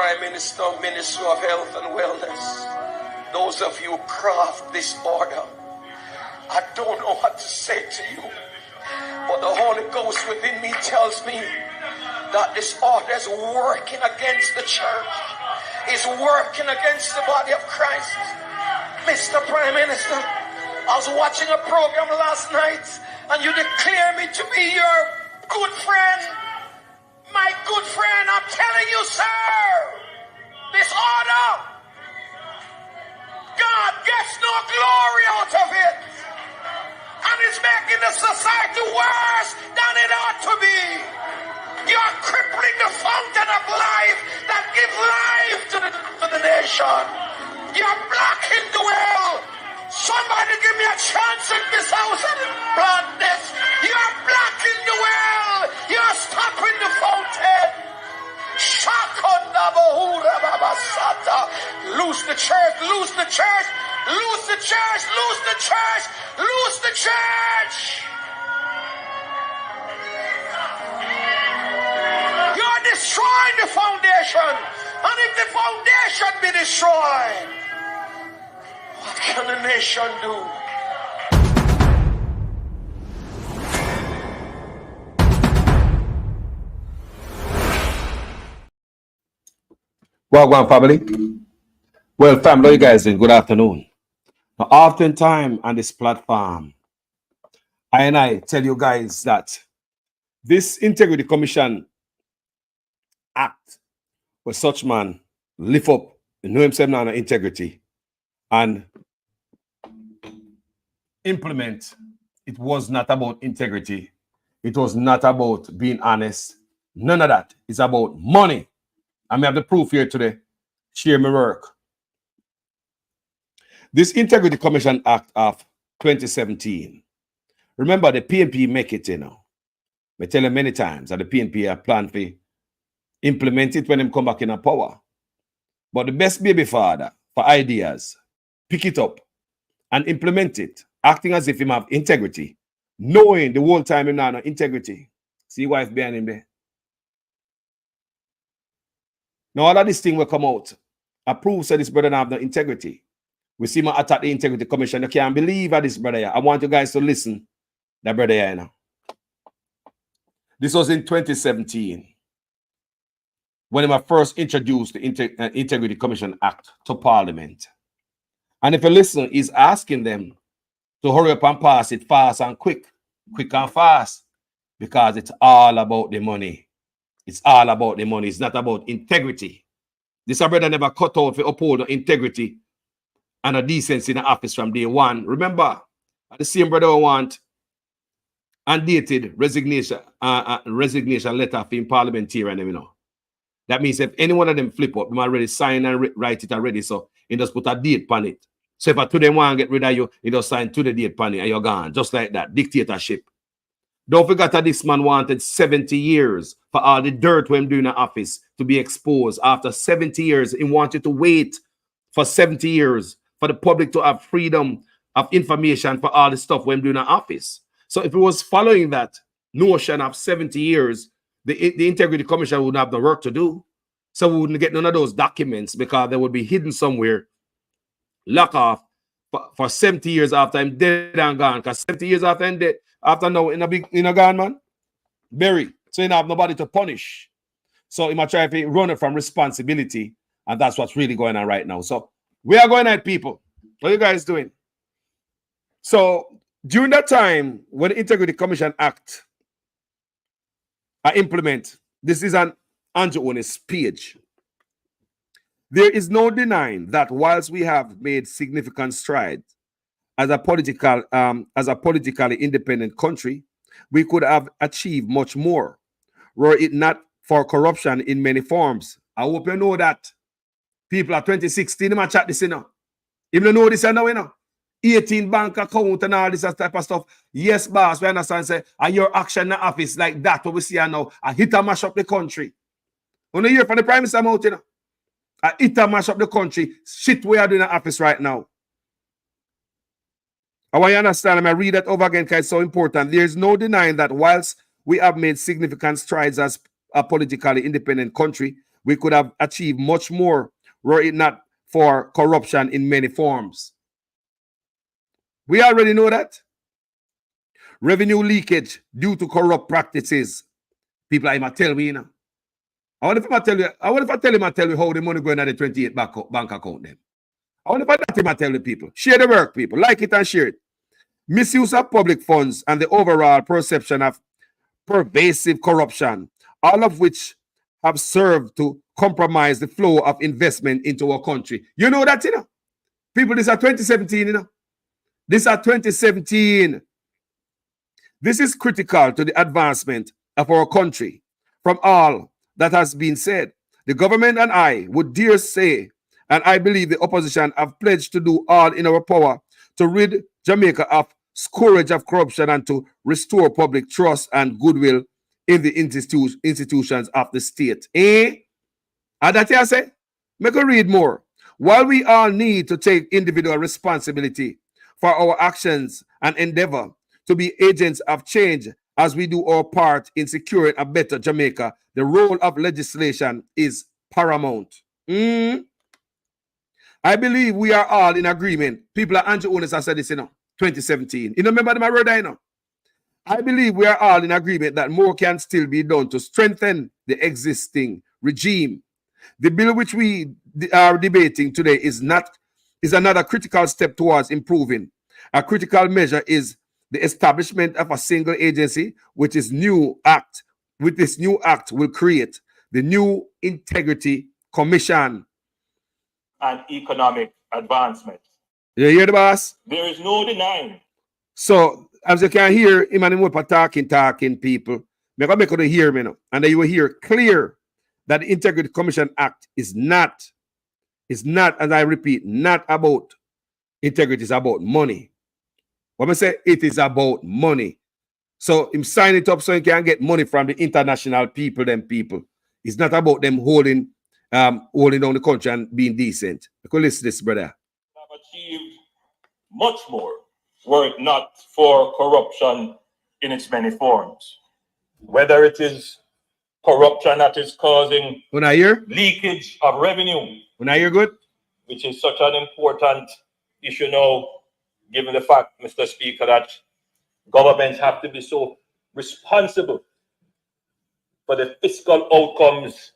Prime Minister, Minister of Health and Wellness, those of you who craft this order, I don't know what to say to you, but the Holy Ghost within me tells me that this order is working against the church, is working against the body of Christ. Mr. Prime Minister, I was watching a program last night and you declare me to be your good friend. My good friend, I'm telling you, sir, this order, God gets no glory out of it. And it's making the society worse than it ought to be. You're crippling the fountain of life that gives life to the nation. You're blocking the well. Somebody give me a chance in this house and blood this. You're blocking the well. You're stopping the fountain. Loose the church, loose the church, loose the church, loose the church, loose the church. You're destroying the foundation. And if the foundation be destroyed, what can a nation do? Well, family. Well, family, how you guys doing? Good afternoon. Now, oftentimes on this platform, I tell you guys that this Integrity Commission Act, where such man lift up, know himself now in integrity, and implement, it was not about integrity. It was not about being honest. None of that. It's about money. I may have the proof here today. Share my work. This Integrity Commission Act of 2017. Remember, the PNP make it, you know. I tell you many times that the PNP have planned to implement it when they come back in power. But the best baby father for ideas, pick it up and implement it, acting as if he have integrity, knowing the whole time him now no integrity. See wife behind him there. Now all of this thing will come out. Approve said this brother don't have no integrity. We see him attack the Integrity Commission. You can't believe at this brother here. I want you guys to listen. That brother here now. This was in 2017 when I first introduced the Integrity Commission Act to Parliament. And if you listen, he's asking them to hurry up and pass it fast and quick and fast, because it's all about the money. It's all about the money. It's not about integrity. This brother never cut out for uphold the integrity and a decency in the office from day one. Remember, the same brother who want undated resignation letter for parliamentarian, you know. That means if any one of them flip up, them already sign and write it already, so he just put a date on it. So if I today want to get rid of you, he just sign to the date on it and you're gone. Just like that. Dictatorship. Don't forget that this man wanted 70 years for all the dirt when doing the office to be exposed. After 70 years, he wanted to wait for 70 years for the public to have freedom of information for all the stuff when doing the office. So if it was following that notion of 70 years, the Integrity Commission wouldn't have the work to do. So we wouldn't get none of those documents because they would be hidden somewhere, locked off for 70 years after I'm dead and gone. Because 70 years after I'm dead, after now in a gone, man, buried. So you don't have nobody to punish. So he might try to run it from responsibility. And that's what's really going on right now. So we are going at people. What are you guys doing? So during that time, when the Integrity Commission Act I implement, this is an Andrew Onis page. There is no denying that whilst we have made significant strides as a politically independent country, we could have achieved much more were it not for corruption in many forms. I hope you know that. People at 2016, they might chat this, you know. Even know this, you know. 18 bank account and all this type of stuff. Yes, boss, we understand. Say, and your action in the office like that, what we see now, I hit and mash up the country. On a year from the Prime Minister out, you know. I hit and mash up the country. Shit we are doing in the office right now. I want you to understand, I'm going to read that over again because it's so important. There is no denying that whilst we have made significant strides as a politically independent country, we could have achieved much more were it not for corruption in many forms. We already know that. Revenue leakage due to corrupt practices. People are going to tell me, you know. I wonder if I tell you how the money going at the 28 bank account then. I wonder if I tell the people. Share the work, people. Like it and share it. Misuse of public funds and the overall perception of pervasive corruption, all of which have served to compromise the flow of investment into our country. You know that, you know? People, this is 2017, you know? This is 2017. This is critical to the advancement of our country. From all that has been said, the government and I would dare say, and I believe the opposition have pledged to do all in our power to rid Jamaica of scourge of corruption and to restore public trust and goodwill in the institutions of the state. And that I say, make a read more. While we all need to take individual responsibility for our actions and endeavor to be agents of change as we do our part in securing a better Jamaica, the role of legislation is paramount. I believe we are all in agreement. People like Andrew Onis have said this, you know, 2017. You know, remember my word, I know. I believe we are all in agreement that more can still be done to strengthen the existing regime. The bill which we are debating today is another critical step towards improving. A critical measure is the establishment of a single agency, with this new act will create the new Integrity Commission. And economic advancement. You hear the boss? There is no denying. So, as you can hear, Emmanuel talking people, I'm going to hear me now. And then you will hear clear that the Integrity Commission Act is not, as I repeat, not about integrity, it's about money. What I say, it is about money. So him sign it up so he can get money from the international people, them people. It's not about them holding down the country and being decent. Because listen to this, brother. Have achieved much more were it not for corruption in its many forms. Whether it is corruption that is causing leakage of revenue. When I hear good? Which is such an important issue now, given the fact, Mr. Speaker, that governments have to be so responsible for the fiscal outcomes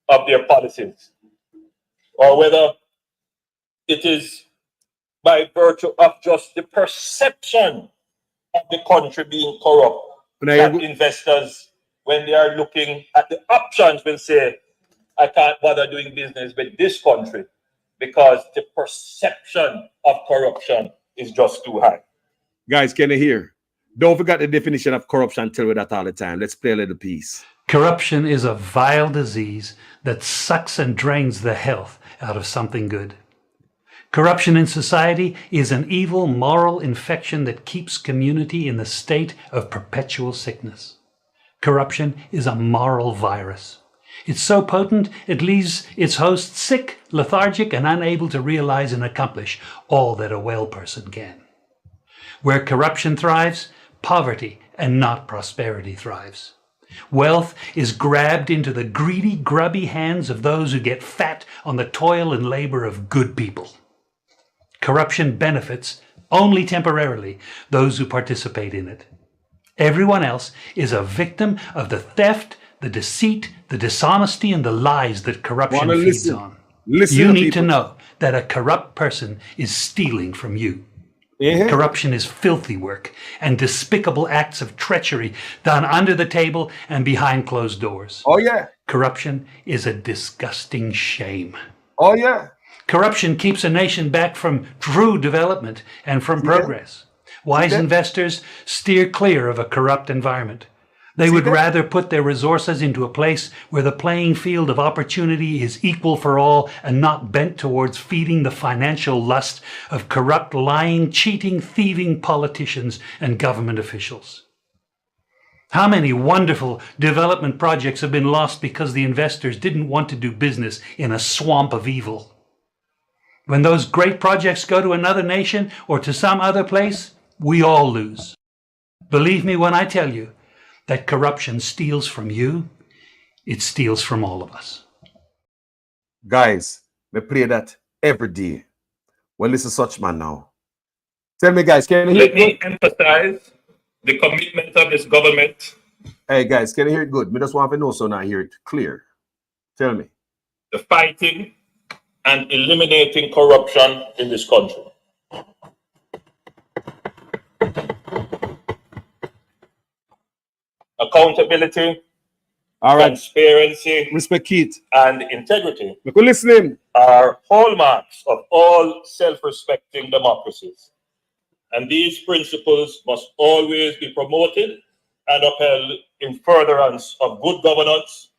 of their policies, or whether it is by virtue of just the perception of the country being corrupt that investors, when they are looking at the options, will say, I can't bother doing business with this country because the perception of corruption is just too high. Guys, can you hear? Don't forget the definition of corruption. Tell me that all the time. Let's play a little piece. Corruption is a vile disease that sucks and drains the health out of something good. Corruption in society is an evil moral infection that keeps community in the state of perpetual sickness. Corruption is a moral virus. It's so potent it leaves its host sick, lethargic, and unable to realize and accomplish all that a well person can. Where corruption thrives, poverty and not prosperity thrives. Wealth is grabbed into the greedy, grubby hands of those who get fat on the toil and labor of good people. Corruption benefits, only temporarily, those who participate in it. Everyone else is a victim of the theft, the deceit, the dishonesty, and the lies that corruption feeds on. You need to know that a corrupt person is stealing from you. Corruption is filthy work and despicable acts of treachery done under the table and behind closed doors. Oh, yeah. Corruption is a disgusting shame. Oh, yeah. Corruption keeps a nation back from true development and from progress. Wise investors steer clear of a corrupt environment. They would rather put their resources into a place where the playing field of opportunity is equal for all and not bent towards feeding the financial lust of corrupt, lying, cheating, thieving politicians and government officials. How many wonderful development projects have been lost because the investors didn't want to do business in a swamp of evil? When those great projects go to another nation or to some other place, we all lose. Believe me when I tell you that corruption steals from you, it steals from all of us. Guys, we play that every day. Well, listen, such man now. Tell me, guys, can you hear Let it me good? emphasize the commitment of this government Hey, guys, can you hear it good? Me just want to know so now hear it clear. Tell me. to fighting and eliminating corruption in this country. Accountability, All right. transparency, Respect Keith. and integrity We could listen. are hallmarks of all self-respecting democracies. And these principles must always be promoted and upheld in furtherance of good governance,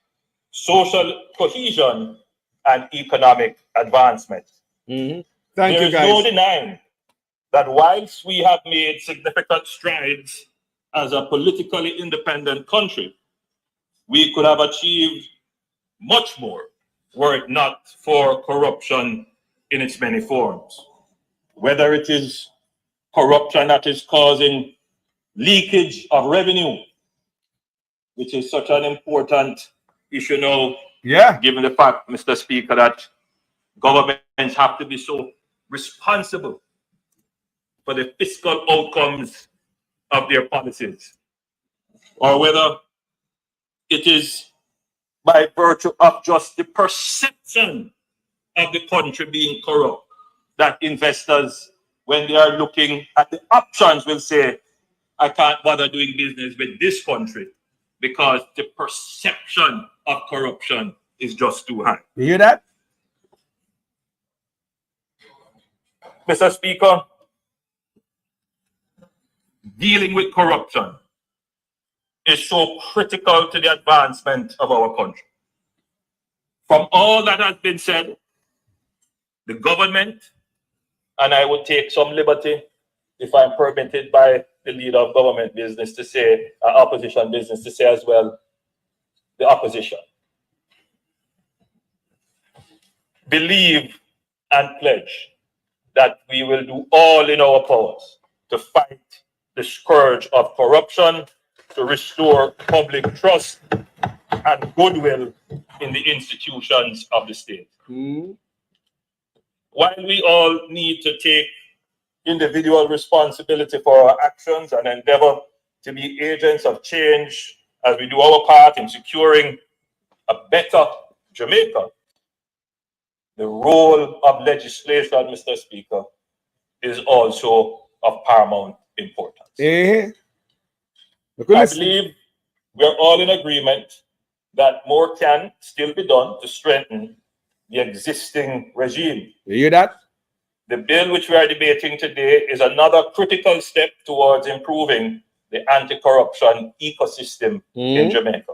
social cohesion, and economic advancement. Thank There you, is no guys. denying that whilst we have made significant strides as a politically independent country, we could have achieved much more were it not for corruption in its many forms. Whether it is corruption that is causing leakage of revenue, which is such an important issue now, Yeah. given the fact, Mr. Speaker, that governments have to be so responsible for the fiscal outcomes of their policies, or whether it is by virtue of just the perception of the country being corrupt that investors, when they are looking at the options, will say, I can't bother doing business with this country because the perception of corruption is just too high. You hear that? Mr. Speaker, dealing with corruption is so critical to the advancement of our country. From all that has been said, the government, and I would take some liberty, if I'm permitted by the leader of government business to say, opposition business to say as well, the opposition, believe and pledge that we will do all in our powers to fight the scourge of corruption, to restore public trust and goodwill in the institutions of the state. While we all need to take individual responsibility for our actions and endeavor to be agents of change as we do our part in securing a better Jamaica, the role of legislation, Mr. Speaker, is also of paramount importance. Eh? I believe we are all in agreement that more can still be done to strengthen the existing regime. You hear that? The bill which we are debating today is another critical step towards improving the anti-corruption ecosystem in Jamaica.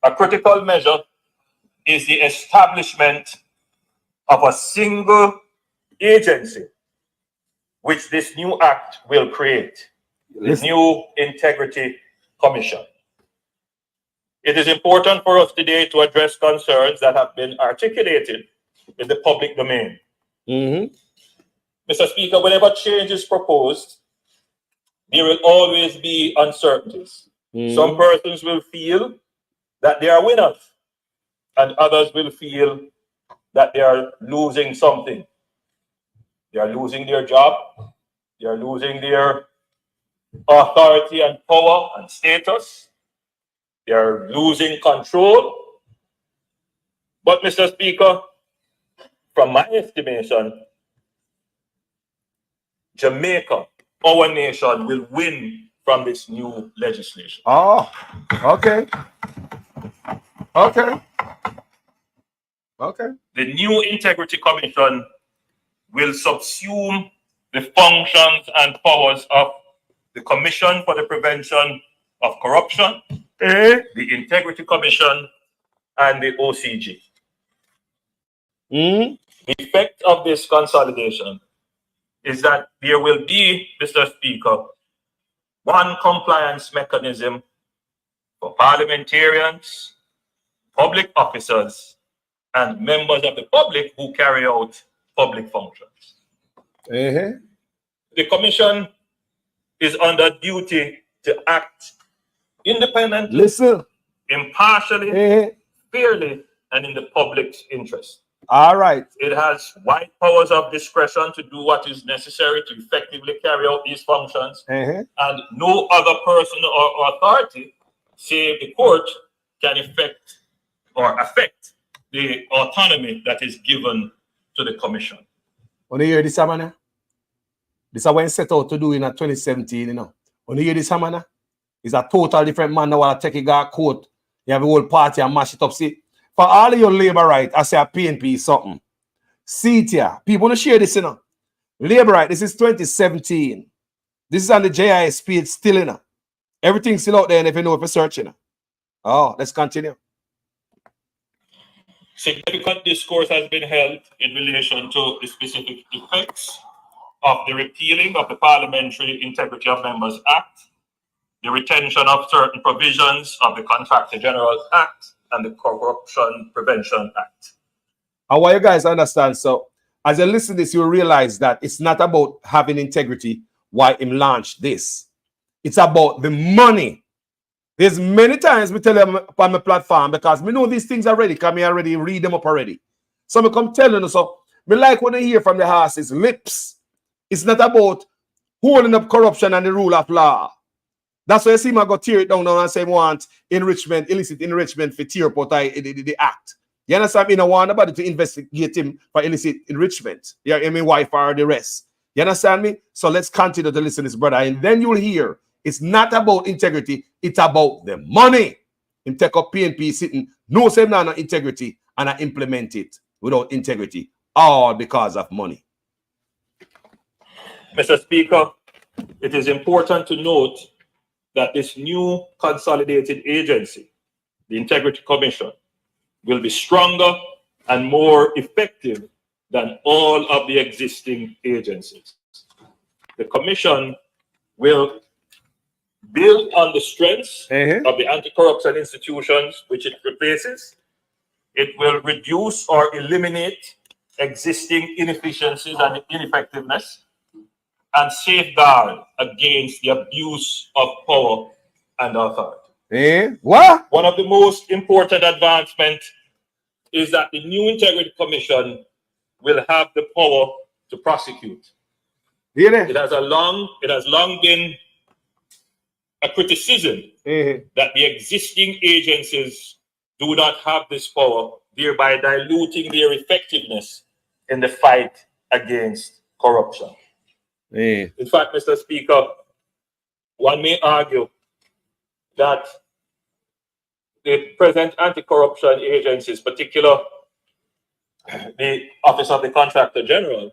A critical measure is the establishment of a single agency, which this new act will create, the new Integrity Commission. It is important for us today to address concerns that have been articulated in the public domain. Mr. Speaker, whenever change is proposed, there will always be uncertainties. Some persons will feel that they are winners, and others will feel that they are losing something. They are losing their job, they are losing their authority and power and status, they are losing control. But, Mr. Speaker, from my estimation, Jamaica, our nation, will win from this new legislation. Oh, okay. Okay. Okay. The new Integrity Commission will subsume the functions and powers of the Commission for the Prevention of Corruption, the Integrity Commission, and the OCG. The effect of this consolidation is that there will be, Mr. Speaker, one compliance mechanism for parliamentarians, public officers, and members of the public who carry out public functions. The Commission is under duty to act independently, Listen. impartially, fairly, and in the public's interest. All right. It has wide powers of discretion to do what is necessary to effectively carry out these functions, Uh-huh. and no other person or authority, save the court, can affect the autonomy that is given to the commission. When you hear this, man, this is what he set out to do in 2017, you know. When you hear this, man, it's a total different man now. Take a guy court, you have a whole party and mash it up. See, for all of your labor right, I say a PNP is something. See it here. People want to share this, you know. Labor right, this is 2017. This is on the JISP, it's still in. Everything's still out there, and if you know if you're searching. Oh, let's continue. Significant discourse has been held in relation to the specific effects of the repealing of the Parliamentary Integrity of Members Act, the retention of certain provisions of the Contractor General Act, and the Corruption Prevention Act. I want you guys to understand. So, as you listen to this, you realize that it's not about having integrity why him launched this. It's about the money. There's many times we tell them on my platform because we know these things already, because me already read them up already. So I come telling you, so me like when I hear from the horse's lips. It's not about holding up corruption and the rule of law. That's why you see me go tear it down now and say want enrichment, illicit enrichment for tear up the act. You understand me? I don't want nobody to investigate him for illicit enrichment. Yeah, I mean wife or the rest. You understand me? So let's continue to listen to this brother, and then you'll hear it's not about integrity, it's about the money. Him take up PNP sitting, no say no integrity, and I implement it without integrity, all because of money. Mr. Speaker, it is important to note that this new consolidated agency, the Integrity Commission, will be stronger and more effective than all of the existing agencies. The Commission will build on the strengths of the anti-corruption institutions which it replaces. It will reduce or eliminate existing inefficiencies and ineffectiveness, and safeguard against the abuse of power and authority. What? One of the most important advancements is that the new Integrity Commission will have the power to prosecute. It has long been a criticism that the existing agencies do not have this power, thereby diluting their effectiveness in the fight against corruption. In fact, Mr. Speaker, one may argue that the present anti-corruption agencies, particularly the Office of the Contractor General,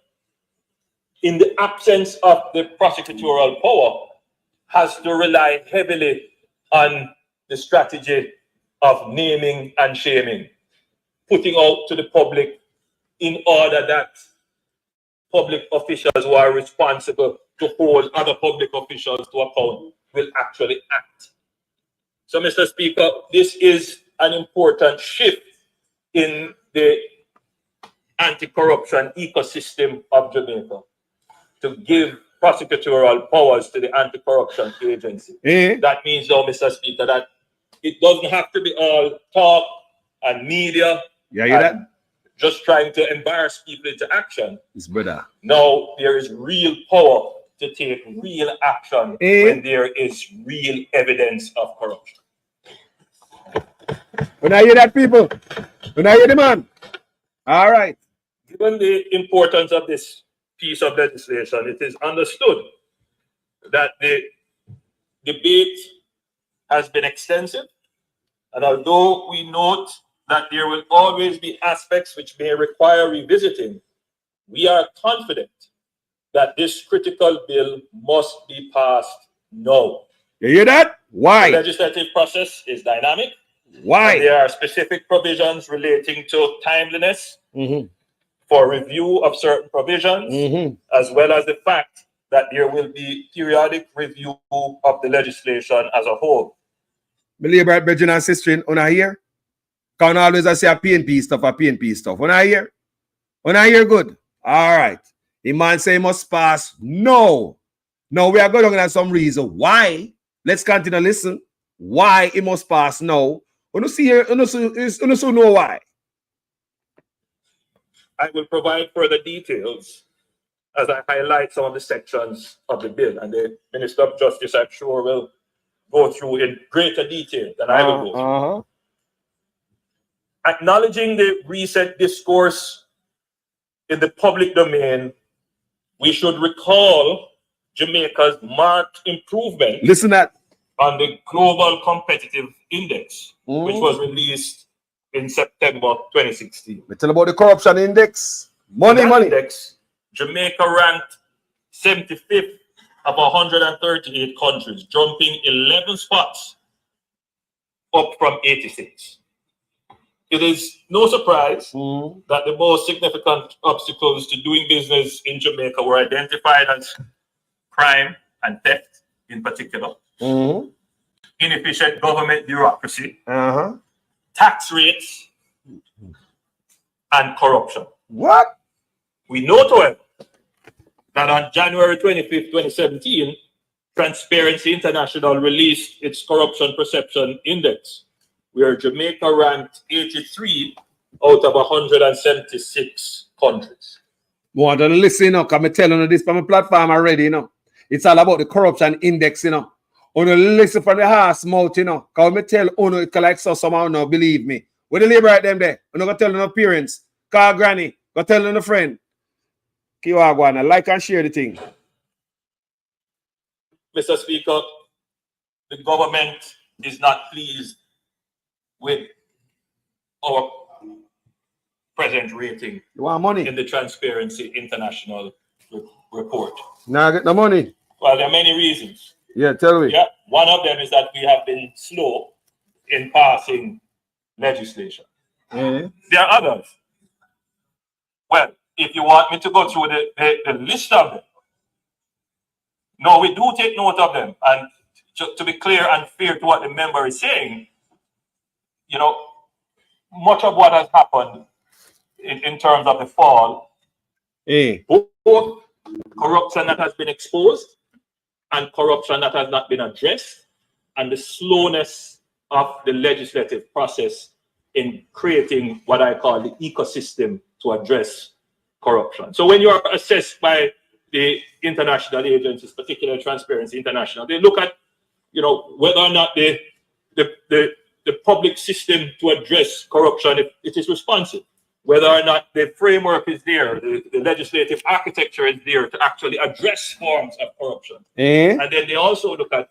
in the absence of the prosecutorial power, has to rely heavily on the strategy of naming and shaming, putting out to the public in order that public officials who are responsible to hold other public officials to account will actually act. So, Mr. Speaker, this is an important shift in the anti-corruption ecosystem of Jamaica, to give prosecutorial powers to the anti-corruption agency. That means, though, Mr. Speaker, that it doesn't have to be all talk and media and just trying to embarrass people into action. It's brother. Now there is real power to take real action when there is real evidence of corruption. When I hear that, people, when I hear the man, all right. Given the importance of this piece of legislation, it is understood that the debate has been extensive, and although we note that there will always be aspects which may require revisiting, we are confident that this critical bill must be passed now. You hear that? Why? The legislative process is dynamic. Why? There are specific provisions relating to timeliness for review of certain provisions, as well as the fact that there will be periodic review of the legislation as a whole. My labor brethren and sisters, when I hear, can always I say a PNP stuff. When I hear good. All right. The man say he must pass. No. No, we are going to have some reason why. Let's continue to listen. Why it must pass. No. You see here, you know why. I will provide further details as I highlight some of the sections of the bill, and the Minister of Justice, I'm sure, will go through in greater detail than I will go through. Acknowledging the recent discourse in the public domain, we should recall Jamaica's marked improvement Listen that. on the Global Competitive Index, which was released in September 2016. We tell about the corruption index. Money. Index, Jamaica ranked 75th of 138 countries, jumping 11 spots up from 86. It is no surprise that the most significant obstacles to doing business in Jamaica were identified as crime and theft in particular, inefficient government bureaucracy, tax rates, and corruption. What? We note, however, that on January 25th, 2017, Transparency International released its Corruption Perception Index, where Jamaica ranked 83 out of 176 countries. Want to listen, because I'm telling you this from my platform already, you know. It's all about the corruption index, you know. On listen from the horse mouth, you know. Because I tell you, it like so somehow no believe me. When the labor right them there, I'm not going to tell no parents, call granny, go tell no friend. Keep on going, like and share the thing. Mr. Speaker, the government is not pleased with our present rating. You want money? In the Transparency International report. Now get the money. Well, there are many reasons. Yeah, tell me. Yeah, one of them is that we have been slow in passing legislation. There are others. Well, if you want me to go through the list of them, no, we do take note of them. And to be clear and fair to what the member is saying, you know, much of what has happened in terms of the fall, both corruption that has been exposed and corruption that has not been addressed, and the slowness of the legislative process in creating what I call the ecosystem to address corruption. So when you're assessed by the international agencies, particularly Transparency International, they look at, you know, whether or not the public system to address corruption, if it is responsive, whether or not the framework is there, the legislative architecture is there to actually address forms of corruption. And then they also look at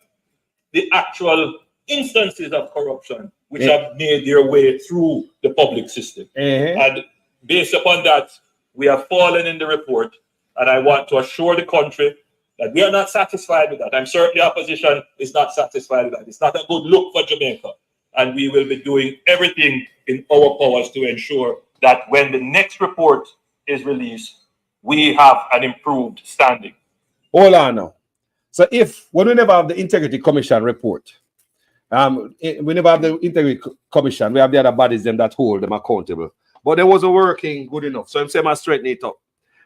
the actual instances of corruption which have made their way through the public system. And based upon that, we have fallen in the report, and I want to assure the country that we are not satisfied with that. I'm certain the opposition is not satisfied with that. It's not a good look for Jamaica, and we will be doing everything in our powers to ensure that when the next report is released, we have an improved standing. Hold on now. So when we never have the Integrity Commission report, we never have the Integrity Commission, we have the other bodies them that hold them accountable. But they wasn't working good enough. So I'm saying I straighten it up.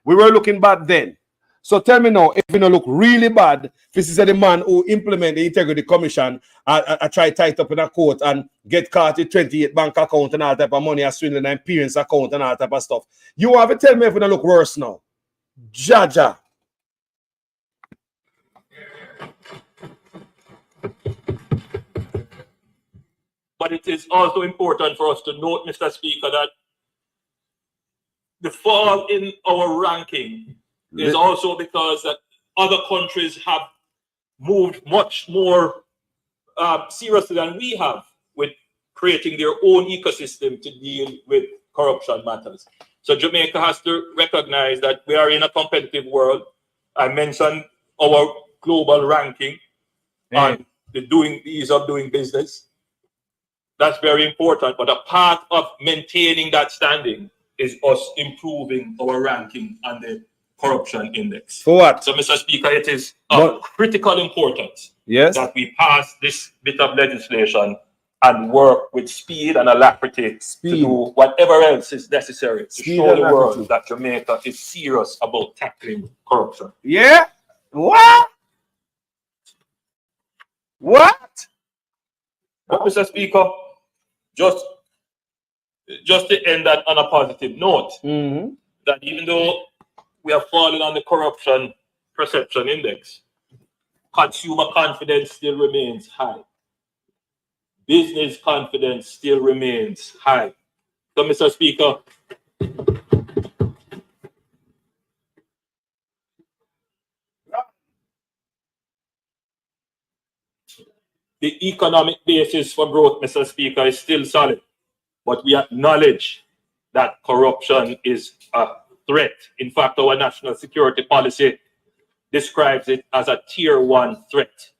We were looking bad then. So tell me now, if you don't look really bad, this is the man who implement the Integrity Commission, I try to tie it up in a court and get caught with 28 bank account and all type of money, swindling and parents account and all type of stuff. You have to tell me if you don't look worse now. Jaja. But it is also important for us to note, Mr. Speaker, that the fall in our ranking is also because that other countries have moved much more seriously than we have with creating their own ecosystem to deal with corruption matters. So Jamaica has to recognize that we are in a competitive world. I mentioned our global ranking on the ease of doing business. That's very important, but a part of maintaining that standing is us improving our ranking on the corruption index. For what? So, Mr. Speaker, it is of critical importance that we pass this bit of legislation and work with speed and alacrity to do whatever else is necessary to show the world that Jamaica is serious about tackling corruption. Yeah? What? What? But, Mr. Speaker, just to end that on a positive note, that even though we have fallen on the corruption perception index, consumer confidence still remains high. Business confidence still remains high. So, Mr. Speaker, the economic basis for growth, Mr. Speaker, is still solid, but we acknowledge that corruption is a threat. In fact, our national security policy describes it as a tier 1 threat,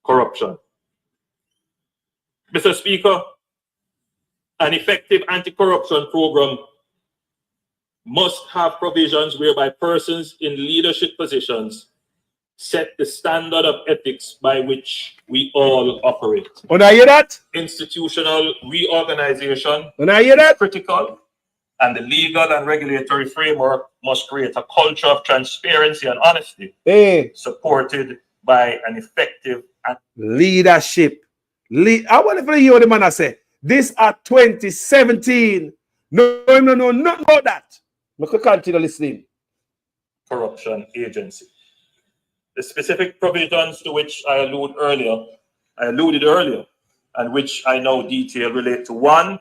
corruption. Mr. Speaker, an effective anti-corruption program must have provisions whereby persons in leadership positions set the standard of ethics by which we all operate. When I hear that? Institutional reorganization When I hear that? is critical, and the legal and regulatory framework must create a culture of transparency and honesty, Hey, supported by an effective and leadership. I want to hear what the man I say. This at 2017. No, not about that. We could continue listening. corruption agency. The specific provisions to which I alluded earlier, and which I now detail relate to: 1,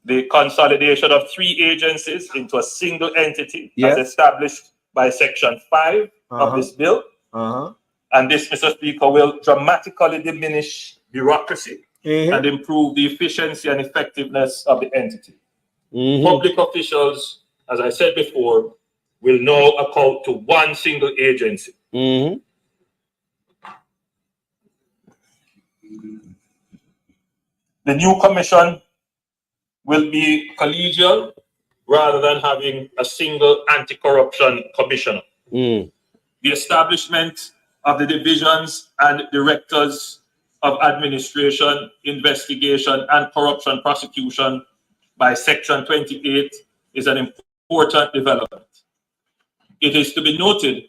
the consolidation of 3 agencies into a single entity, Yes. as established by Section 5 of this bill. And this, Mr. Speaker, will dramatically diminish bureaucracy and improve the efficiency and effectiveness of the entity. Public officials, as I said before, will now account to 1 single agency. The new commission will be collegial rather than having a single anti-corruption commissioner. The establishment of the divisions and directors of administration, investigation, and corruption prosecution by Section 28 is an important development. It is to be noted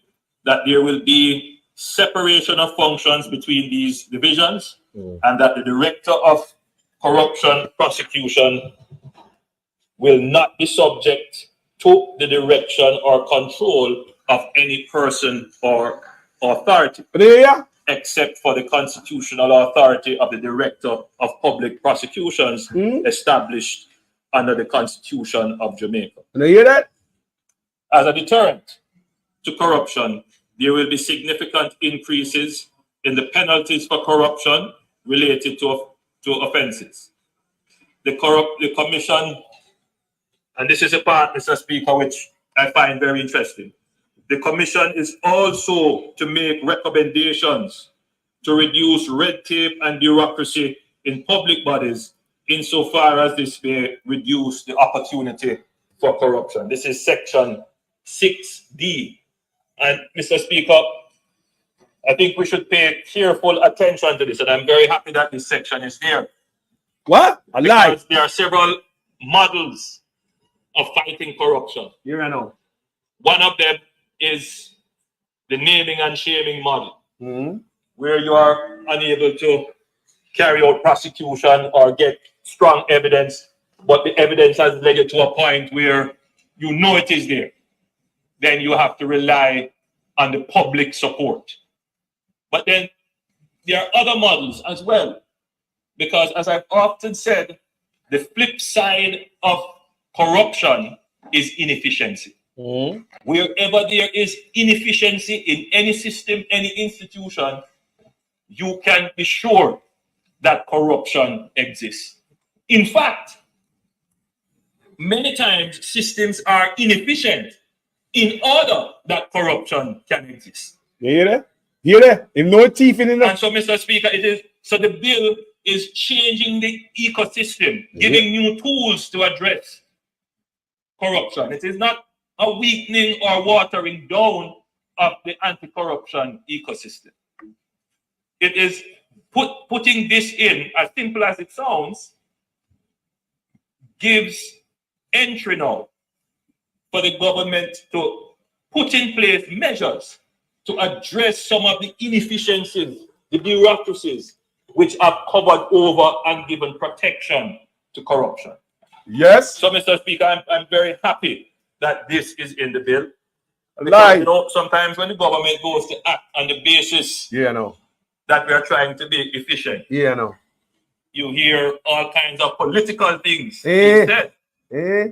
that there will be separation of functions between these divisions, and that the director of corruption prosecution will not be subject to the direction or control of any person or authority, except for the constitutional authority of the Director of Public Prosecutions established under the Constitution of Jamaica. You hear that? As a deterrent to corruption, there will be significant increases in the penalties for corruption related to offenses. The commission, and this is a part, Mr. Speaker, which I find very interesting. The commission is also to make recommendations to reduce red tape and bureaucracy in public bodies, insofar as this may reduce the opportunity for corruption. This is Section 6D. And Mr. Speaker, I think we should pay careful attention to this, and I'm very happy that this section is there. What? I lie. Because there are several models of fighting corruption. Here I know. One of them is the naming and shaming model, where you are unable to carry out prosecution or get strong evidence, but the evidence has led you to a point where you know it is there. Then you have to rely on the public support. But then there are other models as well, because as I've often said, the flip side of corruption is inefficiency. Wherever there is inefficiency in any system, any institution, you can be sure that corruption exists. In fact, many times systems are inefficient in order that corruption can exist. You hear that? You hear that? If no teeth in it. And so, Mr. Speaker, the bill is changing the ecosystem, giving new tools to address corruption. It is not a weakening or watering down of the anti-corruption ecosystem. It is putting this in, as simple as it sounds, gives entry now for the government to put in place measures to address some of the inefficiencies, the bureaucracies, which have covered over and given protection to corruption. Yes. So, Mr. Speaker, I'm very happy that this is in the bill. Because, Lie. you know, sometimes when the government goes to act on the basis Yeah, no. that we are trying to be efficient, Yeah, no. you hear all kinds of political things Eh. instead. Eh?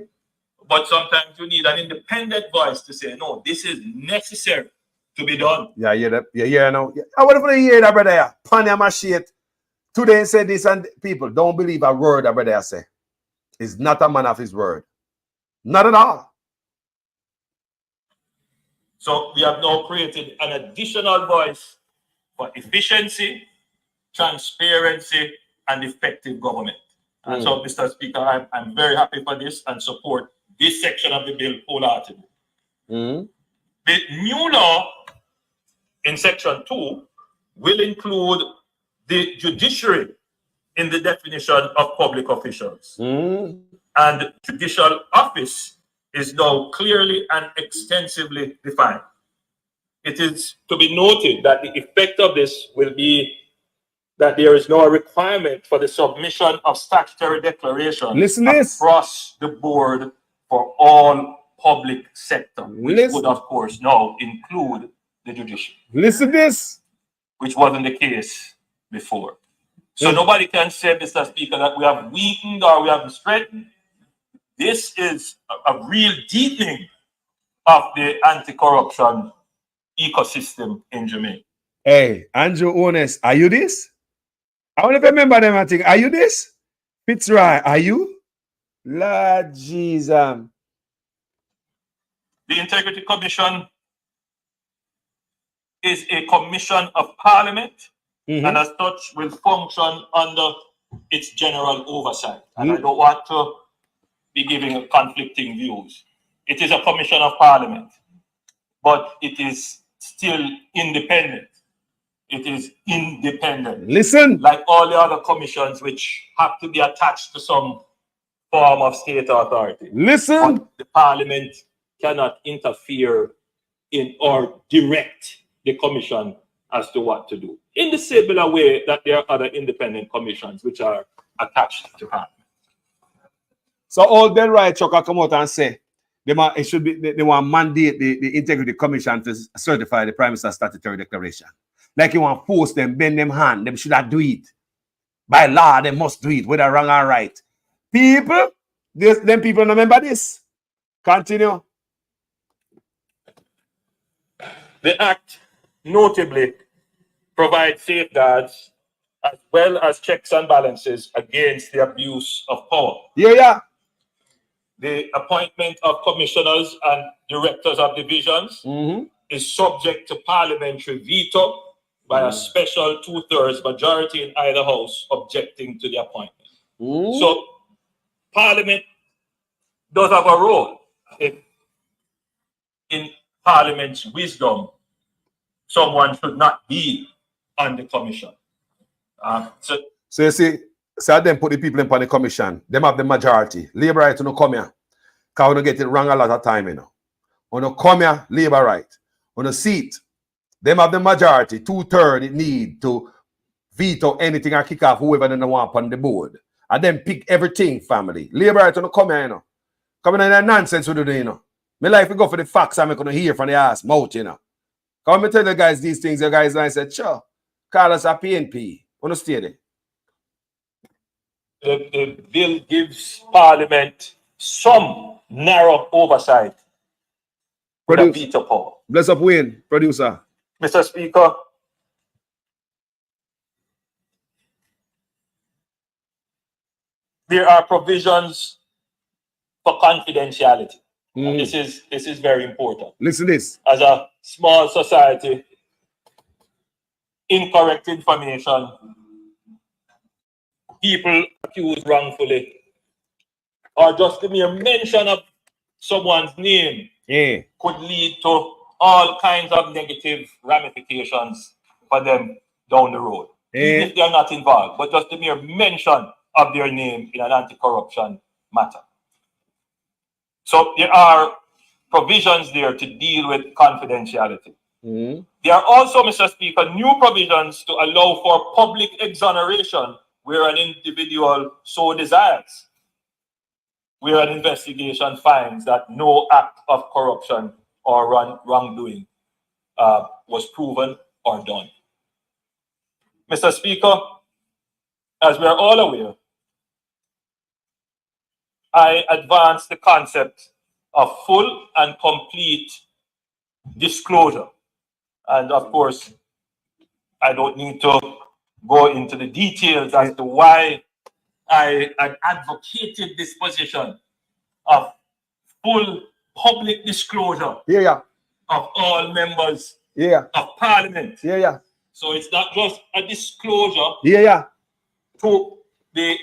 But sometimes you need an independent voice to say, no, this is necessary to be done. Yeah, yeah, that. Yeah, no. Yeah. I want to hear that, brother. Yeah. Panama shit. Today said this, and people don't believe a word that brother say. He's not a man of his word. Not at all. So we have now created an additional voice for efficiency, transparency, and effective government. And so, Mr. Speaker, I'm very happy for this and support this section of the bill wholeheartedly. The new law in Section 2 will include the judiciary in the definition of public officials. And judicial office is now clearly and extensively defined. It is to be noted that the effect of this will be that there is no requirement for the submission of statutory declarations across the board for all public sector, which would, of course, now include the judiciary. Listen this. Which wasn't the case before. So nobody can say, Mr. Speaker, that we have weakened or we have strengthened. This is a real deepening of the anti-corruption ecosystem in Jamaica. Hey, Andrew Honest, are you this? I want to remember them. I think, are you this? Fitzroy, are you? Lord Jesus. The Integrity Commission is a commission of Parliament and as such will function under its general oversight. And I don't want to be giving conflicting views. It is a commission of Parliament, but it is still independent. It is independent. Listen. Like all the other commissions which have to be attached to some form of state authority. Listen. But the Parliament cannot interfere in or direct the commission as to what to do. In the similar way that there are other independent commissions which are attached to Parliament. So all Del Right Chuck come out and say it should be they want mandate the Integrity Commission to certify the Prime Minister's statutory declaration. Like you want to force them, bend them hand, them should have do it. By law, they must do it, whether wrong or right. People, them people remember this. Continue. The Act notably provides safeguards as well as checks and balances against the abuse of power. Yeah. The appointment of commissioners and directors of divisions is subject to parliamentary veto by a special 2/3 majority in either house objecting to the appointment. So Parliament does have a role. If in Parliament's wisdom, someone should not be on the commission. So you see, so them put the people in the commission. Them have the majority. Labour right to no come here. Because we don't get it wrong a lot of time, you know. When you come here, Labour right. On a seat, them have the majority, 2/3 it need to veto anything and kick off whoever they want on the board. And then pick everything, family. Labour right to no come here, you know. Coming in that nonsense we do, you know. My life we go for the facts I'm going to hear from the ass mouth, you know. Come and tell the guys these things, the guys and I said, sure, call us a PNP. Want to stay there? The bill gives Parliament some narrow oversight with a veto power. Bless up Wayne, producer. Mr. Speaker, there are provisions for confidentiality. And this is very important. Listen to this. As a small society, incorrect information, people accused wrongfully, or just the mere mention of someone's name could lead to all kinds of negative ramifications for them down the road. Even if they are not involved, but just the mere mention of their name in an anti-corruption matter. So there are provisions there to deal with confidentiality. There are also, Mr. Speaker, new provisions to allow for public exoneration where an individual so desires. where an investigation finds that no act of corruption or wrongdoing was proven or done. Mr. Speaker, as we are all aware, I advance the concept of full and complete disclosure. And of course, I don't need to go into the details as to why I advocated this position of full public disclosure of all members of Parliament. So it's not just a disclosure to the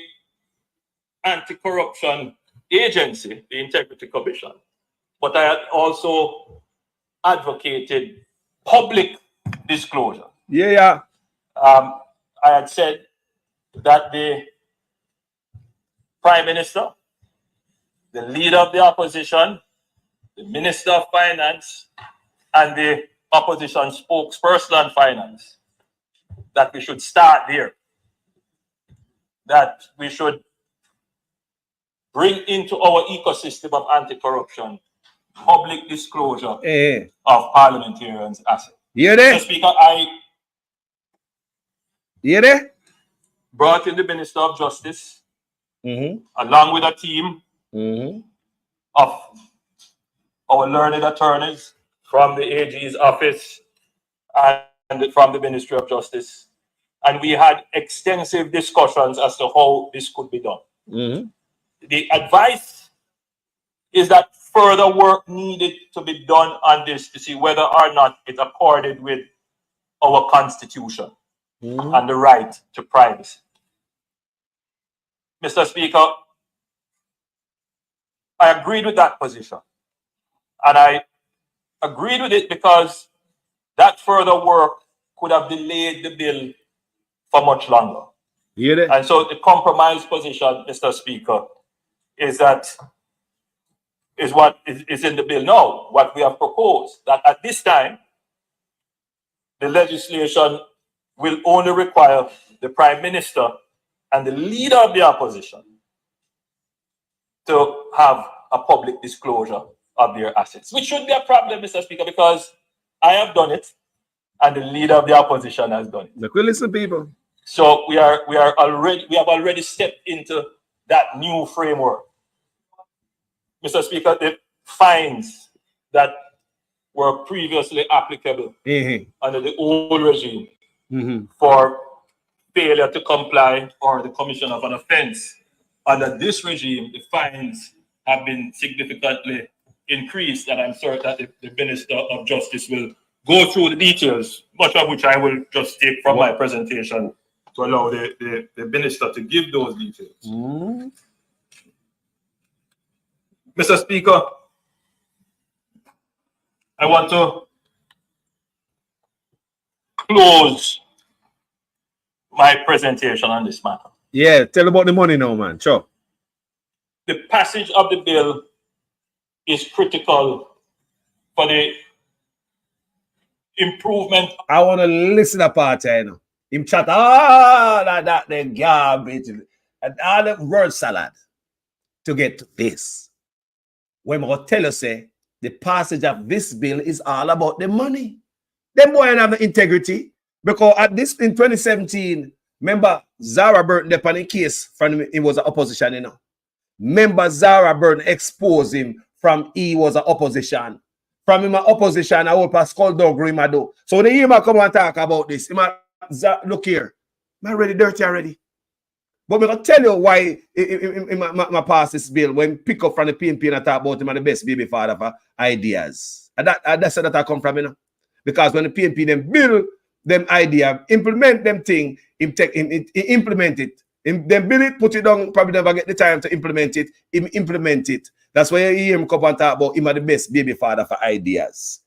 Anti-Corruption Agency, the Integrity Commission, but I had also advocated public disclosure. I had said that the Prime Minister, the leader of the opposition, the Minister of Finance, and the opposition spokesperson on finance, that we should start there. That we should bring into our ecosystem of anti-corruption public disclosure of parliamentarians' assets. Mr. Speaker, I brought in the Minister of Justice along with a team of our learned attorneys from the AG's office and from the Ministry of Justice. And we had extensive discussions as to how this could be done. The advice is that further work needed to be done on this to see whether or not it accorded with our Constitution and the right to privacy. Mr. Speaker, I agreed with that position. And I agreed with it because that further work could have delayed the bill for much longer. And so the compromise position, Mr. Speaker, is what is in the bill now, what we have proposed, that at this time, the legislation will only require the Prime Minister and the leader of the opposition to have a public disclosure of their assets, which should be a problem, Mr. Speaker, because I have done it and the leader of the opposition has done it. Look, listen, people. So we have already stepped into that new framework. Mr. Speaker, the fines that were previously applicable under the old regime for failure to comply or the commission of an offense, under this regime, the fines have been significantly increased, and I'm certain that the Minister of Justice will go through the details, much of which I will just take from my presentation to allow the Minister to give those details. Mr. Speaker, I want to close my presentation on this matter. Yeah, tell about the money now, man. Sure. The passage of the bill is critical for the improvement. I want to listen to part, you know. Him chat all that the garbage and all the word salad to get to this. When I tell you, say, the passage of this bill is all about the money. Them boy have the integrity. Because at this in 2017, remember Zara Burton the panic case from he was an opposition, you know. Remember Zara Burton exposed him from he was an opposition. From him an opposition, I will pass call dog do. So when he come and talk about this, he might look here. I'm already dirty already. But I'm going to tell you why my pass this bill when pick up from the PNP and talk about him and the best baby father for ideas. And that's where that I come from, you know. Because when the PNP them build them idea, implement them thing, implement it. Then build it, put it down, probably never get the time to implement it. Implement it. That's why you hear him come and talk about him are the best baby father for ideas.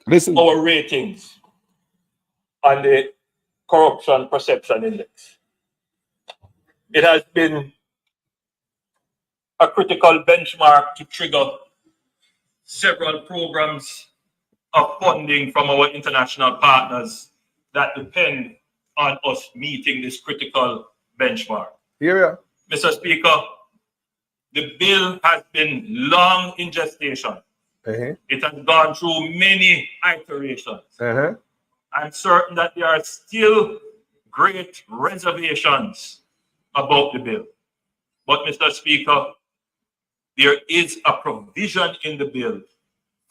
Listen. Our ratings on the Corruption Perception Index. It has been a critical benchmark to trigger several programs of funding from our international partners that depend on us meeting this critical benchmark. Here we are. Mr. Speaker, The bill has been long in gestation. Uh-huh. It has gone through many iterations. Uh-huh. I'm certain that there are still great reservations about the bill. But, Mr. Speaker, there is a provision in the bill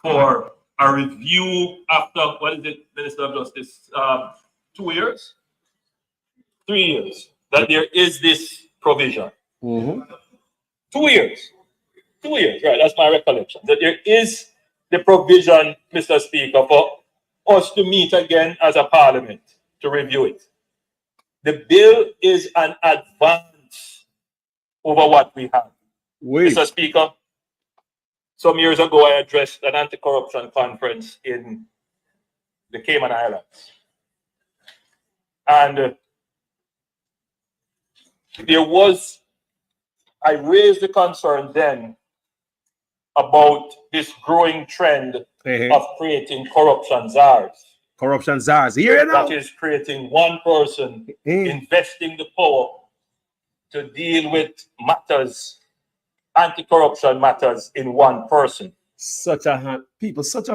for a review after, what is it, Minister of Justice, 2 years? 3 years, that there is this provision. Mm-hmm. 2 years. 2 years, right, that's my recollection. That there is the provision, Mr. Speaker, for us to meet again as a parliament to review it. The bill is an advance over what we have. Wait. Mr. Speaker, some years ago I addressed an anti-corruption conference in the Cayman Islands. And I raised the concern then about this growing trend of creating corruption czars. Corruption czars. Here now. That is creating one person investing the power to deal with matters, anti-corruption matters in one person. Such a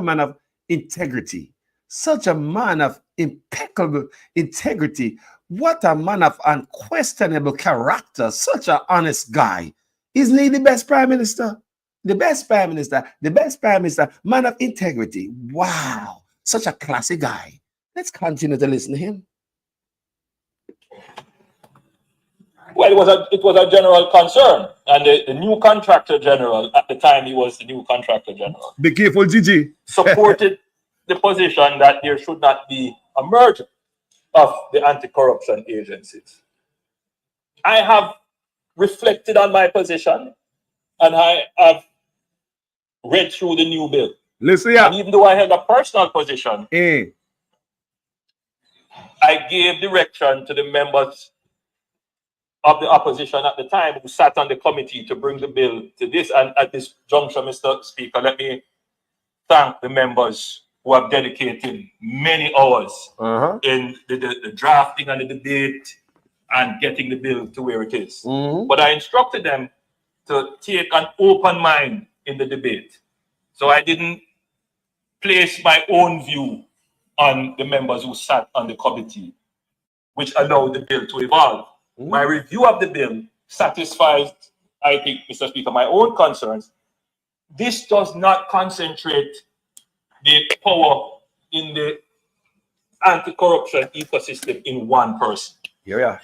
man of integrity, such a man of impeccable integrity. What a man of unquestionable character, such an honest guy. Isn't he the best prime minister? The best prime minister, man of integrity. Wow, such a classy guy. Let's continue to listen to him. Well, it was a general concern, and the new contractor general at the time, he was the new contractor general. Be careful, Gigi. Supported the position that there should not be a merger of the anti-corruption agencies. I have reflected on my position, and I have read through the new bill. Listen, yeah. And even though I held a personal position, I gave direction to the members of the opposition at the time who sat on the committee to bring the bill to this. And at this juncture, Mr. Speaker, let me thank the members who have dedicated many hours in the drafting and the debate and getting the bill to where it is. But I instructed them to take an open mind in the debate. So I didn't place my own view on the members who sat on the committee, which allowed the bill to evolve. My review of the bill satisfies, I think, Mr. Speaker, my own concerns. This does not concentrate the power in the anti-corruption ecosystem in one person. Yeah.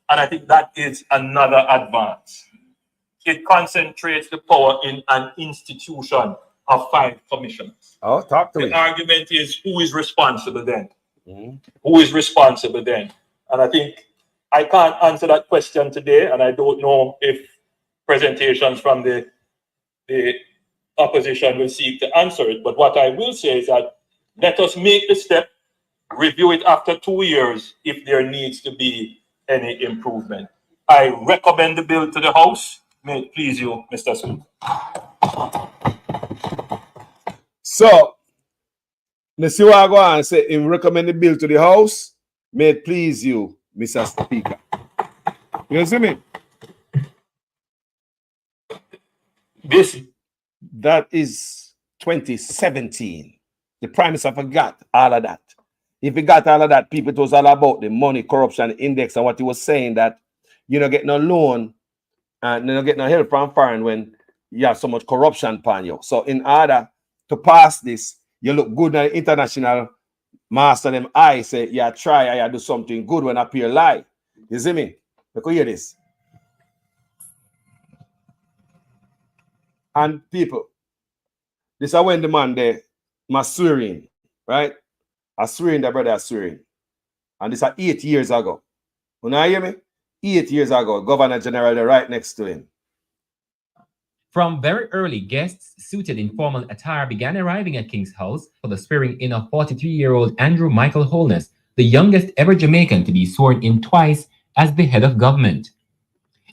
And I think that is another advance. It concentrates the power in an institution of 5 commissioners. Oh, talk to me. The argument is, who is responsible then? Who is responsible then? And I think I can't answer that question today, and I don't know if presentations from the opposition will seek to answer it. But what I will say is that let us make the step, review it after 2 years if there needs to be any improvement. I recommend the bill to the House. May it please you, Mr. Speaker. So, Mr. Wago and say, in recommend the bill to the House, may it please you, Mr. Speaker. You see me? That is 2017. The Prime Minister forgot all of that. If he got all of that, people, it was all about the money corruption index and what he was saying that you don't get no loan and you don't get no help from foreign when you have so much corruption upon you. So in order to pass this, you look good at the international master them I say, yeah, try, I do something good when I appear lie. You see me? You can hear this. And people, this is when the man there, my swearing, right? I swearing that brother I swearing. And this is 8 years ago. You know, hear me? 8 years ago, Governor General there right next to him. From very early, guests suited in formal attire began arriving at King's House for the swearing in of 43-year-old Andrew Michael Holness, the youngest ever Jamaican to be sworn in twice as the head of government.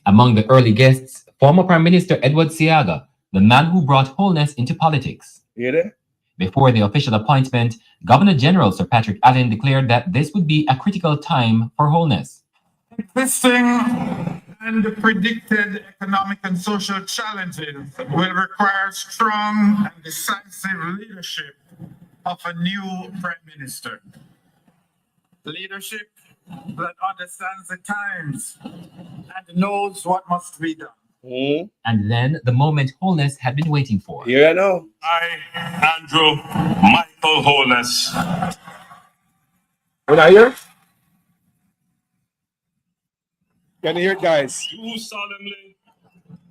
Among the early guests, former Prime Minister Edward Seaga, the man who brought Holness into politics. You there? Before the official appointment, Governor General Sir Patrick Allen declared that this would be a critical time for Holness. Existing and the predicted economic and social challenges will require strong and decisive leadership of a new Prime Minister. Leadership that understands the times and knows what must be done. And then the moment Holness had been waiting for. Here I know. I, Andrew Michael Holness, When I hear? Can you hear it, guys? do solemnly,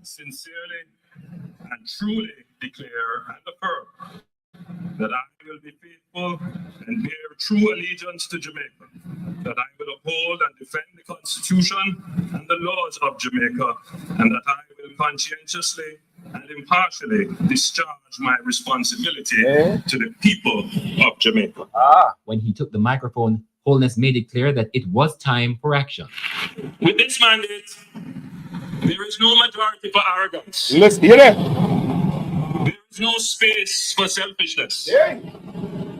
sincerely, and truly declare and affirm that I will be faithful and bear true allegiance to Jamaica, that I will uphold and defend the Constitution and the laws of Jamaica, and that I will conscientiously and impartially discharge my responsibility to the people of Jamaica. When he took the microphone, Holness made it clear that it was time for action. With this mandate, there is no majority for arrogance. Listen, hear that? There is no space for selfishness. Yeah.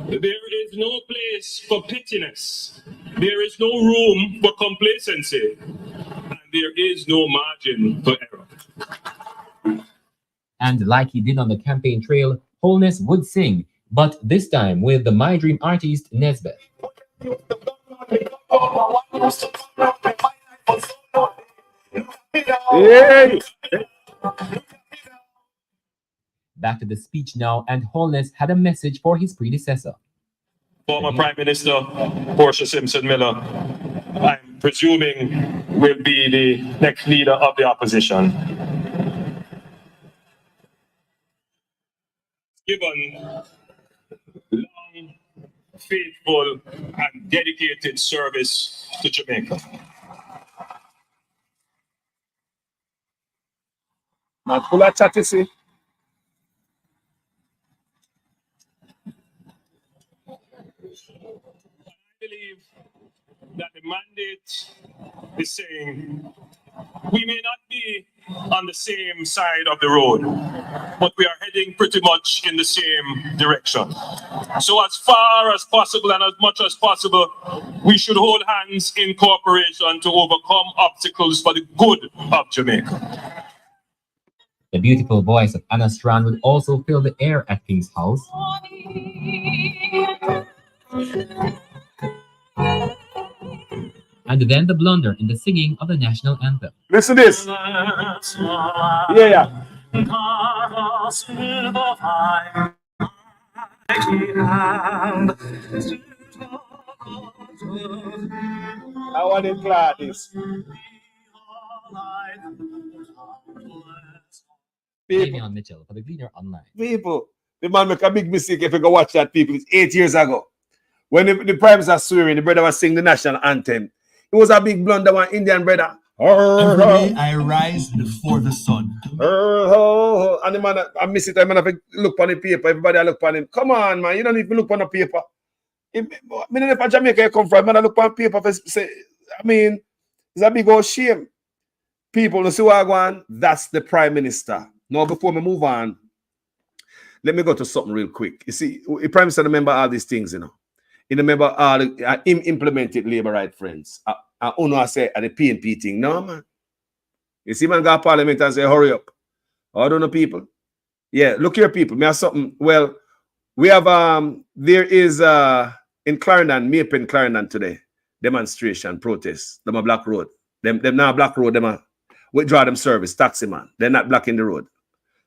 There is no place for pettiness. There is no room for complacency. And there is no margin for error. And like he did on the campaign trail, Holness would sing, but this time with the My Dream artist Nesbeth. Yeah. Back to the speech now, and Holness had a message for his predecessor. Former Prime Minister Portia Simpson Miller, I'm presuming, will be the next leader of the opposition. Given long, faithful, and dedicated service to Jamaica. Not full of chat, you see. I believe that the mandate is saying we may not be on the same side of the road, but we are heading pretty much in the same direction. So as far as possible and as much as possible, we should hold hands in cooperation to overcome obstacles for the good of Jamaica. The beautiful voice of Anna Strand would also fill the air at King's House. And then the blunder in the singing of the national anthem. Listen to this. Yeah. I want to clear this. Davion Mitchell for the Gleaner Online. People, the man make a big mistake if you go watch that, people. It's 8 years ago. When the Prime Minister swearing, the brother was singing the national anthem. It was a big blunder, one Indian brother. Every day I rise before the sun. And the man, I miss it. I man have to look on the paper. Everybody I look on him. Come on, man. You don't even look on the paper. I mean, if Jamaica you come from, man, I look on paper. Say, I mean, it's a big old shame. People, you see what I want? That's the Prime Minister. Now, before we move on, let me go to something real quick. You see, the Prime Minister remember all these things, you know. He remember all him implemented labor right, friends. I only say at the PNP thing. No, man. You see, man, go to Parliament and say, hurry up. I don't know, people. Yeah, look here, people. Me have something. Well, we have there is in Clarendon, Maple in Clarendon today, demonstration, protest. Them a block road. Them now block road, them a withdraw them service, taxi man. They're not blocking the road.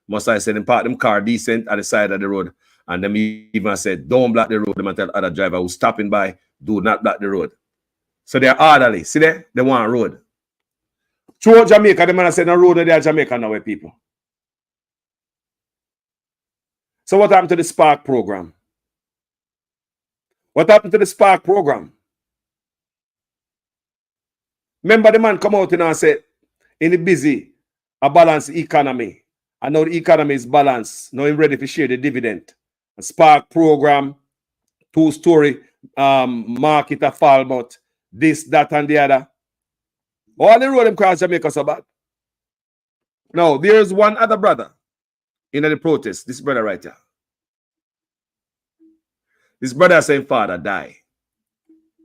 Must I say them park them car decent at the side of the road. And them even said, don't block the road. Them tell other driver who's stopping by, do not block the road. So they're orderly. See there? They want a road. Throughout Jamaica, the man said no road there Jamaica now, people. So what happened to the Spark program? What happened to the Spark program? Remember the man come out and said, in the busy, a balanced economy. And now the economy is balanced. Now I'm ready to share the dividend. A Spark program, 2-story market a Falmouth, this, that, and the other. All the road them cars Jamaica so bad. Now, there's one other brother in the protest. This brother right here. This brother saying father die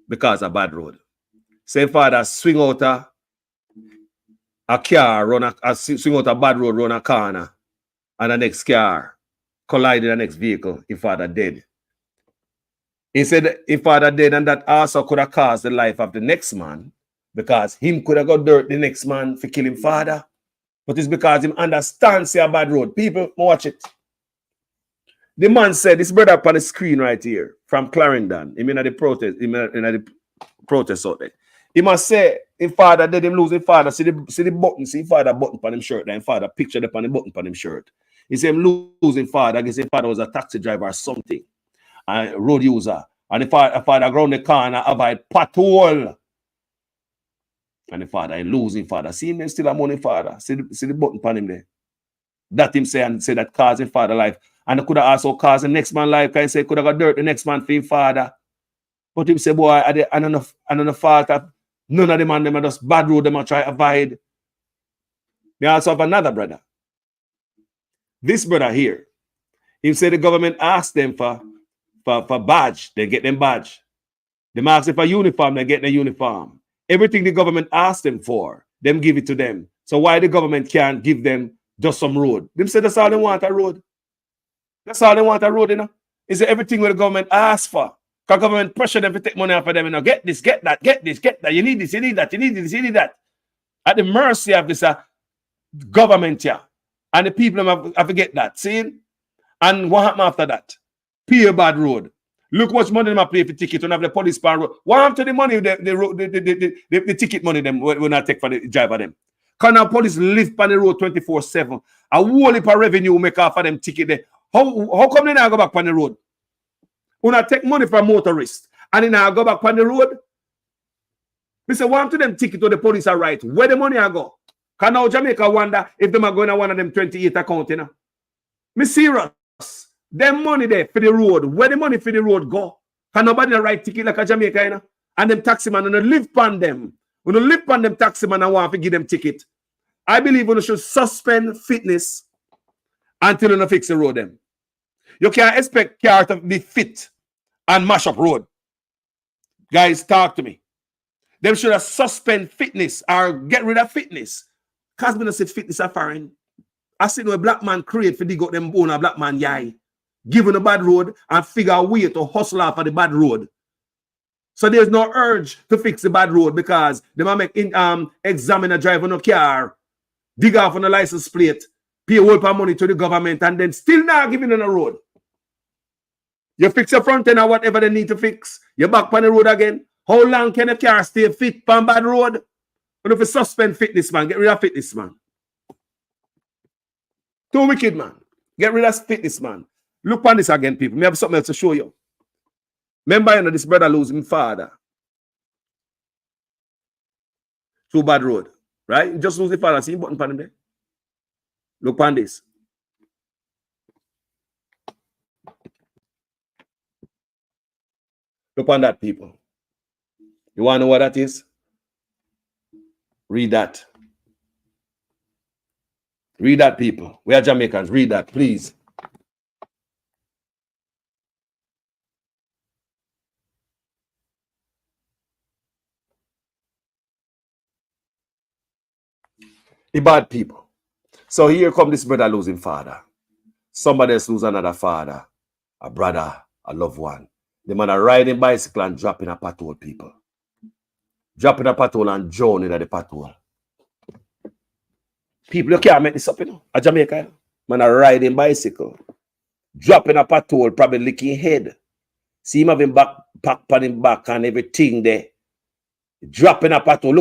because of bad road. Saying father swing out a car run a swing out a bad road, run a corner, and the next car collided the next vehicle. His father dead. He said his father dead, and that also could have caused the life of the next man, because him could have got dirt the next man for killing father. But it's because him understands say a bad road. People, watch it. The man said, this brother up on the screen right here from Clarendon. He mean at the protest, he mean at the protest out there. He must say, his father did him lose his father. See the button, see his father button on his shirt. Then father pictured up on the button on his shirt. He said him losing father. I guess his father was a taxi driver or something. A road user. And the father ground the car and avoid pothole. And the father ain't losing father. See him still a money father. See the button on him there. That him say and say that causing father life. And it could have also caused the next man life. Can say could have got dirt the next man for his father. But him say, boy, I don't know fault of none of them and them are just bad road them are try to avoid. They also have another brother. This brother here. He said the government asked them for badge, they get them badge. They ask them for uniform, they get the uniform. Everything the government asked them for, them give it to them. So why the government can't give them just some road? Them say that's all they want, a road. That's all they want, a road, you know. Is everything what the government asks for. Because government pressure them to take money off of them, you know. Get this, get that, get this, get that. You need this, you need that, you need this, you need that. At the mercy of this government here. And the people have to get that. See? And what happened after that? Pay a bad road. Look how much money them pay for ticket and have the police power road. What happened to the money, the ticket money them when I take for the driver them? Can our police live on the road 24/7? A whole heap of revenue make off of them ticket there. How come they now go back on the road? When I take money from motorists and then I go back on the road, we say, what to them ticket to the police are right? Where the money I go? Can now Jamaica wonder if them are going to one of them 28 account, you know? Me serious. Them money there for the road. Where the money for the road go? Can nobody write ticket like a Jamaica, you know? And them taxi man and live on them. When you live on them taxi man and want to give them ticket. I believe we should suspend fitness until you fix the road them. You can't expect car to be fit and mash up road. Guys, talk to me. Them should have suspend fitness or get rid of fitness. Because we don't say fitness are foreign. I see no black man create for dig out them bone a black man yai. Given a bad road and figure a way to hustle off of the bad road. So there's no urge to fix the bad road because they might make examine a driver no car, dig off on a license plate, pay a whole lot of money to the government, and then still not giving them a road. You fix your front end or whatever they need to fix. You're back on the road again. How long can a car stay fit on bad road? But if you suspend fitness, man, get rid of fitness, man. Too wicked, man. Get rid of fitness, man. Look on this again, people. Me have something else to show you. Remember, you know, this brother losing father. Too bad road. Right? He just lose the father. See him button for him there. Look on this. Look on that, people. You want to know what that is? Read that. Read that, people. We are Jamaicans. Read that, please. The bad people. So here come this brother losing father. Somebody else lose another father, a brother, a loved one. The man are riding bicycle and dropping a pothole, people. Dropping a pothole and drowning at the pothole. People, you can't make this up, you know. A Jamaica, man are riding bicycle. Dropping a pothole, probably licking head. See him having back on him back and everything there. Dropping a pothole.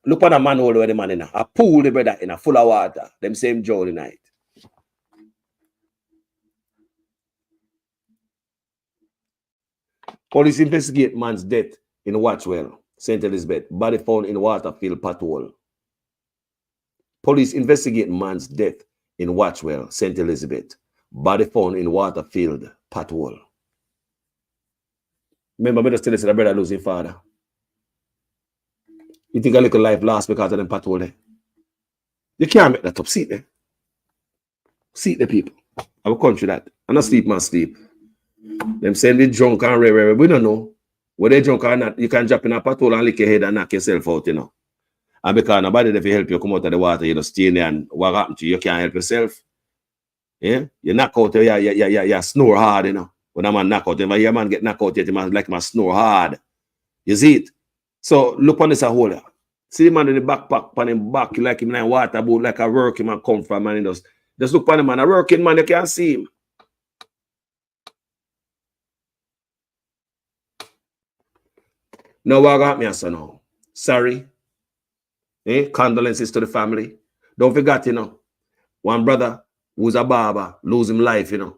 Look on a manhole where the man in a pool, the brother in a full of water. Them same journey night. Police investigate man's death in Watchwell, St. Elizabeth. Body found in Waterfield pothole. Police investigate man's death in Watchwell, St. Elizabeth. Body found in Waterfield pothole. Remember, me just tell you that brother losing father. You think a little life lost because of them pothole there? You can't make that up. See it there. See it there, people. Our country that. I'm not sleep, man, sleep. Them saying they drunk and rare. We don't know. Whether they drunk or not, you can jump in a pothole and lick your head and knock yourself out, you know. And because nobody there to help you come out of the water, you just stay in there, and what happened to you? You can't help yourself. Yeah? You knock out, you snore hard, you know. When a man knock out, if a man get knocked out, you like my snore hard. You see it? So look on this a hole. See the man in the backpack, on him back, like him in a water boat, like a working man come from, and he just look on the man, a working man, you can't see him. Now what got me son now? Sorry. Condolences to the family. Don't forget, you know, one brother who's a barber lose him life, you know.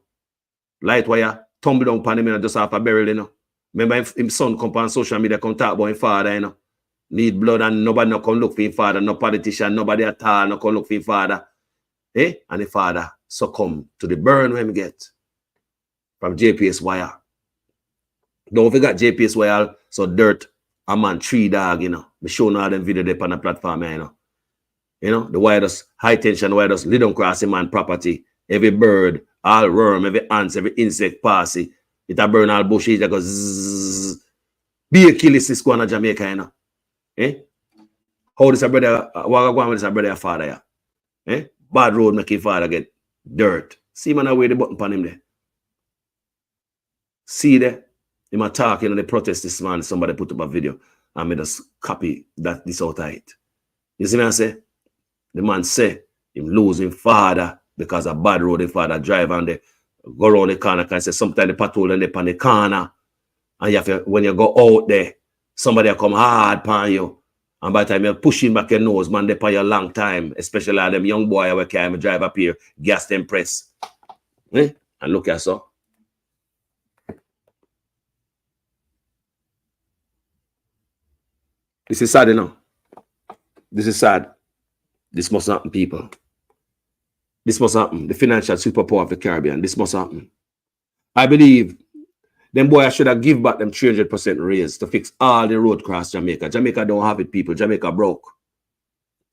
Light wire tumble down upon him, you know, just after burial, you know. Remember him son come on social media, come talk about him father, you know. Need blood and nobody no come look for him father, no politician, nobody at all no come look for him father. And the father succumb to the burn when he get from JPS wire. Don't forget JPS wire, so dirt, a man, 3 dog, you know. Me show all them video there on the platform, you know. You know, the wire does high tension wire does lay down cross the man property. Every bird, all worm, every ants, every insect passy. It a burn all bushes, it goes zzz. Be a kill this go on Jamaica, you know. How this a brother, what go on with this a brother father, yeah? Bad road make his father get dirt. See man away the button upon him there. See there? Him a talk, you know, they protest this man, somebody put up a video and me just copy that this out of it. You see me I say? The man say him lose him father because of bad road his father drive and they go around the corner and say sometimes the patrol and they on the corner and you have to, when you go out there, somebody come hard upon you. And by the time you're pushing back your nose, man, they pay you a long time, especially like them young boy who can drive up here, gas them press. And look at so. This is sad, you know. This is sad. This must happen, people. This must happen. The financial superpower of the Caribbean. This must happen. I believe them boys should have give back them 300% raise to fix all the road across Jamaica. Jamaica don't have it, people. Jamaica broke.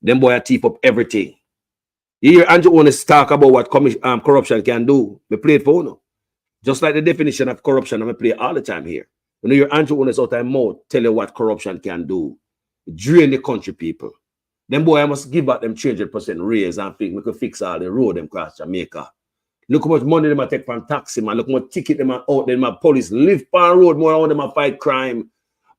Them boys teeth up everything. You hear Andrew Onis talk about what corruption can do. We play it for no. Just like the definition of corruption, I play all the time here. You know, your Andrew Onis out of mouth tell you what corruption can do. Drain the country, people. Them boy must give back them 300% raise and think we could fix all the road them across Jamaica. Look how much money they take from taxi, man. Look how much ticket them out there. Police live on road more than them fight crime.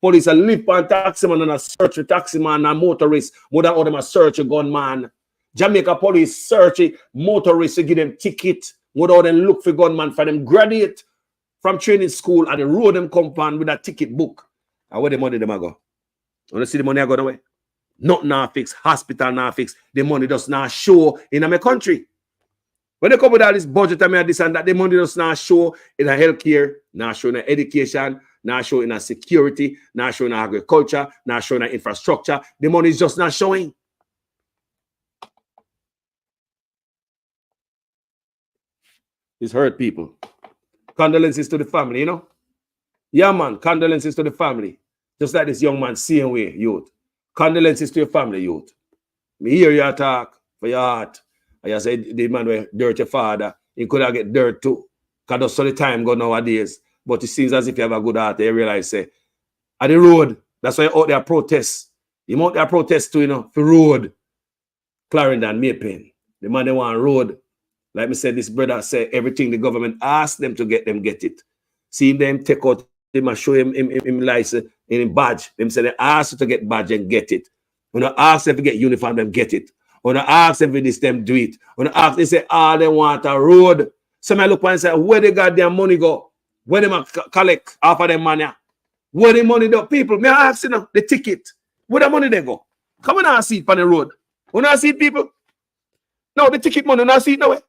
Police are live on taxi man and a search a taxi man and motorist more than all them a search a gunman. Jamaica police search a motorist to give them ticket more than them look for gunman for them graduate from training school and the road them compound with a ticket book. And where the money them a go? Want to see the money I go away? Nothing now fix, hospital now fix. The money does not show in my country. When they come with all this budget and this and that, the money does not show in a healthcare, not show in a education, not show in a security, not show in agriculture, not show in infrastructure. The money is just not showing. It's hurt people. Condolences to the family, you know? Yeah, man, condolences to the family. Just like this young man, same way, youth. Condolences to your family, youth. Me hear you talk for your heart. And you say the man with dirt your father, he could have get dirt too. Because that's how the time go nowadays. But it seems as if you have a good heart. You realize, say, at the road, that's why you out there protest. You out there protest too, you know, for road. Clarendon, Maypen. The man they want road. Like me said, this brother said everything the government asked them to get them, get it. See them take out, they must show him license, in badge. Them say they ask you to get badge and get it. When I ask them to get uniform, them get it. When I ask them for this, them do it. When I ask, they say, they want a road. Some I look and say, where the goddamn money go? Where they collect half of them money? Where the money go? People, me ask you know, the ticket. Where the money they go? Come on and see it on the road. When I see it, people. No, the ticket money, when I see it nowhere.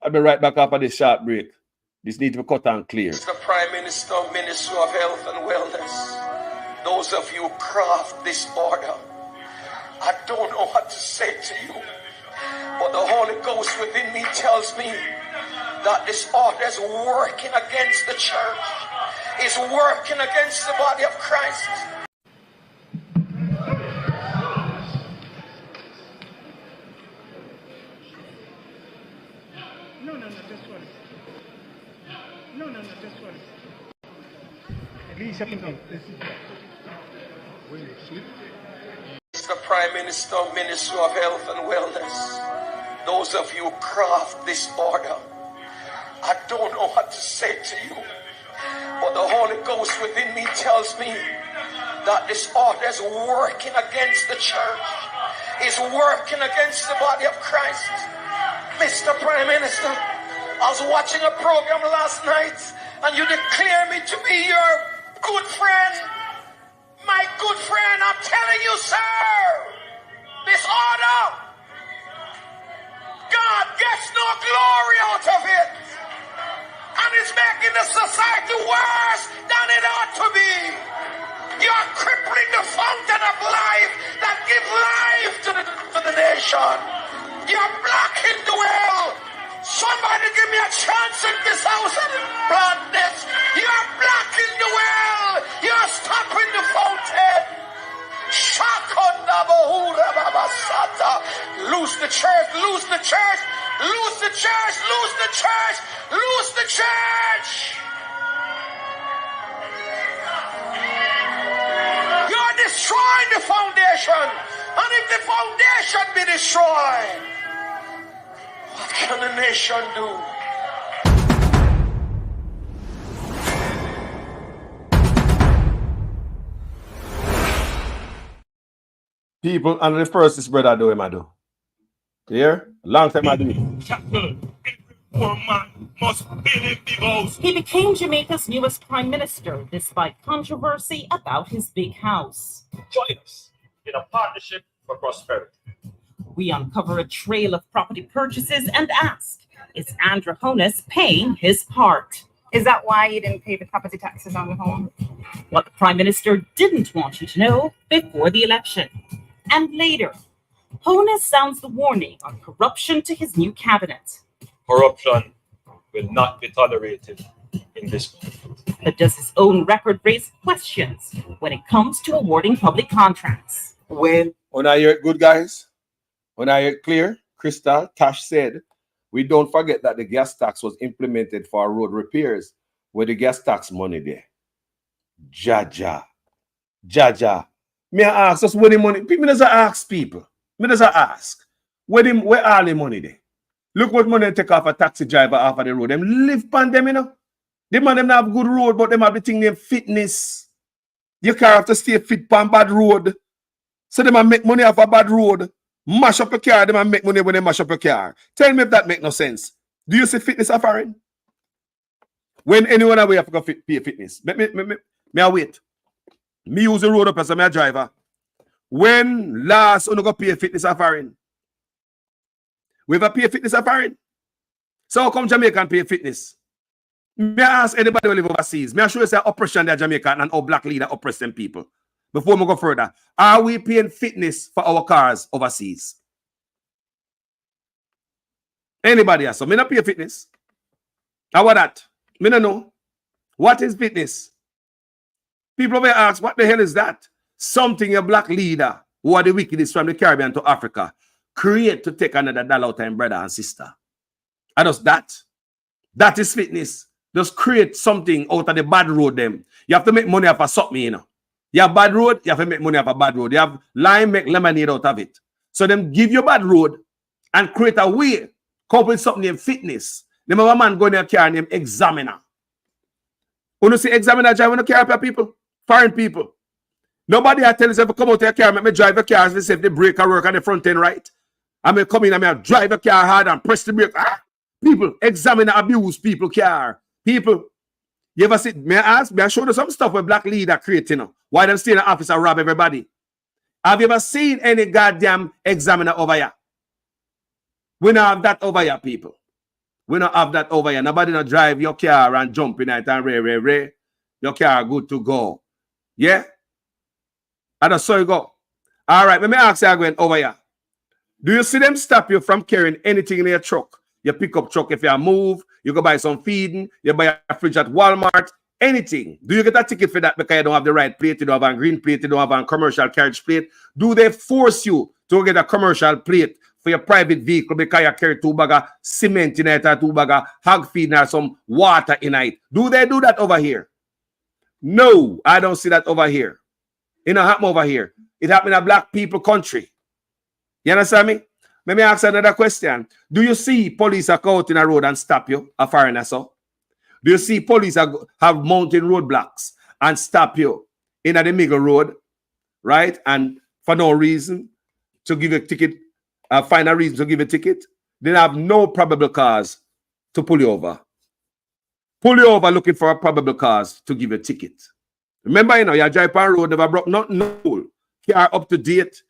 I'll be right back after this short break. This needs to be cut and clear. Mr. Prime Minister, Minister of Health and Wellness, those of you who craft this order, I don't know what to say to you, but the Holy Ghost within me tells me that this order is working against the church, is working against the body of Christ. Mr. Prime Minister, Minister of Health and Wellness, those of you who craft this order, I don't know what to say to you, but the Holy Ghost within me tells me that this order is working against the church, is working against the body of Christ. Mr. Prime Minister, I was watching a program last night and you declare me to be your good friend. My good friend, I'm telling you, sir, this order, God gets no glory out of it. And it's making the society worse than it ought to be. You're crippling the fountain of life that gives life to the nation. You're blocking the well. Somebody give me a chance in this house and plant this. You're blocking the well. You're stopping the fountain. Lose the church, lose the church, lose the church, lose the church, lose the church. You're destroying the foundation. And if the foundation be destroyed, what can the nation do? People, and the first this brother do him I do. Here, long time I do it. Poor man must build a big house. He became Jamaica's newest prime minister despite controversy about his big house. Join us in a partnership for prosperity. We uncover a trail of property purchases and ask, is Andrew Holness paying his part? Is that why you didn't pay the property taxes on the home? What the prime minister didn't want you to know before the election. And later, Holness sounds the warning on corruption to his new cabinet. Corruption will not be tolerated in this country. But does his own record raise questions when it comes to awarding public contracts? When I hear it good, guys, when I hear it clear, Crystal Tash said, we don't forget that the gas tax was implemented for road repairs with the gas tax money there. Jaja. May I ask us where the money? People doesn't ask people. Me doesn't ask. Where all the money there? Look what money they take off a taxi driver off of the road. Them live pan them, you know. Them man them not have good road, but them have the thing named fitness. Your car have to stay fit pan bad road. So them make money off a bad road. Mash up your car, them make money when they mash up your car. Tell me if that make no sense. Do you see fitness offering? When anyone away have to pay fitness. Me I wait. Me use the road up as a driver. When last you go pay fitness offering? We ever pay fitness offering? So how come Jamaican pay fitness? Me ask anybody who live overseas. Me I show you say oppression there Jamaican and how black leader oppress them people. Before we go further, are we paying fitness for our cars overseas? Anybody else? So me not pay fitness. How about that? Me no know. What is fitness? People may ask, what the hell is that? Something a black leader who are the wickedest from the Caribbean to Africa create to take another dollar out of brother and sister. And just that. That is fitness. Just create something out of the bad road them. You have to make money off of something, you know. You have bad road, you have to make money off a bad road. You have lime, make lemonade out of it. So them give you bad road and create a way. Come with something named fitness. Them have a man going in a car named Examiner. When you see Examiner driving a car for people, foreign people. Nobody I tell you if come out of your car, make me drive a car and say if the brake work on the front end right. I may come in and I drive a car hard and press the brake. People, Examiner abuse people car. People. You ever see, may I show you some stuff where black leader creating, you know, why them stay in the office and rob everybody? Have you ever seen any goddamn Examiner over here? We don't have that over here, people. We don't have that over here. Nobody not drive your car and jump in it and ray. Your car good to go. Yeah? And that's so you go. All right, let me ask you again over here. Do you see them stop you from carrying anything in your truck? Your pickup truck, if you move, you go buy some feeding, you buy a fridge at Walmart, anything. Do you get a ticket for that because you don't have the right plate, you don't have a green plate, you don't have a commercial carriage plate? Do they force you to get a commercial plate for your private vehicle because you carry 2 bags of cement in it or 2 bags of hog feed or some water in it? Do they do that over here? No, I don't see that over here. It don't happen over here. It happened in a black people country. You understand me? Let me ask another question. Do you see police are out in a road and stop you, a foreigner? So, do you see police have mountain roadblocks and stop you in the middle road, right? And for no reason to give a ticket, find a reason to give a ticket? They have no probable cause to pull you over. Pull you over looking for a probable cause to give a ticket. Remember, you know, you drive on road, never broke nothing, no. Car up to date,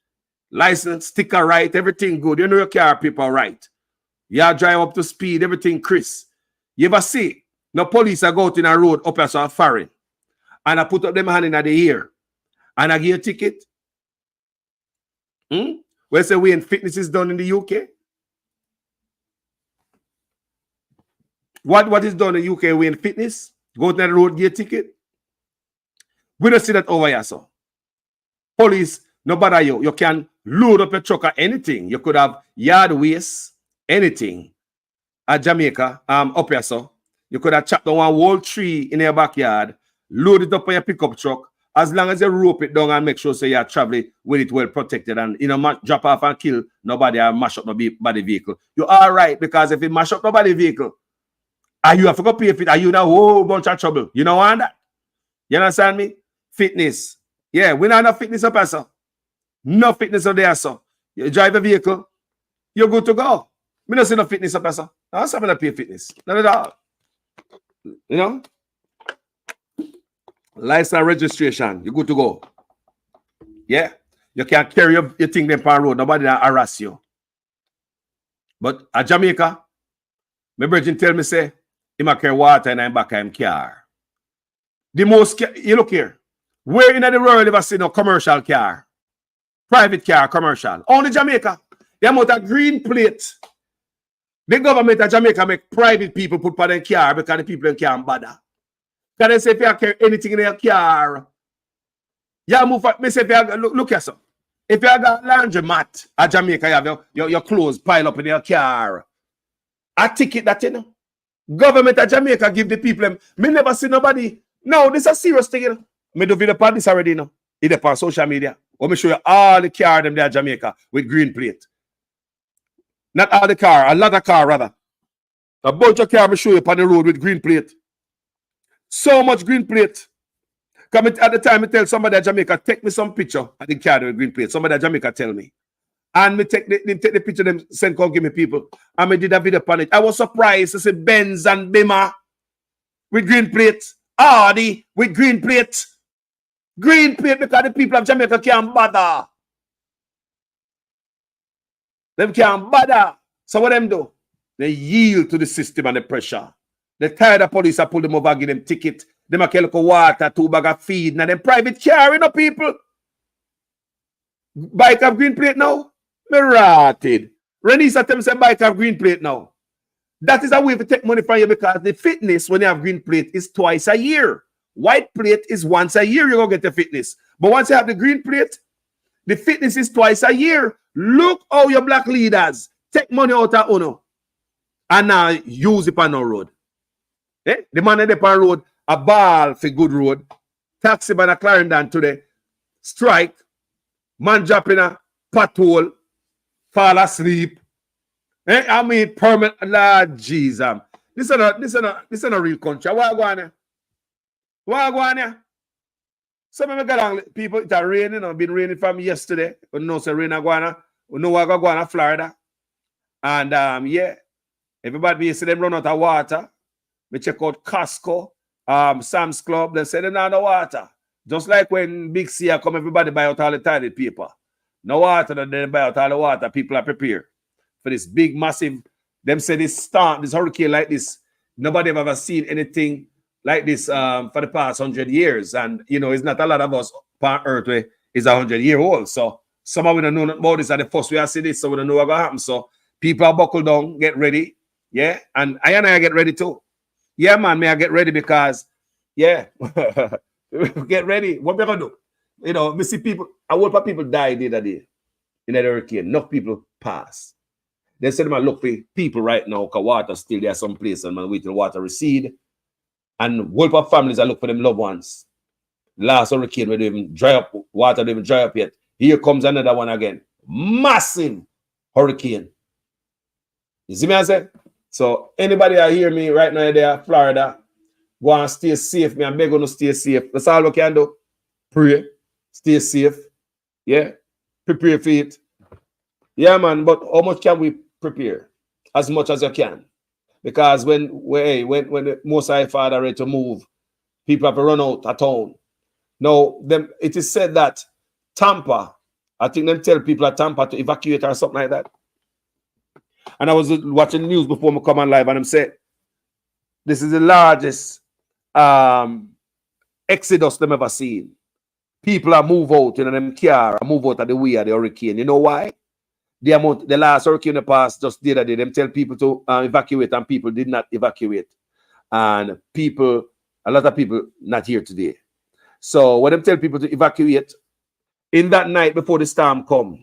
license, sticker right, everything good. You know your car people right. You drive up to speed, everything crisp. You ever see no police are go out in a road up as a foreign and I put up them hand in the ear and I give a ticket? Where say when fitness is done in the UK? What is done in the UK when fitness? Go to the road, get a ticket. We don't see that over here, so. Police, no bother you. You can load up your truck or anything. You could have yard waste, anything. At Jamaica, up here, so. You could have chopped down one whole tree in your backyard, load it up on your pickup truck, as long as you rope it down and make sure so you're traveling with it well protected and, you know, drop off and kill nobody or mash up nobody vehicle. You're all right, because if it mash up nobody vehicle, and you have to go pay for it, and you in a whole bunch of trouble. You know what? You understand me? Fitness. Yeah, we not enough fitness up here, sir. No fitness up there, sir. You drive a vehicle, you're good to go. We don't see no fitness up here, sir. I'm not going to pay fitness. Not at all. You know? License registration, you're good to go. Yeah. You can't carry your thing them on the road. Nobody will harass you. But at Jamaica, my virgin tell me, say, he might carry water in his back of his car. The most, you look here, where in the world ever see no commercial car? Private car, commercial. Only Jamaica. They have a green plate. The government of Jamaica make private people put on their car because the people can't bother. Can they say if you carry anything in your car? Yeah, move for me say if you look here, sir. If you have a laundromat at Jamaica, you have your clothes pile up in your car. A ticket that, you know. Government of Jamaica give the people them. Me never see nobody. No, this is a serious thing, you know. Me do video about this already, you know. It's on social media. Let me show you all the car them there at Jamaica with green plate. Not all the car, a lot of car rather. A bunch of car me show you on the road with green plate. So much green plate. Come at the time I tell somebody at Jamaica, take me some picture of the car with green plate. Somebody at Jamaica tell me. And me take the picture them send come give me people. And me did a video upon it. I was surprised to see Benz and Bima with green plate. Audi with green plate. Green plate because the people of Jamaica can't bother. Them can't bother. So what them do? They yield to the system and the pressure. They tired of police I pull them over, give them ticket. Them a look water, 2 bag of feed. Now them private car, you know, people. Bike have green plate now. Me rotted. Renisa tell me say bike have green plate now. That is a way to take money from you because the fitness when you have green plate is twice a year. White plate is once a year you go get the fitness. But once you have the green plate, the fitness is twice a year. Look how your black leaders take money out of Uno and now use it on our road. Eh? The man in the pan road, a ball for good road. Taxi by the Clarendon today. Strike. Man dropping a pothole. Fall asleep. Eh? I mean, permanent. Lord Jesus. This is a real country. Why go on here? Why go on here? Some of the people, it's raining. It's been raining from yesterday. We know it's rain aguana. We know we're going to Florida. And yeah, everybody you see them run out of water. We check out Costco, Sam's Club. They say they don't have water. Just like when Big C come, everybody buy out all the toilet paper. No water, then they buy out all the water. People are prepared for this big, massive. Them say this storm, this hurricane like this. Nobody have ever seen anything like this for the past 100 years. And, you know, it's not a lot of us on earth where is 100-year-old. So some of we don't know about this at the first we have seen this, so we don't know what's going to happen. So people are buckled down, get ready. Yeah. And I get ready too. Yeah, man, may I get ready because, yeah, get ready. What we going to do? You know, we see people, a whole lot of people died the other day in that hurricane. Enough people pass. They said, man, look for people right now because water still there some place and man wait till water recede. And whole lot of families are looking for them loved ones. Last hurricane, we don't even dry up, water don't even dry up yet. Here comes another one again. Massive hurricane. You see me, I say? So anybody that hear me right now there, Florida, go and stay safe. Me, I beg you to stay safe. That's all we can do. Pray. Stay safe. Yeah. Prepare for it. Yeah, man. But how much can we prepare? As much as you can. Because when the Most High Father ready to move, people have to run out of town. Now, it is said that Tampa, I think them tell people at Tampa to evacuate or something like that. And I was watching the news before I come on live, and I'm saying this is the largest exodus them ever seen. People are move out in them car, move out of the way of the hurricane. You know why? The last hurricane in the past just the other day, them tell people to evacuate, and people did not evacuate. And a lot of people not here today. So when them tell people to evacuate, in that night before the storm come,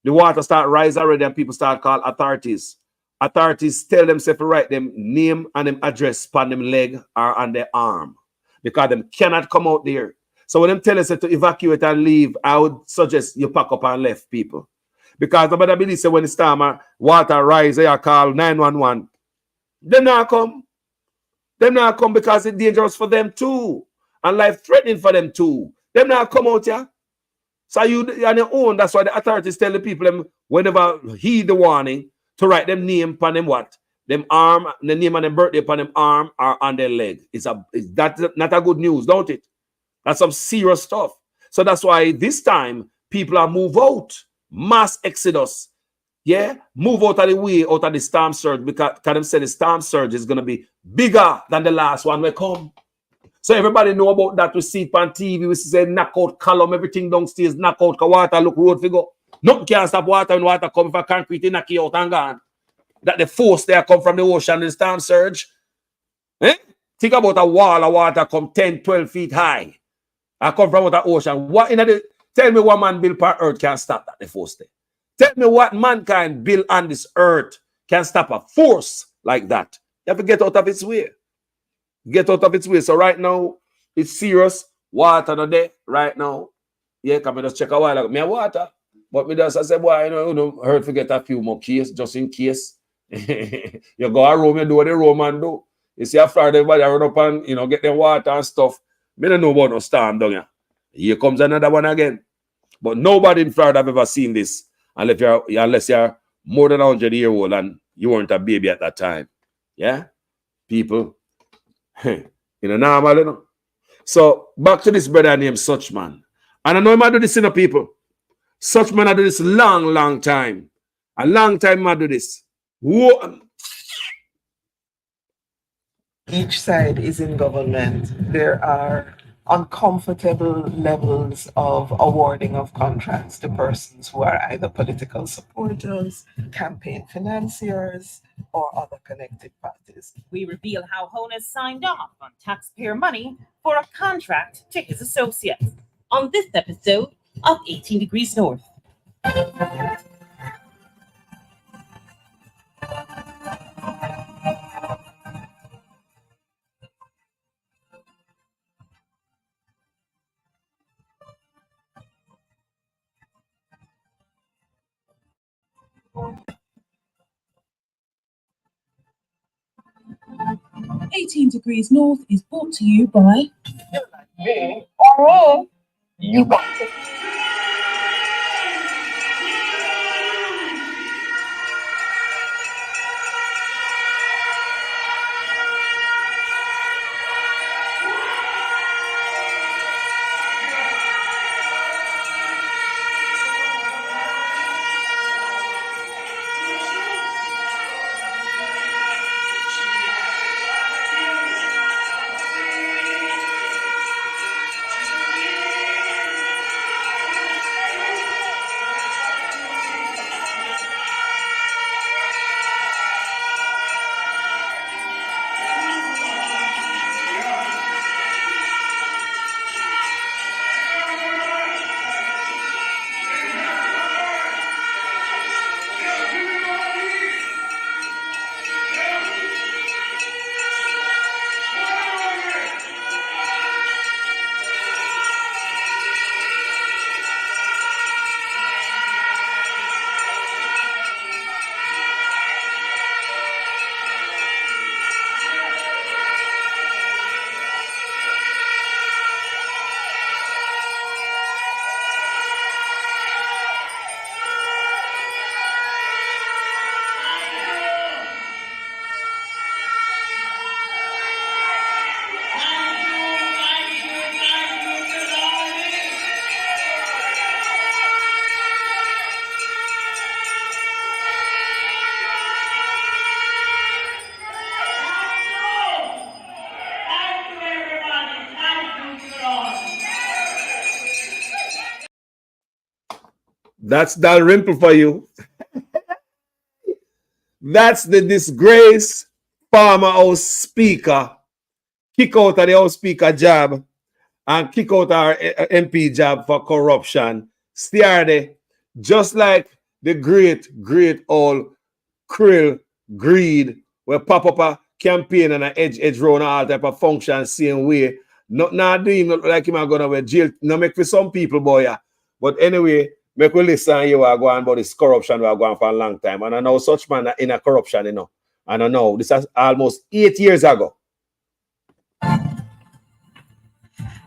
the water start rise already, and people start call authorities. Authorities tell themselves to write them name and them address on them leg or on their arm, because them cannot come out there. So when them tell us to evacuate and leave, I would suggest you pack up and left, people. Because nobody believes when the storm water rise, they are called 911. Them not come. Them not come because it's dangerous for them too. And life threatening for them too. Them not come out here. So you on your own, that's why the authorities tell the people them whenever heed the warning to write them name upon them what? Them arm, the name and them birthday upon them arm or on their leg. That's not a good news, don't it? That's some serious stuff. So that's why this time people are move out. Mass exodus. Yeah, move out of the way, out of the storm surge, because them say the storm surge is going to be bigger than the last one will come. So everybody know about that. We see it on TV. We see knockout column, everything downstairs, knockout, water, look road figure. Nothing can stop water when water come for concrete, knock you out and gone. That the force there come from the ocean, the storm surge. Eh? Think about a wall of water come 10, 12 feet high. I come from the ocean. Tell me what man build per earth can stop that, the force there. Tell me what mankind build on this earth can stop a force like that. You have to get out of its way. Get out of its way. So right now, it's serious. Water no there right now. Yeah, come just check a while ago. Me water. But me just I say, boy, you know, hurt to get a few more case, just in case. You go a room, you do what the Roman do. You see a Friday, everybody run up and get their water and stuff. Me don't know about no storm down here. Here comes another one again. But nobody in Florida have ever seen this unless you're more than 100 years old and you weren't a baby at that time. Yeah? People. Normal, So back to this brother named Suchman. And I know him I do this, people. Suchman I do this long time. A long time I do this. Whoa. Each side is in government. There are uncomfortable levels of awarding of contracts to persons who are either political supporters, campaign financiers, or other connected parties. We reveal how Honus signed off on taxpayer money for a contract to his associates on this episode of 18 Degrees North. 18 Degrees North is brought to you by Me or me, you want it. That's Dalrymple for you. That's the disgrace Farmer House Speaker. Kick out of the House Speaker job and kick out our MP job for corruption. Stay there, just like the great old Krill greed, where pop up a campaign and a edge round all type of function same way. Not doing not like him are gonna wear jail. No make for some people, boy. Yeah. But anyway, make we listen you are going about this corruption we are going for a long time. And I know such man in a corruption, you know. And I know this is almost 8 years ago.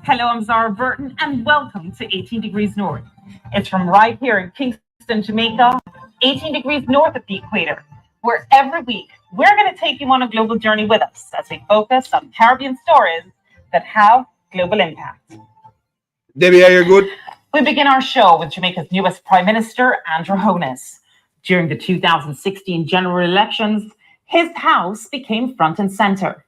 Hello, I'm Zara Burton, and welcome to 18 Degrees North. It's from right here in Kingston, Jamaica, 18 degrees north of the equator, where every week we're going to take you on a global journey with us as we focus on Caribbean stories that have global impact. Debbie, are you good? We begin our show with Jamaica's newest Prime Minister, Andrew Holness. During the 2016 general elections, his house became front and center.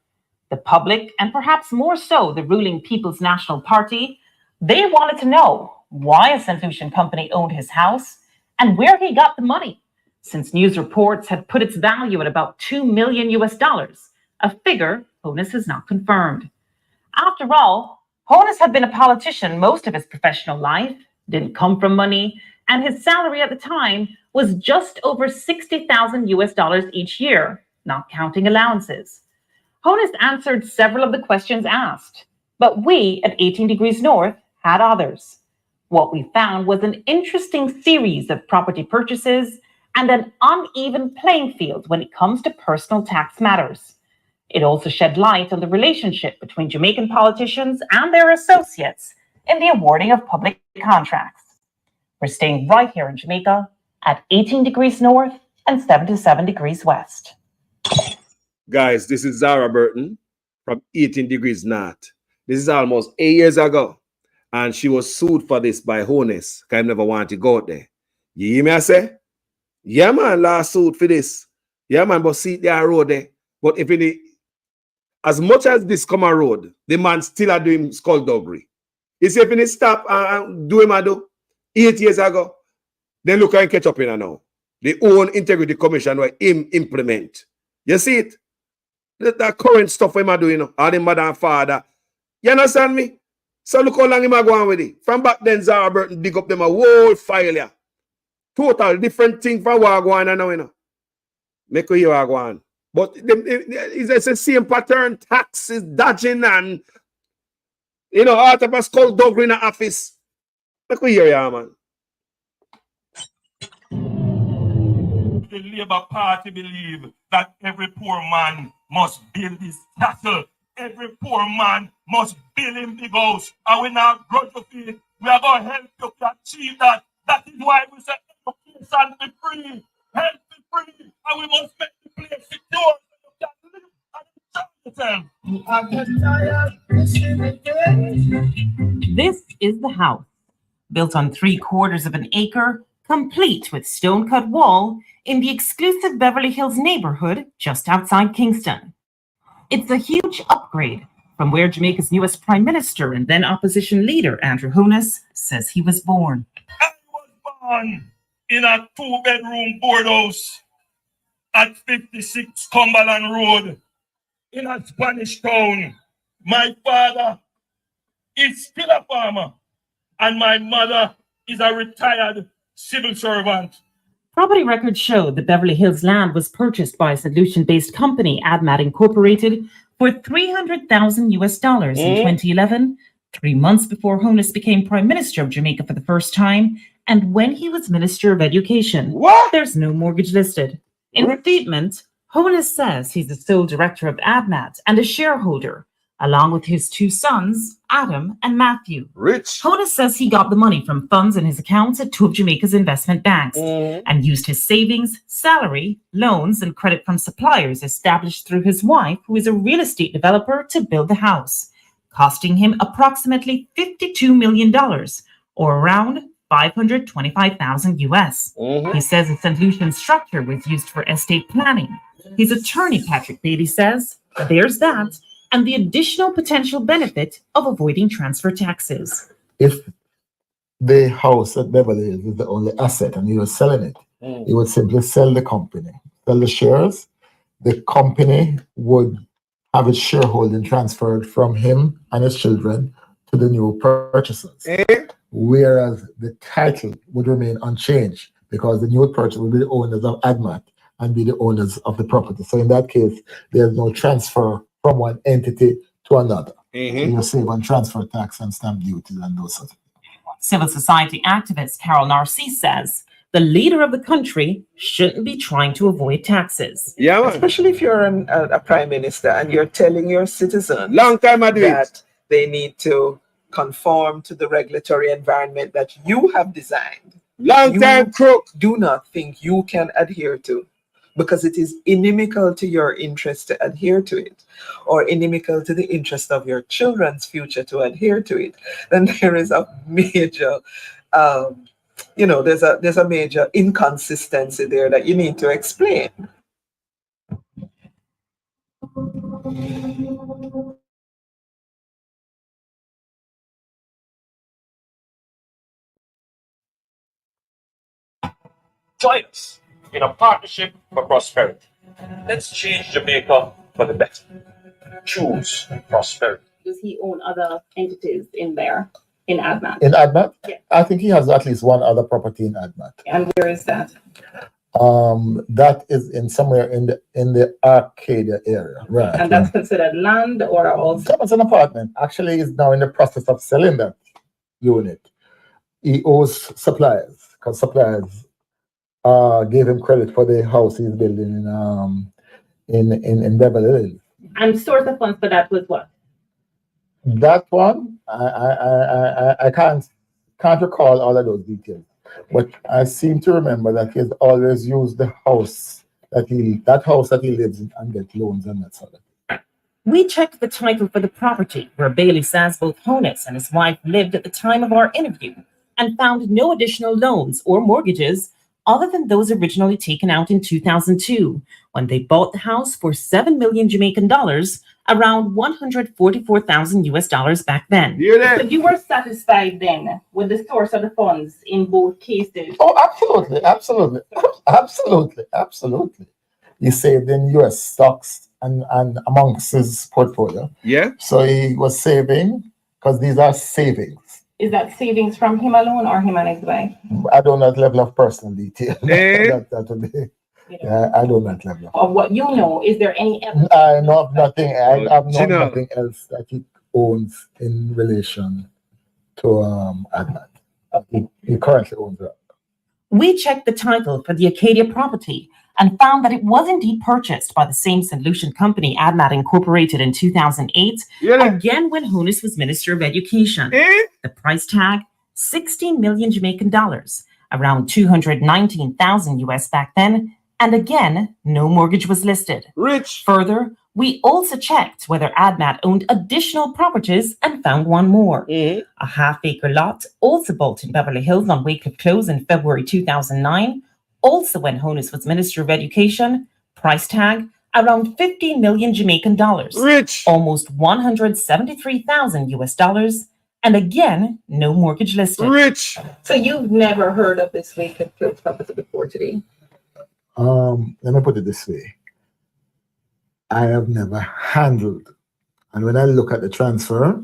The public, and perhaps more so the ruling People's National Party, they wanted to know why a St. Lucian company owned his house and where he got the money, since news reports had put its value at about $2 million, a figure Holness has not confirmed. After all, Holness had been a politician most of his professional life, didn't come from money, and his salary at the time was just over $60,000 each year, not counting allowances. Holness answered several of the questions asked, but we at 18 Degrees North had others. What we found was an interesting series of property purchases and an uneven playing field when it comes to personal tax matters. It also shed light on the relationship between Jamaican politicians and their associates in the awarding of public contracts. We're staying right here in Jamaica at 18 degrees north and 77 degrees west. Guys, this is Zara Burton from 18 Degrees North. This is almost 8 years ago. And she was sued for this by Holness, because I never wanted to go out there. You hear me I say? Yeah, man, lawsuit for this. Yeah, man, but see there road there. But if it as much as this come a road, the man still are doing skullduggery. You see, if he stop and do him a do 8 years ago, then look and catch up in now. The own integrity commission where him implement. You see it? That current stuff him a doing, all the mother and father. You understand me? So look how long him a go on with it. From back then, Zara Burton dig up them a whole file here. Total different thing from what go on now, you know. Make you hear what go on. But it's the same pattern, taxes, dodging, and you know, all type of skullduggery in the office. Make you hear ya, man. The Labour Party believe that every poor man must build his castle. Every poor man must build him big house. And we not grudge of it. We are going to help you to achieve that. That is why we say education be free. Health be free. And we must make the place secure so you can live and enjoy yourself. This is the house, built on 3/4 of an acre, complete with stone-cut wall in the exclusive Beverly Hills neighborhood just outside Kingston. It's a huge upgrade from where Jamaica's newest Prime Minister and then opposition leader, Andrew Holness, says he was born. I was born in a 2-bedroom board house at 56 Cumberland Road in a Spanish town. My father is still a farmer and my mother is a retired civil servant. Property records show that Beverly Hills land was purchased by a St. Lucian-based company, AdMat Incorporated, for $300,000 in 2011, 3 months before Holness became Prime Minister of Jamaica for the first time, and when he was Minister of Education. What? There's no mortgage listed. In a statement, Holness says he's the sole director of AdMat and a shareholder, along with his 2 sons, Adam and Matthew. Rich. Holness says he got the money from funds in his accounts at 2 of Jamaica's investment banks and used his savings, salary, loans, and credit from suppliers established through his wife, who is a real estate developer, to build the house, costing him approximately $52 million, or around $525,000 US. He says the St. Lucian structure was used for estate planning. His attorney, Patrick Bailey, says there's that, and the additional potential benefit of avoiding transfer taxes. If the house at Beverly Hills is the only asset and he was selling it, he would simply sell the company, sell the shares. The company would have its shareholding transferred from him and his children to the new purchasers. Whereas the title would remain unchanged because the new purchaser would be the owners of ADMAT and be the owners of the property. So in that case, there's no transfer from one entity to another. You save on transfer tax and stamp duties and those sorts of things. Civil society activist Carol Narcisse says the leader of the country shouldn't be trying to avoid taxes. Yeah, man. Especially if you're a prime minister and you're telling your citizens Long time I do that they need to conform to the regulatory environment that you have designed. Long time crook. Do not think you can adhere to, because it is inimical to your interest to adhere to it, or inimical to the interest of your children's future to adhere to it. Then there is a major, there's a major inconsistency there that you need to explain. Join us in a partnership for prosperity. Let's change Jamaica for the better. Choose prosperity. Does he own other entities in there, in ADMAT? In ADMAT? Yeah. I think he has at least one other property in ADMAT. And where is that? That is in somewhere in the Arcadia area, right? And that's considered land or also? It's an apartment. Actually, he's now in the process of selling that unit. He owes suppliers because suppliers gave him credit for the house he's building in Beverly Hills. And source of funds for that was what? That one, I can't recall all of those details, but I seem to remember that he's always used the house that he lives in and get loans and that sort of thing. We checked the title for the property where Bailey says both Honus and his wife lived at the time of our interview and found no additional loans or mortgages other than those originally taken out in 2002 when they bought the house for $7 million Jamaican dollars, around $144,000 US back then. So you were satisfied then with the source of the funds in both cases? Oh, absolutely. He saved in US stocks and amongst his portfolio. Yeah. So he was saving because these are savings. Is that savings from him alone or him and his wife? I don't know that level of personal detail. that would be, I don't know that level. Of what you know, is there any evidence? I know of nothing. I have nothing else that he owns in relation to ADMAT. He currently owns that. We checked the title for the Arcadia property and found that it was indeed purchased by the same St. Lucian company, ADMAT Incorporated, in 2008, again when Honus was Minister of Education. The price tag, 16 million Jamaican dollars, around 219,000 US back then, and again, no mortgage was listed. Rich. Further, we also checked whether ADMAT owned additional properties and found one more. A half-acre lot, also bought in Beverly Hills on Wycliffe Close in February 2009, also when Honus was Minister of Education, price tag, around 15 million Jamaican dollars. Rich. Almost 173,000 US dollars, and again, no mortgage listed. Rich. So you've never heard of this Wycliffe Close property before today? Let me put it this way. I have never handled, and when I look at the transfer,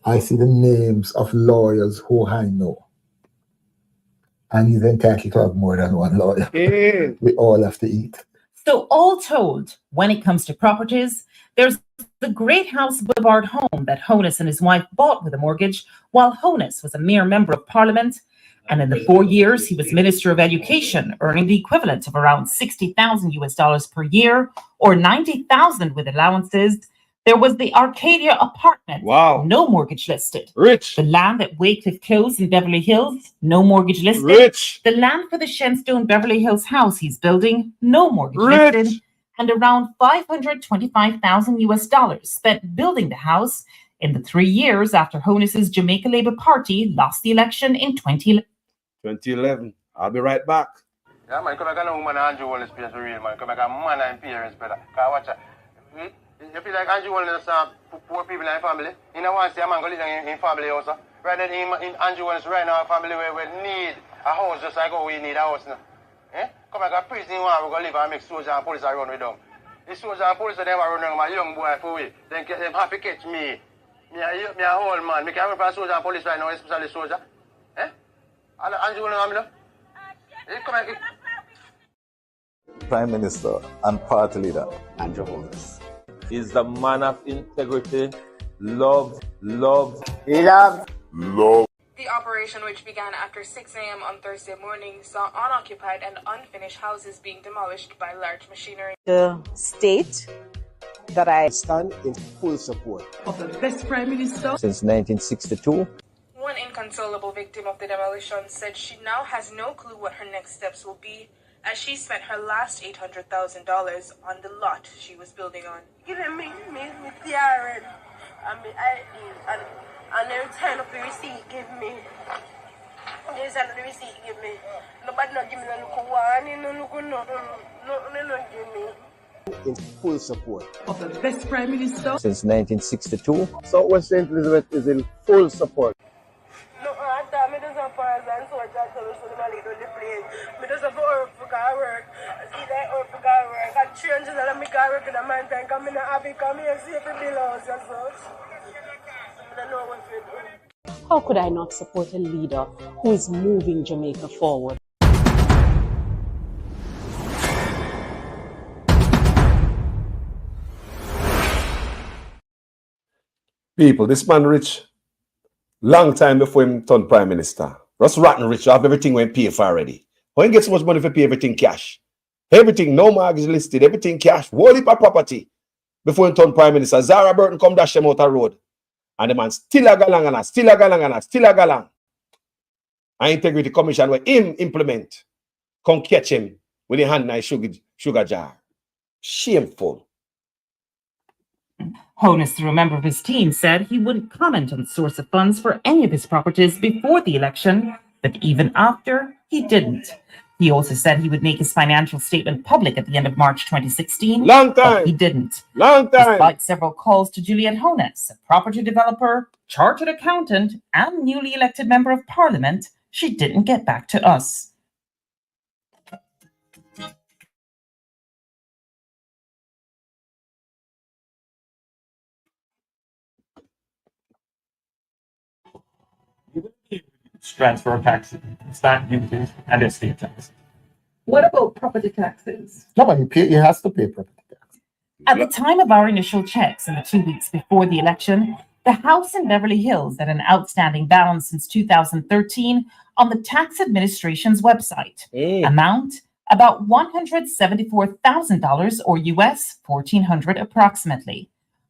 I see the names of lawyers who I know. And he's entitled to have more than one lawyer. We all have to eat. So all told, when it comes to properties, there's the Great House Boulevard home that Honus and his wife bought with a mortgage while Honus was a mere member of parliament. And in the 4 years he was Minister of Education, earning the equivalent of around 60,000 US dollars per year or 90,000 with allowances, there was the Arcadia apartment. Wow. No mortgage listed. Rich. The land at Wycliffe Close in Beverly Hills, no mortgage listed. Rich. The land for the Shenstone Beverly Hills house he's building, no mortgage Rich. listed. And around 525,000 US dollars spent building the house in the 3 years after Honus's Jamaica Labour Party lost the election in 2011. I'll be right back. Yeah, man, come back and woman Andrew Wallace place for real, man. Come back and man and parents better. Cause watch out. You feel like Andrew Wallace poor people in the family. You know, want to see a man go live in family also. Right now, in Andrew Wellness, right now, a family where we need a house just like how we need a house now. Eh? Come like a prison, we're going to live and make soldiers and police run with them. The soldiers and police, they run with my young boy for we. Then them have to catch me. Me a old man. Me can run for soldier and police right now, especially soldier. Eh? Andrew Wellness, come like Prime Minister and Party Leader Andrew Holness is the man of integrity, love. The operation, which began after 6 a.m. on Thursday morning, saw unoccupied and unfinished houses being demolished by large machinery. The state that I stand in full support of the best Prime Minister since 1962. One inconsolable victim of the demolition said she now has no clue what her next steps will be, as she spent her last $800,000 on the lot she was building on. Giving me CRN and my ID and the return of the receipt give me. The return of the receipt give me. Nobody not give me no look one, no look give me. In full support of the best Prime Minister since 1962. Southwest St. Elizabeth is in full support. No, I thought me doesn't pass and so I just told me to leave the plane. Me doesn't work for work. I see that work for work. I change it and I make work in a man time. Come in and have it, come here, see if it belongs and such. I don't know what to do. How could I not support a leader who is moving Jamaica forward? People, this man rich. Long time before him turned Prime Minister. Just rotten rich. Have everything when pay for already. When he get so much money for pay everything cash. Everything, no mortgage listed, everything cash. Whole heap of property. Before he turned Prime Minister. Zara Burton come dash him out the road. And the man still a galang and still a galang and still a galang. And Integrity Commission where him implement. Come catch him with the hand in his sugar jar. Shameful. Holness, through a member of his team, said he wouldn't comment on the source of funds for any of his properties before the election, but even after, he didn't. He also said he would make his financial statement public at the end of March 2016. Long time. But he didn't. Long time. Despite several calls to Juliet Holness, a property developer, chartered accountant, and newly elected member of parliament, she didn't get back to us. Transfer taxes, stamp duties, and estate tax. What about property taxes? No, but he has to pay property tax. At the time of our initial checks in the 2 weeks before the election, the house in Beverly Hills had an outstanding balance since 2013 on the tax administration's website. Amount about $174,000 or US $1,400 approximately.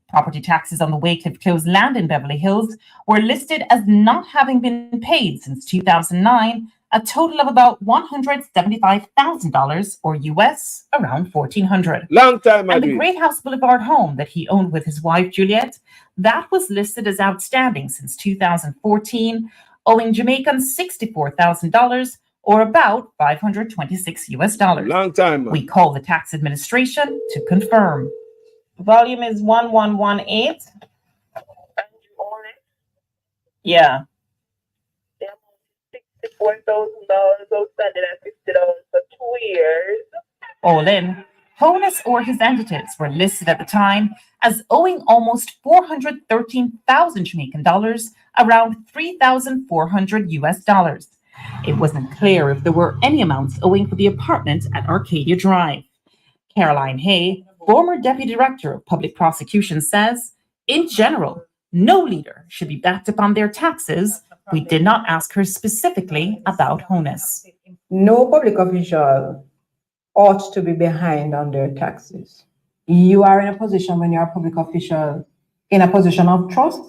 Property taxes on the Wycliffe Close land in Beverly Hills were listed as not having been paid since 2009, a total of about $175,000 or US around $1,400. Long time, and the Great House Boulevard home that he owned with his wife Juliet, that was listed as outstanding since 2014, owing Jamaicans $64,000 or about $526 US. Long time. We call the tax administration to confirm. Volume is 1118. Yeah. $64,000 outstanding at $50 for 2 years. All in, Holness or his entities were listed at the time as owing almost 413,000 Jamaican dollars, around $3,400 US. It wasn't clear if there were any amounts owing for the apartment at Arcadia Drive. Caroline Hay, former Deputy Director of Public Prosecutions, says, in general, no leader should be backed upon their taxes. We did not ask her specifically about Holness. No public official ought to be behind on their taxes. You are in a position when you're a public official in a position of trust,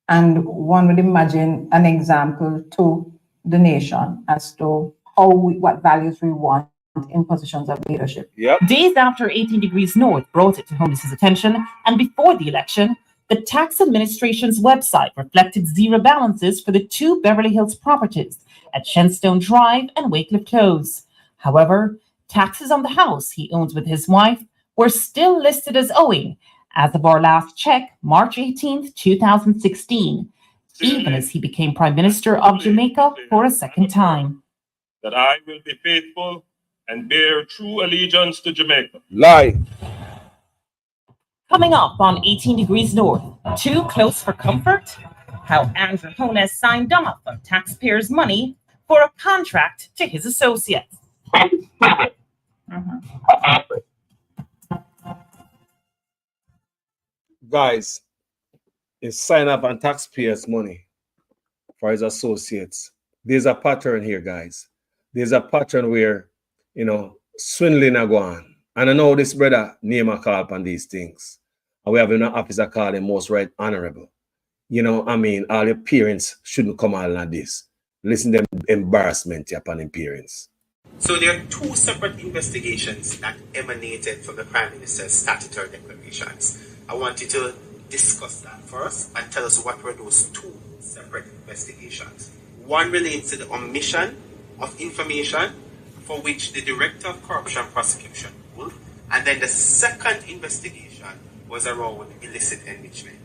and one would imagine an example to the nation as to what values we want in positions of leadership. Days after 18 Degrees North brought it to Holness's attention, and before the election, the tax administration's website reflected zero balances for the 2 Beverly Hills properties at Shenstone Drive and Wycliffe Close. However, taxes on the house he owns with his wife were still listed as owing as of our last check, March 18th, 2016, even as he became Prime Minister of Jamaica for a second time. that I will be faithful and bear true allegiance to Jamaica. Lie. Coming up on 18 Degrees North, too close for comfort? How Andrew Holness signed off on taxpayers' money for a contract to his associates. Guys, he signed up on taxpayers' money for his associates. There's a pattern here, guys. There's a pattern where, swindling are going on. And I know this brother name a call on these things. And we have an officer called him Most Right Honorable. All your parents shouldn't come out like this. Listen to them embarrassment upon him parents. So there are two separate investigations that emanated from the Prime Minister's statutory declarations. I want you to discuss that first and tell us what were those two separate investigations. One relates to the omission of information for which the Director of Corruption Prosecution ruled, and then the second investigation was around illicit enrichment.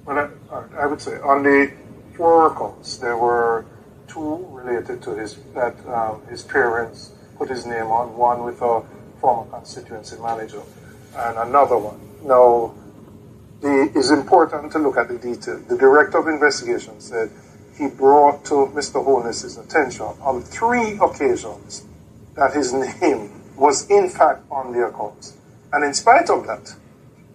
Well, I would say on the 4 accounts, there were 2 related to his parents put his name on, one with a former constituency manager and another one. Now, it's important to look at the detail. The Director of Investigation said he brought to Mr. Holness's attention on 3 occasions that his name was in fact on the accounts. And in spite of that,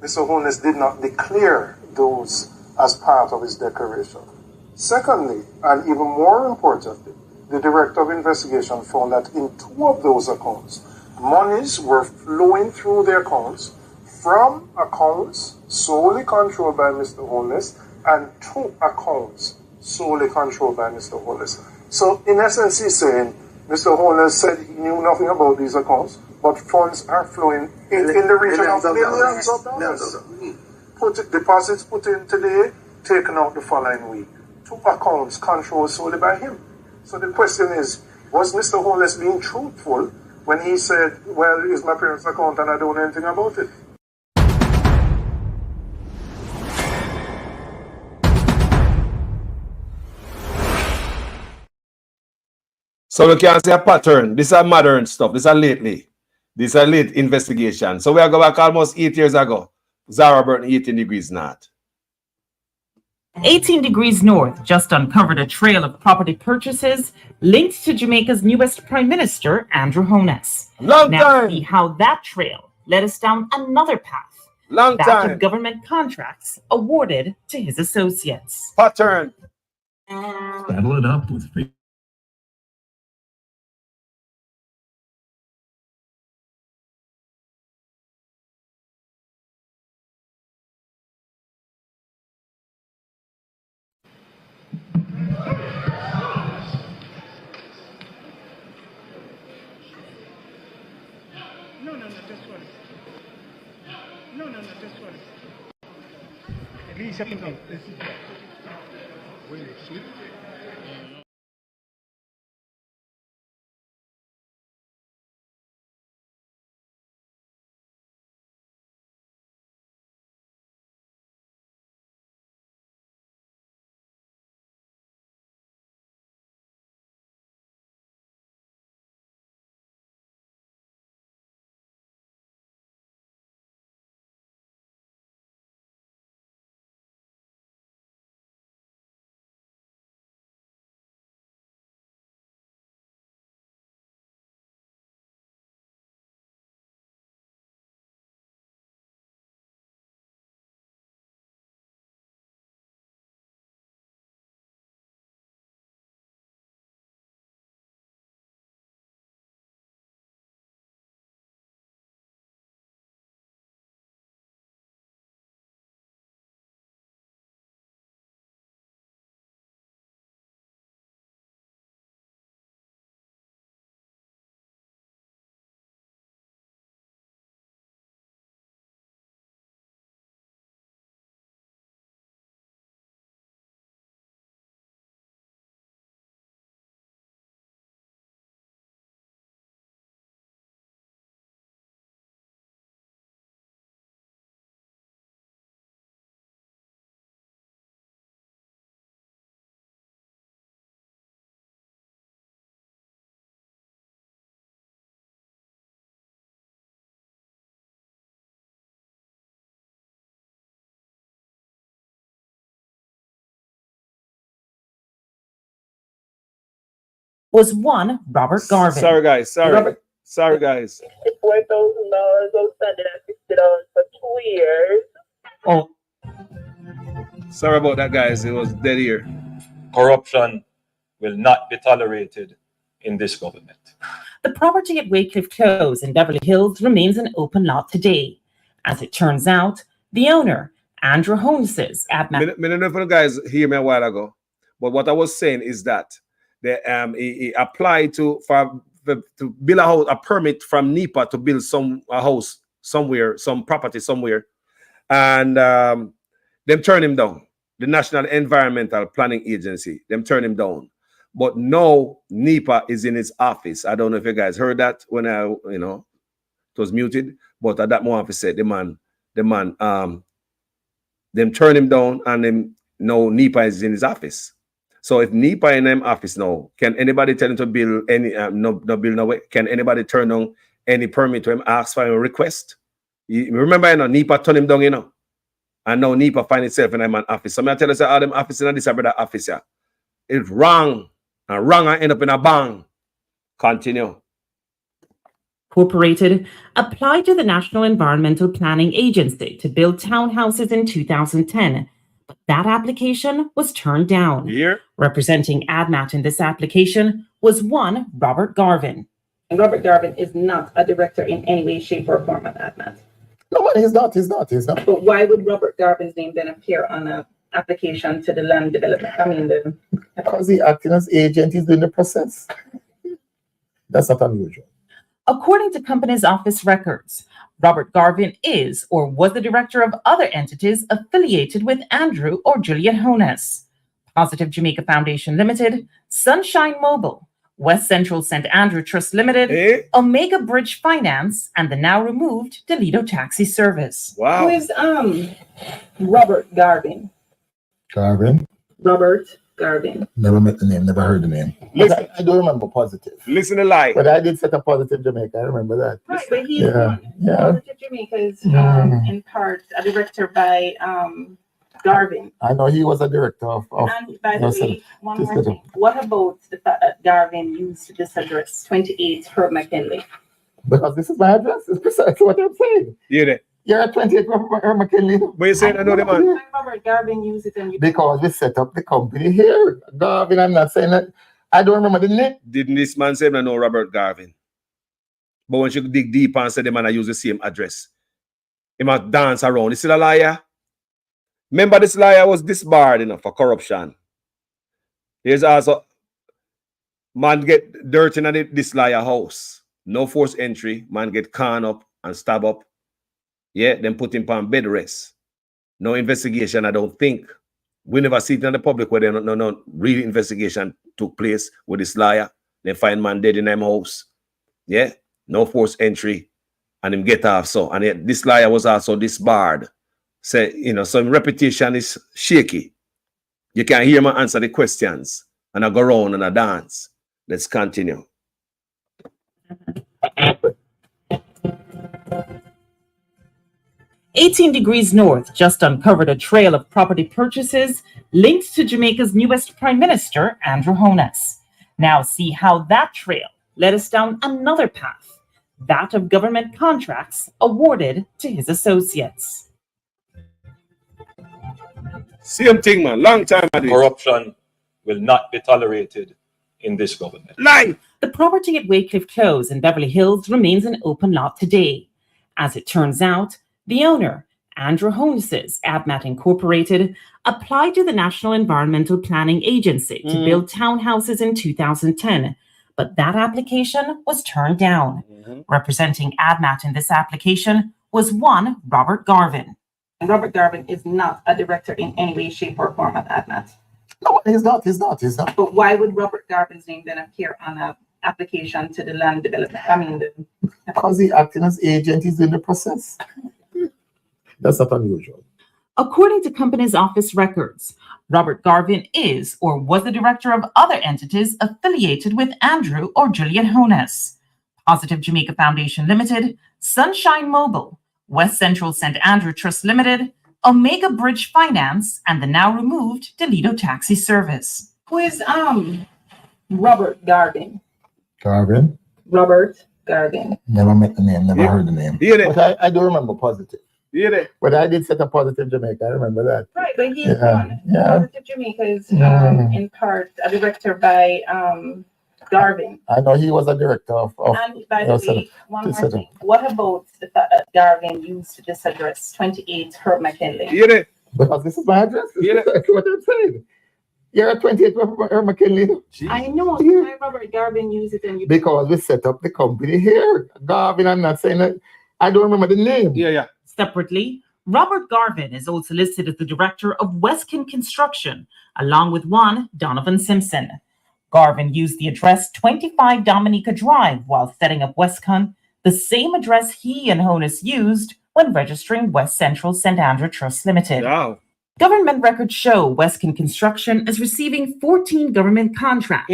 Mr. Holness did not declare those as part of his declaration. Secondly, and even more importantly, the Director of Investigation found that in 2 of those accounts, monies were flowing through the accounts from accounts solely controlled by Mr. Holness and 2 accounts solely controlled by Mr. Holness. So in essence, he's saying Mr. Holness said he knew nothing about these accounts, but funds are flowing in the region of millions of dollars. Deposits put in today, taken out the following week. 2 accounts controlled solely by him. So the question is, was Mr. Holness being truthful when he said, well, it's my parents' account and I don't know anything about it? So we can see a pattern. This is modern stuff. This is lately. This is a late investigation. So we are going back almost 8 years ago. Zara Burton, 18 Degrees North. 18 Degrees North just uncovered a trail of property purchases linked to Jamaica's newest Prime Minister, Andrew Holness. Now see how that trail led us down another path. That of government contracts awarded to his associates. Pattern. Saddle it up with At least was one Robert Garvin. Sorry, guys. Sorry. Sorry, guys. $4,000 outstanding and $50 for 2 years. Oh, sorry about that, guys. It was dead here. Corruption will not be tolerated in this government. The property at Waycliffe Close in Beverly Hills remains an open lot today. As it turns out, the owner, Andrew Holmes' I don't know if you guys hear me a while ago, but what I was saying is that he applied to build a house, a permit from NEPA to build a house somewhere, some property somewhere, and them turn him down. The National Environmental Planning Agency, them turn him down. But now NEPA is in his office. I don't know if you guys heard that when it was muted. But at that moment, I said the man, them turn him down, and then now NEPA is in his office. So if NEPA in them office now, can anybody tell him to build any no build no way? Can anybody turn down any permit to him, ask for a request? You remember, NEPA turn him down, and now NEPA find itself in an office. So I tell us all them office in this brother office here. It's wrong. And wrong and end up in a bang. Continue. Incorporated applied to the National Environmental Planning Agency to build townhouses in 2010, but that application was turned down. Here. Representing ADMAT in this application was one Robert Garvin. And Robert Garvin is not a director in any way, shape, or form of ADMAT. No, he's not. But why would Robert Garvin's name then appear on an application to the land development? Because he acting as agent, he's doing the process. That's not unusual. According to Company's Office records, Robert Garvin is or was the director of other entities affiliated with Andrew or Juliet Honus: Positive Jamaica Foundation Limited, Sunshine Mobile, West Central St. Andrew Trust Limited, Omega Bridge Finance, and the now removed Toledo Taxi Service. Wow. Who is Robert Garvin? Robert Garvin. Never met the name, never heard the name. Listen, I do remember Positive. Listen to lie. But I did set up Positive Jamaica. I remember that. Right, but he's Yeah. Positive Jamaica is in part a director by Garvin. I know he was a director of And by the way, one more thing. What about the fact that Garvin used this address, 28 Herb McKinley? Because this is my address. It's precisely what I'm saying. You're at 28 Herb McKinley. But you saying I know the man. Robert Garvin used it and you Because we set up the company here. Garvin, I'm not saying that. I don't remember the name. Didn't this man say I know Robert Garvin? But when you dig deep and say the man I use the same address, he must dance around. Is he a liar? Remember, this liar was disbarred for corruption. There's also man get dirt in this liar house. No forced entry. Man get con up and stab up. Yeah, then put him on bed rest. No investigation, I don't think. We never see it in the public where no real investigation took place with this liar. They find man dead in them house. Yeah, no forced entry. And him get off so. And yet this liar was also disbarred. Say, some reputation is shaky. You can hear me answer the questions. And I go around and I dance. Let's continue. 18 Degrees North just uncovered a trail of property purchases linked to Jamaica's newest Prime Minister, Andrew Honus. Now see how that trail led us down another path, that of government contracts awarded to his associates. Same thing, man. Long time ago. Corruption will not be tolerated in this government. Lie! The property at Waycliffe Close in Beverly Hills remains an open lot today. As it turns out, the owner, Andrew Holmes' ADMAT Incorporated, applied to the National Environmental Planning Agency to build townhouses in 2010, but that application was turned down. Representing ADMAT in this application was one Robert Garvin. And Robert Garvin is not a director in any way, shape, or form of ADMAT. No, he's not. But why would Robert Garvin's name then appear on an application to the land development? Because he acting as agent, he's doing the process. That's not unusual. According to Company's Office records, Robert Garvin is or was the director of other entities affiliated with Andrew or Juliet Honus: Positive Jamaica Foundation Limited, Sunshine Mobile, West Central St. Andrew Trust Limited, Omega Bridge Finance, and the now removed Toledo Taxi Service. Who is Robert Garvin. Garvin. Robert Garvin. Never met the name, never heard the name. But I do remember positive. But I did set a positive Jamaica, I remember that. Right, but he's Yeah, one. yeah. Positive Jamaica is Yeah. in part a director by Garvin. I know he was a director of And by the set way, up- one to more set up. thing. What about the fact that Garvin used this address, 28 Herb McKinley? Because this is my address. That's what I'm saying. You're at 28 McKinley. I know, that's why Robert Garvin used it and you. Because we set up the company here. Garvin, I'm not saying that. I don't remember the name. Separately, Robert Garvin is also listed as the director of Westkin Construction, along with one Donovan Simpson. Garvin used the address 25 Dominica Drive while setting up Westcon, the same address he and Honus used when registering West Central St. Andrew Trust Limited. Wow. Government records show Westkin Construction as receiving 14 government contracts,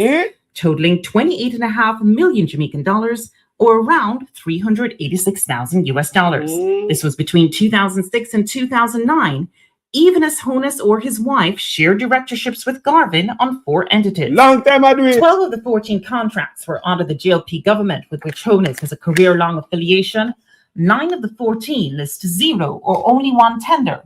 totaling 28.5 million Jamaican dollars, or around 386,000 US dollars. This was between 2006 and 2009, even as Honus or his wife shared directorships with Garvin on 4 entities. Long time I do it. 12 of the 14 contracts were under the JLP government, with which Honus has a career-long affiliation. 9 of the 14 list 0 or only 1 tender.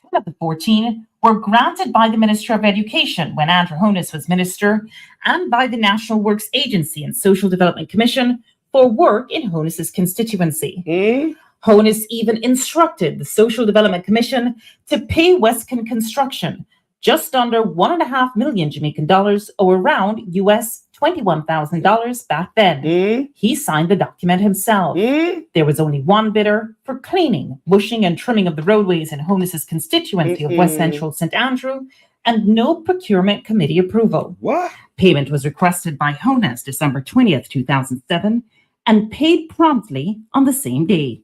10 of the 14 were granted by the Minister of Education when Andrew Honus was minister, and by the National Works Agency and Social Development Commission for work in Honus's constituency. Honus even instructed the Social Development Commission to pay Westkin Construction just under 1.5 million Jamaican dollars, or around US $21,000 back then. He signed the document himself. There was only one bidder for cleaning, bushing, and trimming of the roadways in Honus's constituency of West Central St. Andrew, and no procurement committee approval. What? Payment was requested by Honus December 20th, 2007, and paid promptly on the same day.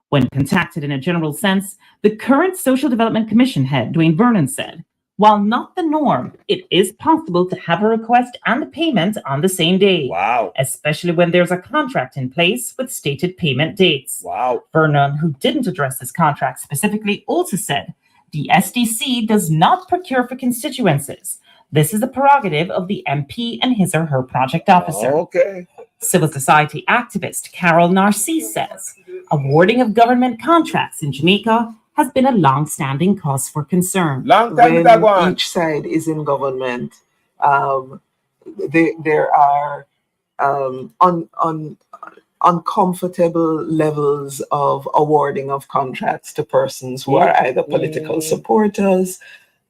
When contacted in a general sense, the current Social Development Commission head, Dwayne Vernon, said, while not the norm, it is possible to have a request and the payment on the same day. Wow. Especially when there's a contract in place with stated payment dates. Wow. Vernon, who didn't address this contract specifically, also said, the SDC does not procure for constituencies. This is the prerogative of the MP and his or her project officer. Okay. Civil society activist Carol Narcisse says, awarding of government contracts in Jamaica has been a long-standing cause for concern. When each side is in government, there are uncomfortable levels of awarding of contracts to persons who are either political supporters,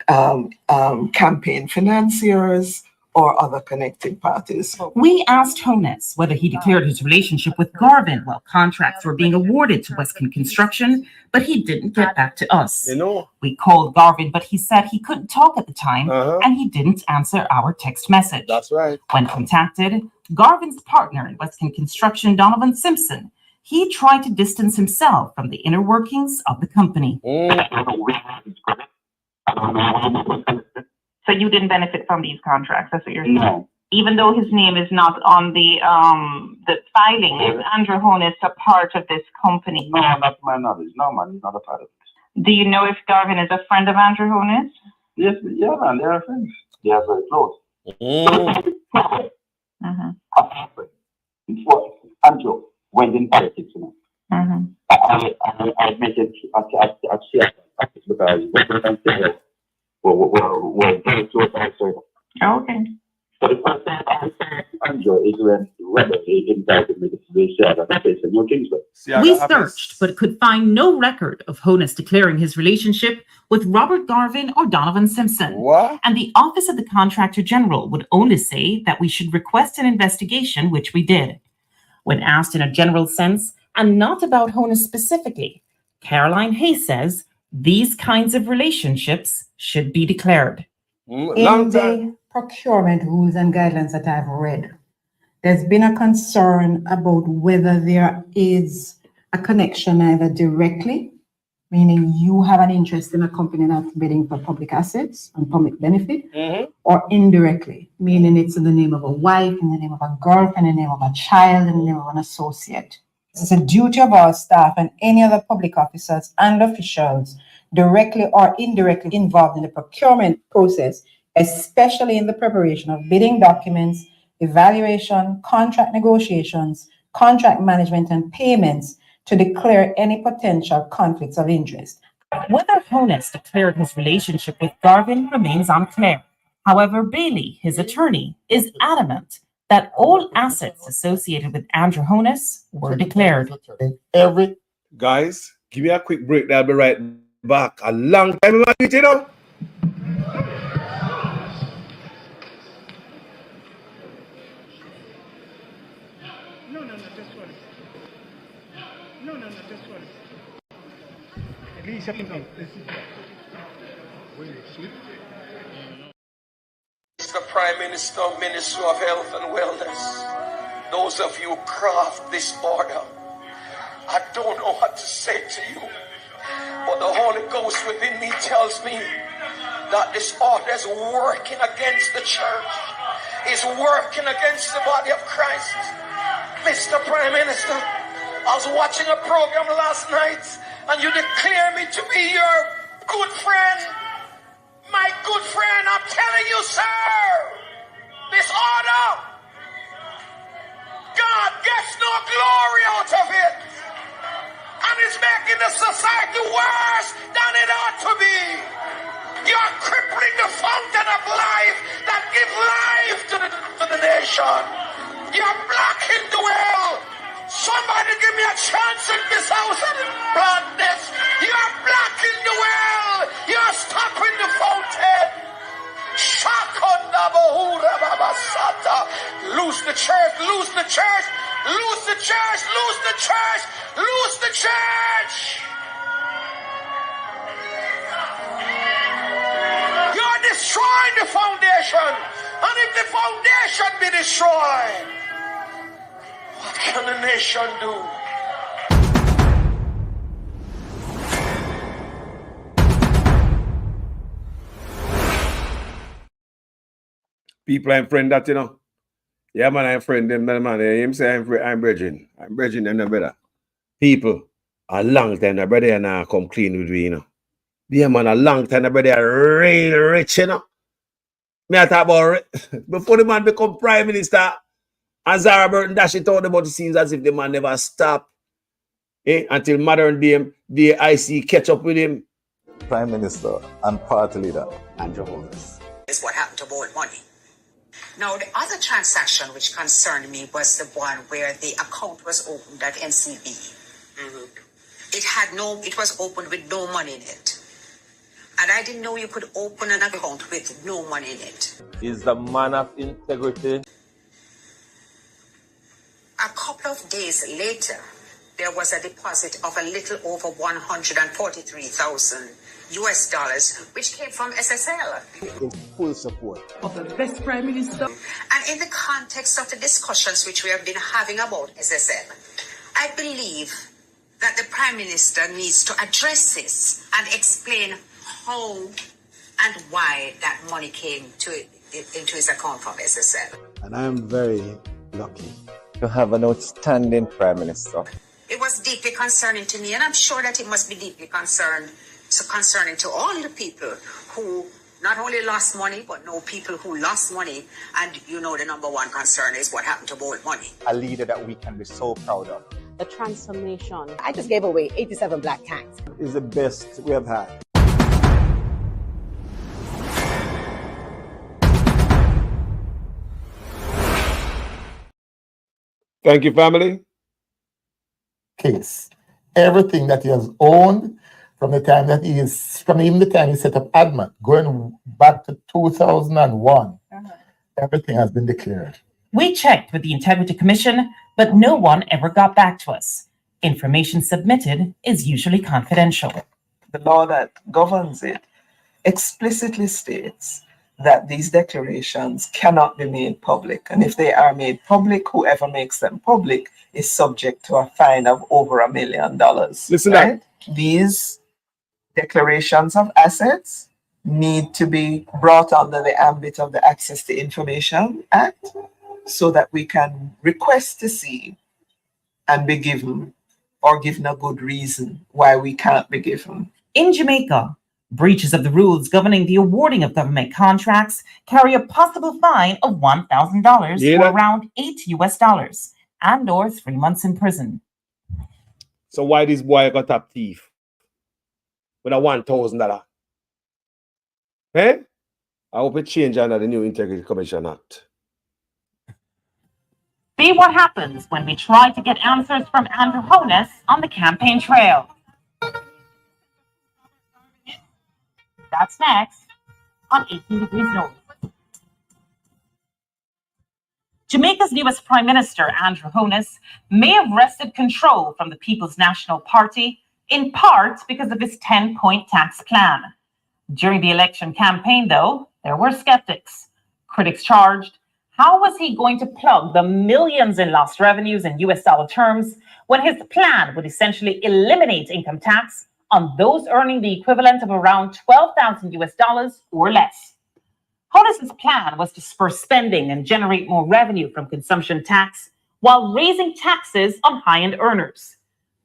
campaign financiers, or other connected parties. We asked Honus whether he declared his relationship with Garvin while contracts were being awarded to Westkin Construction, but he didn't get back to us. We called Garvin, but he said he couldn't talk at the time, and he didn't answer our text message. That's right. When contacted, Garvin's partner in Westkin Construction, Donovan Simpson, he tried to distance himself from the inner workings of the company. So you didn't benefit from these contracts, that's what you're saying? No. Even though his name is not on the filing, is Andrew Honus a part of this company? No, not to my knowledge. No, man, he's not a part of it. Do you know if Garvin is a friend of Andrew Honus? Yes, yeah, man, they are friends. They are very close. Andrew went in politics, you know. I met it at Seattle because we're very close also. Okay. So the first time I saw Andrew is when Rebel invited me to the Seattle. That's a New Kingsway. We searched, but could find no record of Honus declaring his relationship with Robert Garvin or Donovan Simpson. What? And the Office of the Contractor General would only say that we should request an investigation, which we did. When asked in a general sense, and not about Honus specifically, Caroline Hayes says these kinds of relationships should be declared. In the procurement rules and guidelines that I've read, there's been a concern about whether there is a connection either directly, meaning you have an interest in a company that's bidding for public assets and public benefit, or indirectly, meaning it's in the name of a wife, in the name of a girlfriend, in the name of a child, in the name of an associate. It's a duty of our staff and any other public officers and officials directly or indirectly involved in the procurement process especially in the preparation of bidding documents, evaluation, contract negotiations, contract management, and payments to declare any potential conflicts of interest. Whether Honus declared his relationship with Garvin remains unclear. However, Bailey, his attorney, is adamant that all assets associated with Andrew Honus were declared. Guys, give me a quick break. I'll be right back. A long time, you know. Mr. Prime Minister, Minister of Health and Wellness, those of you who craft this order, I don't know what to say to you, but the Holy Ghost within me tells me that this order is working against the church, is working against the body of Christ. Mr. Prime Minister, I was watching a program last night and you declare me to be your good friend. My good friend, I'm telling you, sir, this order, God gets no glory out of it. And it's making the society worse than it ought to be. You're crippling the fountain of life that gives life to the nation. You're blocking the well. Somebody give me a chance in this house and blood this. You're blocking the well. You're stopping the fountain. Lose the church, lose the church, lose the church, lose the church, lose the church. You're destroying the foundation. And if the foundation be destroyed, what can the nation do? People I'm friend that, you know. Yeah, man, I'm friend them, man. Him say I'm bridging. I'm bridging them no better. People, a long time, the brother now come clean with me, you know. Yeah, man, a long time, the brother real rich, you know. Me I talk about before the man become prime minister, and Zara Burton Dash it out about it seems as if the man never stopped. Until modern day, the IC catch up with him. Prime Minister and party leader, Andrew Holness. Is what happened to Bold Money. Now, the other transaction which concerned me was the one where the account was opened at NCB. It was opened with no money in it. And I didn't know you could open an account with no money in it. Is the man of integrity. A couple of days later, there was a deposit of a little over $143,000 US, which came from SSL. In full support of the best Prime Minister. And in the context of the discussions which we have been having about SSL, I believe that the Prime Minister needs to address this and explain how and why that money came into his account from SSL. And I'm very lucky to have an outstanding Prime Minister. It was deeply concerning to me, and I'm sure that it must be deeply concerning to all the people who not only lost money, but know people who lost money. And you know the number one concern is what happened to Bold Money. a leader that we can be so proud of. The transformation. I just gave away 87 black tanks. Is the best we have had. Thank you, family. Case. Everything that he has owned from the time that from even the time he set up ADMAT, going back to 2001, everything has been declared. We checked with the Integrity Commission, but no one ever got back to us. Information submitted is usually confidential. The law that governs it explicitly states that these declarations cannot be made public. And if they are made public, whoever makes them public is subject to a fine of over $1 million. Listen, right? These declarations of assets need to be brought under the ambit of the Access to Information Act so that we can request to see and be given or given a good reason why we can't be given. In Jamaica, Breaches of the rules governing the awarding of government contracts carry a possible fine of $1,000 or around $8 and/or 3 months in prison. So why this boy got up thief with a $1,000? Eh? I hope it change under the new Integrity Commission Act. See what happens when we try to get answers from Andrew Honus on the campaign trail. That's next on 18 Degrees North. Jamaica's newest Prime Minister, Andrew Honus, may have wrested control from the People's National Party, in part because of his 10-point tax plan. During the election campaign, though, there were skeptics. Critics charged, how was he going to plug the millions in lost revenues in US dollar terms when his plan would essentially eliminate income tax on those earning the equivalent of around $12,000 or less? Honus's plan was to spur spending and generate more revenue from consumption tax while raising taxes on high-end earners.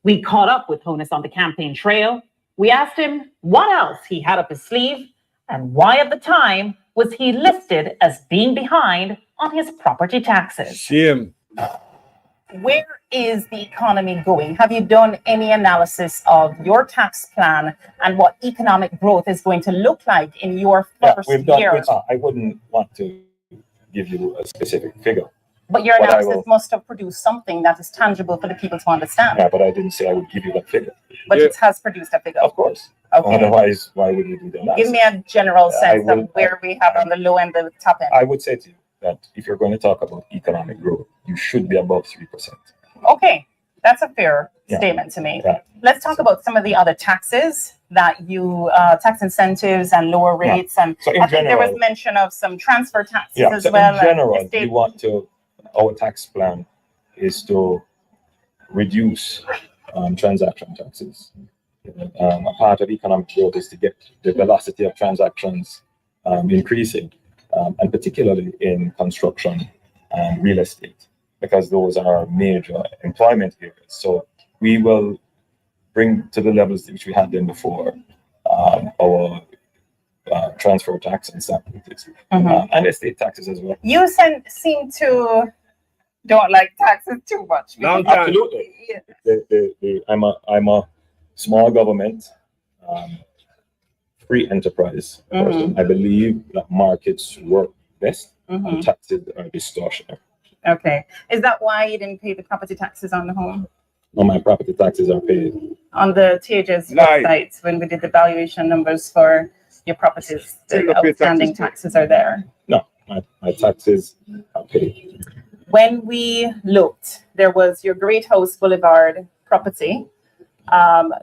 We caught up with Honus on the campaign trail. We asked him what else he had up his sleeve and why at the time was he listed as being behind on his property taxes. Shame. Where is the economy going? Have you done any analysis of your tax plan and what economic growth is going to look like in your first year? I wouldn't want to give you a specific figure. But your analysis must have produced something that is tangible for the people to understand. Yeah, but I didn't say I would give you that figure. But it has produced a figure. Of course. Okay. Otherwise, why would you do the analysis? Give me a general sense of where we have on the low end and the top end. I would say to you that if you're going to talk about economic growth, you should be above 3%. Okay, that's a fair statement to make. Yeah. Let's talk about some of the other taxes that you, tax incentives and lower rates. And So in I think there was general- mention of some transfer taxes as so well. in general, estate- we want to, our tax plan is to reduce transaction taxes. A part of economic growth is to get the velocity of transactions increasing, and particularly in construction and real estate, because those are major employment areas. So we will bring to the levels which we had them before our transfer tax and stamp duties, and estate taxes as well. You seem to don't like taxes too much. Absolutely. Yeah. I'm a small government, free enterprise person. I believe that markets work best and taxes are distortionary. Okay. Is that why you didn't pay the property taxes on the home? No, my property taxes are paid. On the THS website, when we did the valuation numbers for your properties, the outstanding taxes are there. No, my taxes are paid. When we looked, there was your Great House Boulevard property.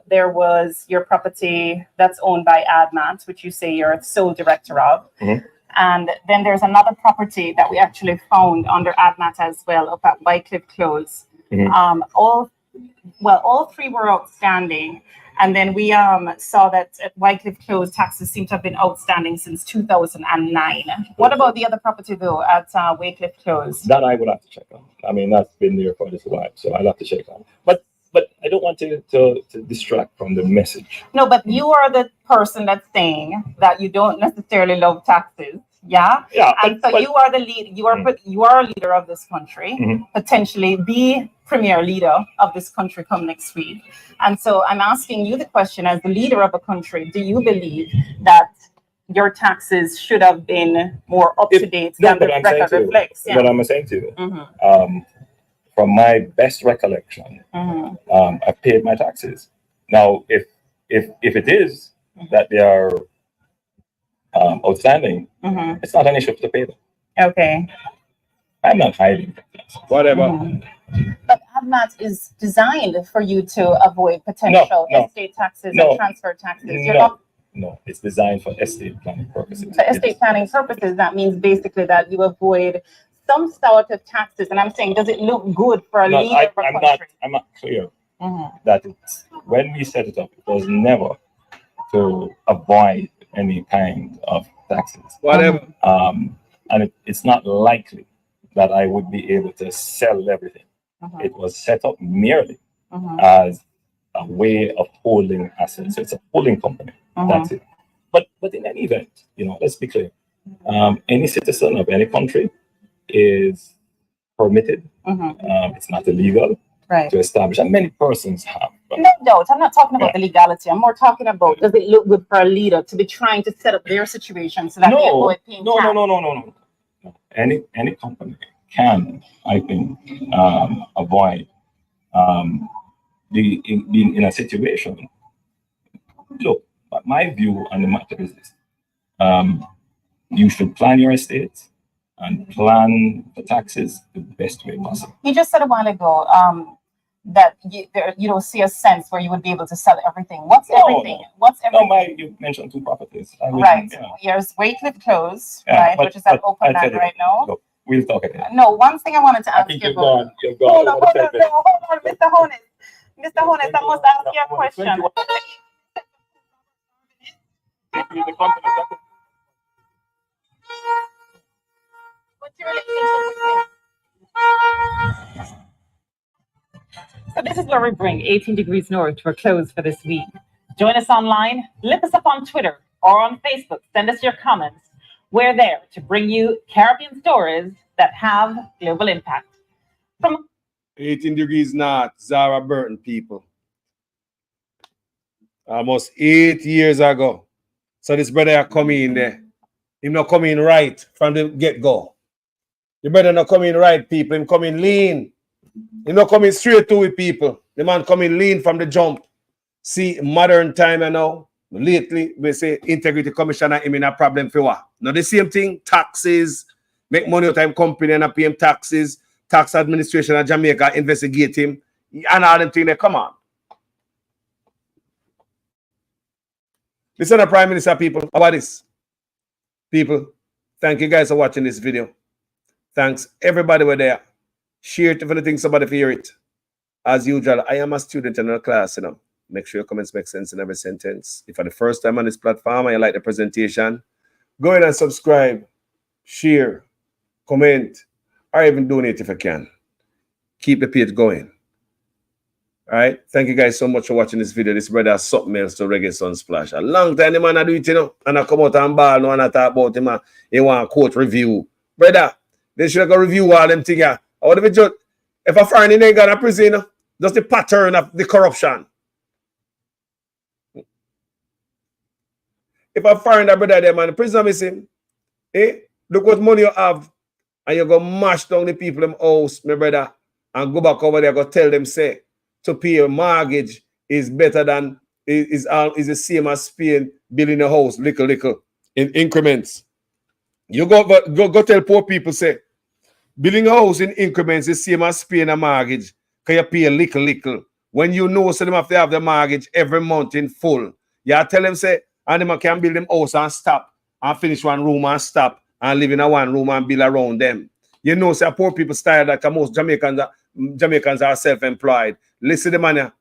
There was your property that's owned by ADMAT, which you say you're the sole director of. And then there's another property that we actually found under ADMAT as well, up at Wycliffe Close. All three were outstanding. And then we saw that at Wycliffe Close, taxes seem to have been outstanding since 2009. What about the other property, though, at Wycliffe Close? That I would have to check on. I mean, that's been there for a little while, so I'll have to check on. But I don't want to distract from the message. No, but you are the person that's saying that you don't necessarily love taxes. Yeah. Yeah. And so you are the lead. You are a leader of this country, potentially the premier leader of this country come next week. And so I'm asking you the question, as the leader of a country, do you believe that your taxes should have been more up to date than the record reflects? What I'm saying to you, from my best recollection, I paid my taxes. Now, if it is that they are outstanding, it's not an issue to pay them. Okay. I'm not hiding. Whatever. But ADMAT is designed for you to avoid potential estate taxes and transfer taxes. No, it's designed for estate planning purposes. For estate planning purposes, that means basically that you avoid some sort of taxes. And I'm saying, does it look good for a leader of a country? I'm not clear that when we set it up, it was never to avoid any kind of taxes. Whatever. And it's not likely that I would be able to sell everything. It was set up merely as a way of holding assets. So it's a holding company. That's it. But in any event, let's be clear. Any citizen of any country is permitted. It's not illegal to establish, and many persons have. No doubt. I'm not talking about the legality. I'm more talking about, does it look good for a leader to be trying to set up their situation so that they avoid paying tax? No. Any company can, I think, avoid being in a situation. Look, my view on the matter is this: you should plan your estate and plan the taxes the best way possible. You just said a while ago that you don't see a sense where you would be able to sell everything. What's everything? What's everything? You mentioned 2 properties. Right. Here's Waycliffe Close, right, which is at open land right now. Look, we'll talk again. No, one thing I wanted to ask you about. Hold on, Mr. Honest. Mr. Honest, I must ask you a question. What's your relationship with him? So this is where we bring 18 Degrees North to a close for this week. Join us online, look us up on Twitter or on Facebook, send us your comments. We're there to bring you Caribbean stories that have global impact. From 18 Degrees North, Zara Burton people. Almost 8 years ago. So this brother come in there. Him not coming right from the get-go. The brother not coming right, people. Him coming lean. Him not coming straight to it, people. The man coming lean from the jump. See, modern time, lately, we say integrity commissioner, him in a problem for what? Now the same thing, taxes, make money out of him company and pay him taxes, tax administration of Jamaica investigate him, and all them things, they come on. Listen to Prime Minister, people. How about this? People, thank you guys for watching this video. Thanks everybody were there. Share it if you think somebody hear it. As usual, I am a student in a class, Make sure your comments make sense in every sentence. If for the first time on this platform and you like the presentation, go ahead and subscribe, share, comment, or even donate if you can. Keep the page going. All right. Thank you guys so much for watching this video. This brother has something else to Reggae Sunsplash. A long time the man I do it, and I come out and ball now and I talk about him. He want a quote review. Brother, they should go review all them things. If a foreign ain't gonna prison, just the pattern of the corruption. If I find that brother there, man, prison is him. Look what money you have, and you go mash down the people in house, my brother, and go back over there, go tell them, say, to pay a mortgage is better than is the same as paying building a house, little in increments. You go tell poor people, say, building a house in increments is the same as paying a mortgage, because you pay a little. When you know, so them have to have the mortgage every month in full. You tell them, say, and them can build them house and stop and finish one room and stop and live in a one room and build around them. You know, say poor people style that most Jamaicans are self-employed. Listen to the man.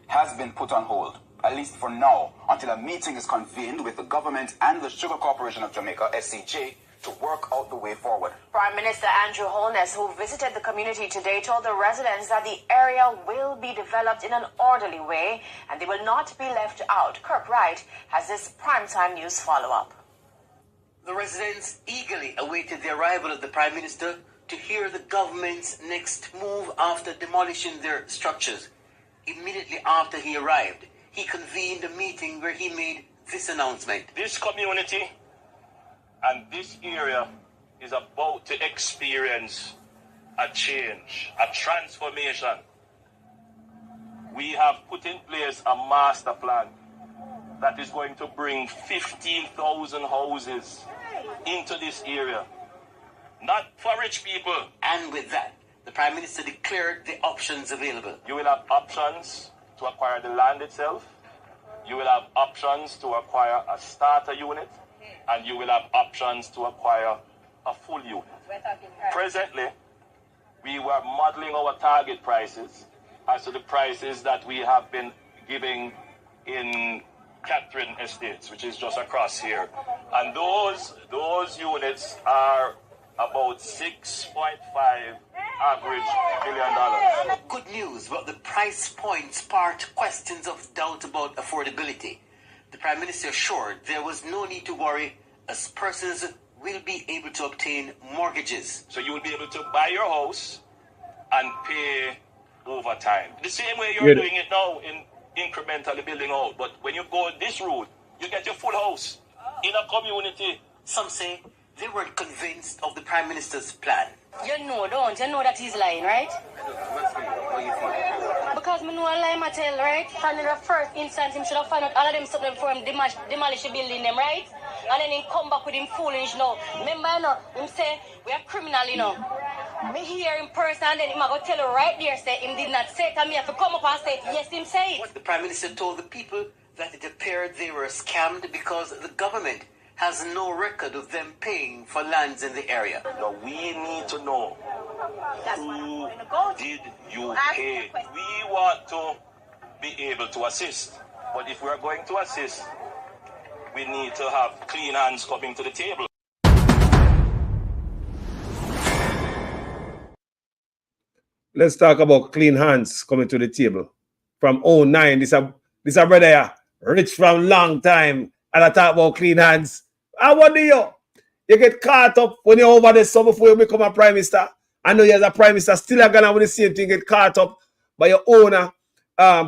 Has been put on hold, at least for now, until a meeting is convened with the government and the Sugar Corporation of Jamaica, SCJ, to work out the way forward. Prime Minister Andrew Holness, who visited the community today, told the residents that the area will be developed in an orderly way and they will not be left out. Kirk Wright has this primetime news follow-up. The residents eagerly awaited the arrival of the Prime Minister to hear the government's next move after demolishing their structures. Immediately after he arrived, he convened a meeting where he made this announcement. This community and this area is about to experience a change, a transformation. We have put in place a master plan that is going to bring 15,000 houses into this area. Not for rich people. And with that, the Prime Minister declared the options available. You will have options to acquire the land itself. You will have options to acquire a starter unit. And you will have options to acquire a full unit. Presently, we were modeling our target prices as to the prices that we have been giving in Catherine Estates, which is just across here. And those units are about $6.5 average $1 million. Good news, but the price point sparked questions of doubt about affordability. the Prime Minister assured there was no need to worry as persons will be able to obtain mortgages. So you will be able to buy your house and pay over time. The same way you're doing it now in incrementally building out. But when you go this route, you get your full house in a community. Some say they weren't convinced of the Prime Minister's plan. You know, don't you know that he's lying, right? Because me know a lie I tell, right? And in the first instance, him should have found out all of them something before him demolish the building them, right? And then he come back with him foolish now. Remember, you know, him say, we are criminal, you know. Me hear in person and then him I go tell you right there, say, him did not say it, and me have to come up and say, yes, him say it. The Prime Minister told the people that it appeared they were scammed because the government has no record of them paying for lands in the area. Now we need to know who did you pay. We want to be able to assist. But if we're going to assist, we need to have clean hands coming to the table. Let's talk about clean hands coming to the table. From 09, this a brother here, rich from long time, and I talk about clean hands. And what do you get caught up when you're over there so before you become a prime minister? I know you as a prime minister still gonna with the same thing, get caught up by your own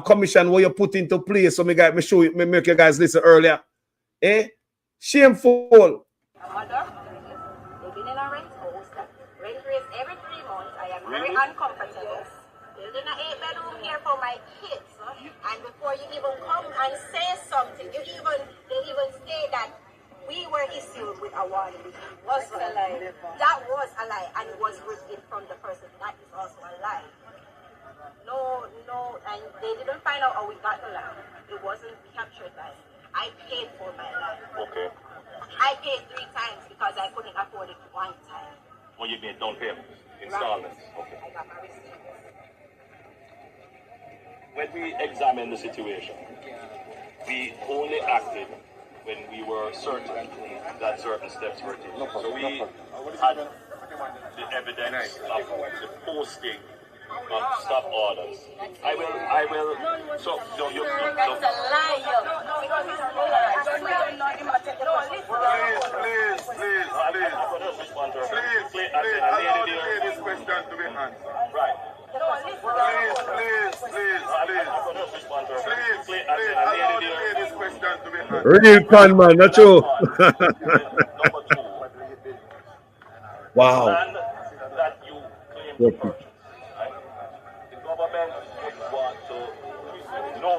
commission where you put into place. So me show you, make you guys listen earlier. Eh? Shameful. Mother, living in a rent house that rent raise every 3 months. I am very uncomfortable. Building an 8-bedroom here for my kids. And before you even come and say something, they even say that we were issued with a warning. Was a lie. That was a lie, and it was written from the person. That is also a lie. No, and they didn't find out how we got the land. It wasn't captured by me. I paid for my land. Okay. I paid 3 times because I couldn't afford it 1 time. Well, you made down payment, installments. Okay. I got my receipt. When we examine the situation, we only acted when we were certain that certain steps were taken. So we had the evidence of the posting of stop orders. I will, so, no, you, That's a lie, Please, question to be answered. Right. Real con man, not true. Wow. That you claim to purchase, right? The government would want to know.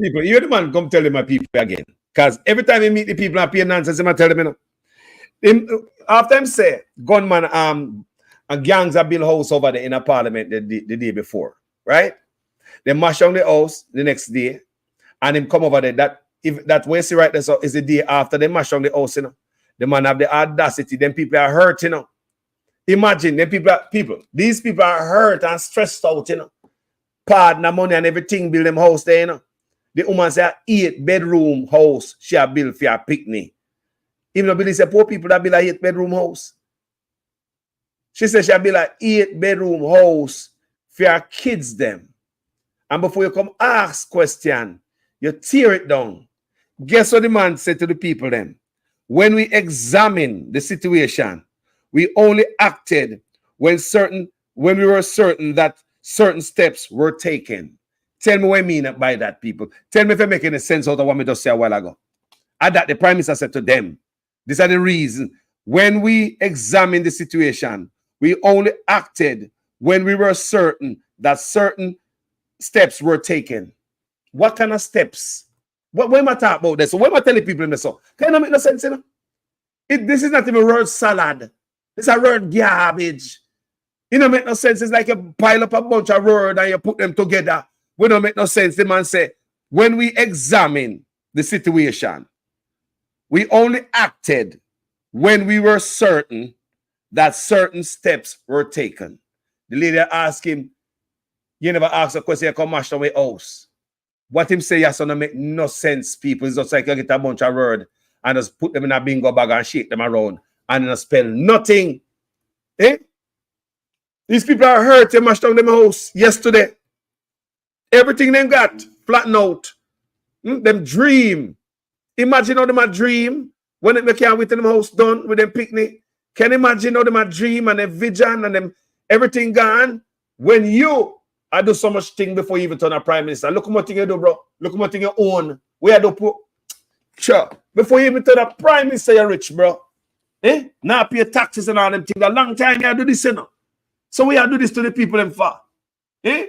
People, you're the man come tell them my people again. Because every time you meet the people and pay nonsense, I tell them, you know. After him say, gunman and gangs have built house over there in a parliament the day before, right? They mash down the house the next day, and him come over there. That way see right there, so is the day after they mash down the house, you know. The man have the audacity, then people are hurt, you know. Imagine, then these people are hurt and stressed out, you know. Pardon the money and everything, build them house there, you know. The woman say 8-bedroom house she a built for a picnic. Even though Billy say poor people that build a 8-bedroom house. She said she a build a 8-bedroom house for her kids them. And before you come ask question, you tear it down. Guess what the man said to the people then? When we examine the situation, we only acted when we were certain that certain steps were taken. Tell me what I mean by that, people. Tell me if it makes any sense out of what I just said a while ago. And that the Prime Minister said to them, these are the reasons. When we examine the situation, we only acted when we were certain that certain steps were taken. What kind of steps? What am I talking about this? So what am I telling people in this? So can it make no sense, you know? This is not even word salad. It's a word garbage. It don't make no sense. It's like you pile up a bunch of words and you put them together. We don't make no sense. The man say, when we examine the situation, we only acted when we were certain that certain steps were taken. The lady asked him, you never asked a question, you come mash down my house. What him say, yes, don't make no sense, people. It's just like you get a bunch of words and just put them in a bingo bag and shake them around and then spell nothing. Eh? These people are hurt. They mashed down them house yesterday. Everything they got flattened out. Them dream. Imagine how them a dream when they can't wait till them house done with them picnic. Can you imagine how them a dream and them vision and them everything gone? When you I do so much thing before you even turn a prime minister. Look at what thing you do, bro. Look at what thing you own. Where do put? Sure. Before you even turn a prime minister, you're rich, bro. Now pay taxes and all them things. A long time you do this, you know. So we do this to the people in far. Then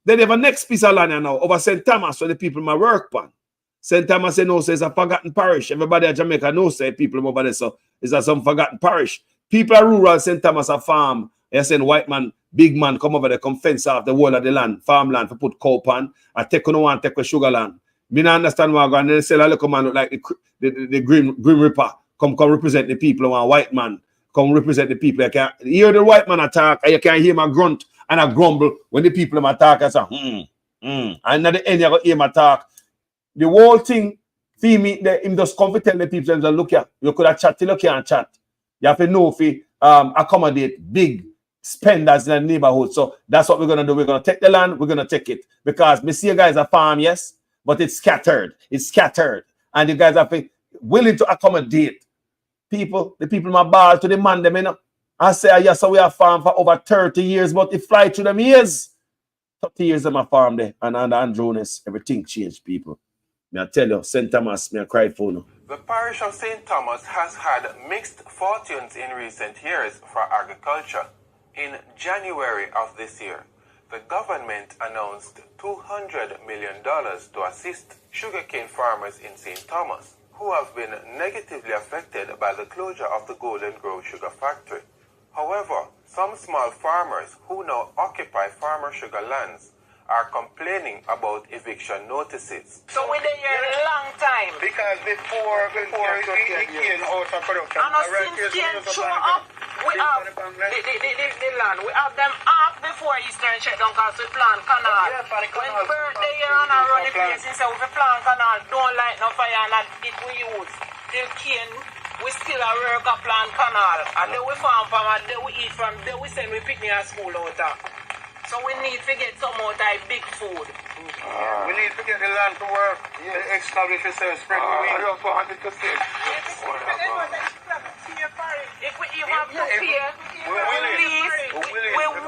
they have a next piece of land now over St. Thomas where the people my work on. St. Thomas no say it's a forgotten parish. Everybody in Jamaica knows say people over there, so it's a some forgotten parish. People are rural, St. Thomas a farm. They send white man, big man come over there, come fence off the whole of the land, farmland for put cow pan. I take no one, take a sugar land. Me not understand why and then they sell a little man look like the Grim Reaper. Come represent the people, one white man. Come represent the people. You can hear the white man attack, and you can hear my grunt and I grumble when the people attack. I say, And at the end, you hear my talk. The whole thing, see me, him just come to tell the people, look here, you could have chat till you can't chat. You have to know if you accommodate big spenders in the neighborhood. So that's what we're going to do. We're going to take the land, we're going to take it. Because me see you guys a farm, yes, but it's scattered. It's scattered. And you guys have to willing to accommodate people, the people in my bar to demand them, you know. I say, yes, so we have farm for over 30 years, but it fly through them years. 30 years of my farm there, and under Andronis, everything changed, people. Me I tell you, St. Thomas, me I cry for you. The parish of St. Thomas has had mixed fortunes in recent years for agriculture. In January of this year, the government announced $200 million to assist sugarcane farmers in St. Thomas, who have been negatively affected by the closure of the Golden Grove Sugar Factory. However, some small farmers who now occupy farmer sugar lands are complaining about eviction notices. So we're there a long time. Because before it came out of production, and since cane show up, we have the land. We have them off before Eastern shutdown because we plant canal. When birthday year and I run the place, and say we plant canal, don't light no fire and it we use. Till cane, we still a work a plant canal. And then we farm from and then we eat from, then we send we picnic at school out of. So we need to get some out of big food. We need to get the land to work, establish yourself, spread the weed. I don't want it to stay. If we have to pay, we're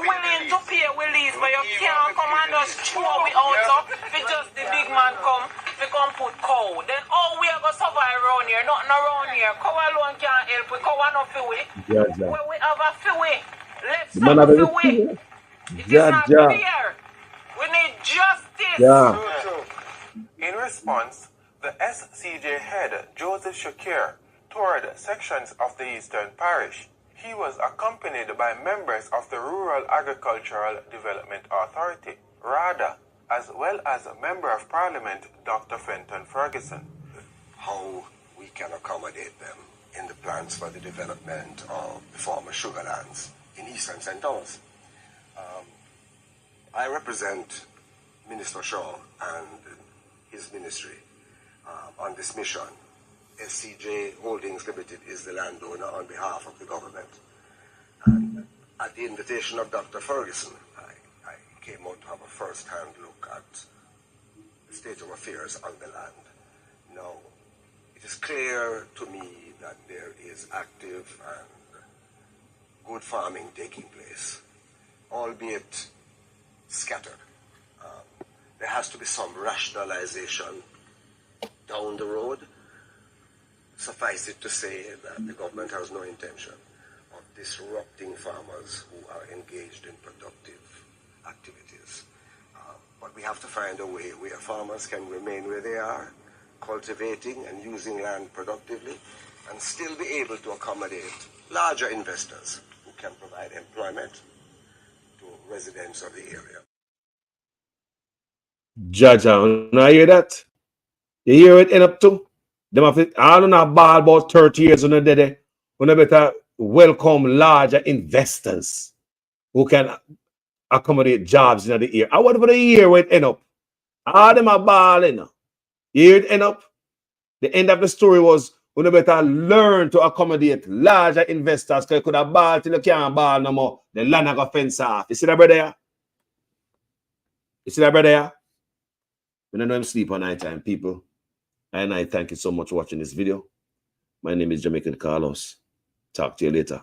willing to pay, we lease, but you can't come and just throw we out if it's just the big man come, we come put cow. Then all we are going to survive around here, nothing around here. Cow alone can't help, we cow enough for we. When we have a few, let's have a few. It is not fair. We need justice. In response, the SCJ head, Joseph Shakir, toured sections of the Eastern Parish. He was accompanied by members of the Rural Agricultural Development Authority, RADA, as well as a Member of Parliament, Dr. Fenton Ferguson. How we can accommodate them in the plans for the development of the former sugar lands in Eastern St. Thomas. I represent Minister Shaw and his ministry on this mission. SCJ Holdings Limited is the landowner on behalf of the government. And at the invitation of Dr. Ferguson, I came out to have a first-hand look at the state of affairs on the land. Now, it is clear to me that there is active and good farming taking place, albeit scattered. There has to be some rationalization down the road. Suffice it to say that the government has no intention of disrupting farmers who are engaged in productive activities. But we have to find a way where farmers can remain where they are, cultivating and using land productively, and still be able to accommodate larger investors who can provide employment to residents of the area. Jaja, now hear that? You hear it end up too? Them have it, I don't know ball about 30 years on the day. We better welcome larger investors who can accommodate jobs in the year. I whatever the year where it end up. All them are balling. You hear it end up? The end of the story was You better learn to accommodate larger investors because you could have bought till you can't buy no more. The land have got fence off. You see that brother here? You see that brother here? We don't know him sleep on night time, people. And I thank you so much for watching this video. My name is Jamaican Carlos. Talk to you later.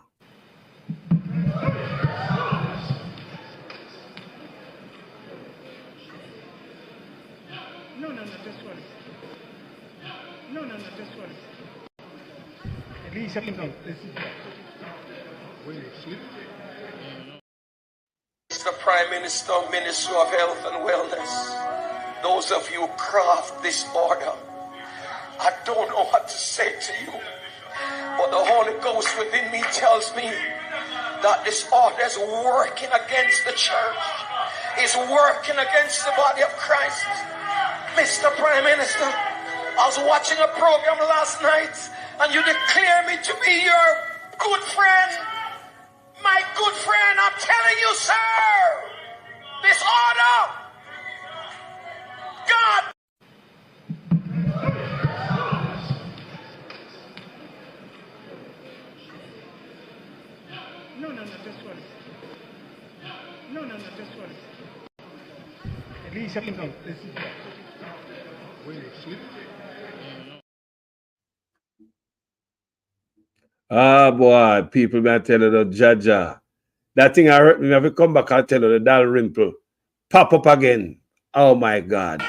No, just one. No, just one. At least I can come. Mr. Prime Minister, Minister of Health and Wellness, those of you who craft this order, I don't know what to say to you, but the Holy Ghost within me tells me that this order is working against the church, is working against the body of Christ. Mr. Prime Minister, I was watching a program last night and you declare me to be your good friend. My good friend, I'm telling you, sir, this order, God. No, just one. No, just one. At least I can come. Ah, boy, people may tell you the Jaja. That thing I hurt me. If you come back, I'll tell you the Dalrymple pop up again. Oh, my God.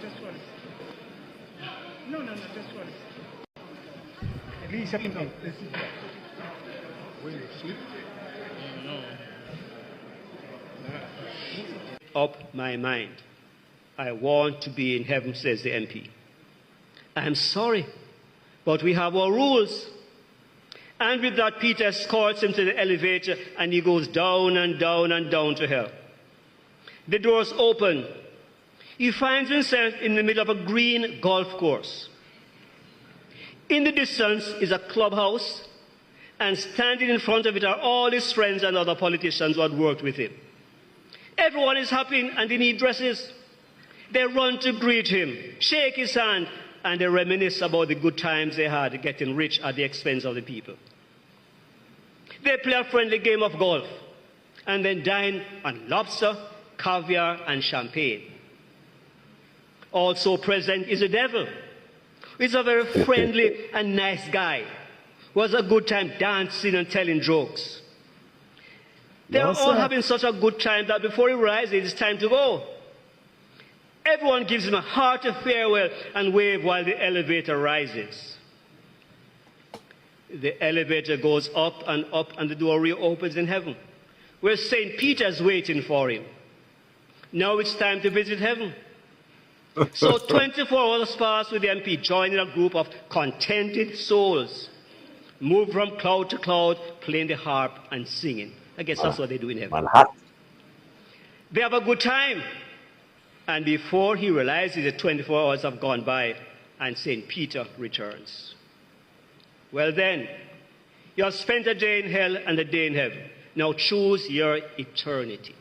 just one. No, just one. At least I can come. Up my mind. I want to be in heaven, says the MP. I'm sorry, but we have our rules. And with that, Peter escorts him to the elevator and he goes down and down and down to hell. The doors open. He finds himself in the middle of a green golf course. In the distance is a clubhouse, and standing in front of it are all his friends and other politicians who had worked with him. Everyone is happy and in neat dresses. They run to greet him, shake his hand, and they reminisce about the good times they had getting rich at the expense of the people. They play a friendly game of golf and then dine on lobster, caviar, and champagne. Also present is the devil. He's a very friendly and nice guy who has a good time dancing and telling jokes. They're all having such a good time that before he rises, it's time to go. Everyone gives him a hearty farewell and wave while the elevator rises. The elevator goes up, and the door reopens in heaven, where St. Peter's waiting for him. Now it's time to visit heaven. So 24 hours passed with the MP joining a group of contented souls, moved from cloud to cloud, playing the harp and singing. I guess that's what they do in heaven. They have a good time. And before he realizes that 24 hours have gone by and St. Peter returns. Well then, you have spent a day in hell and a day in heaven. Now choose your eternity.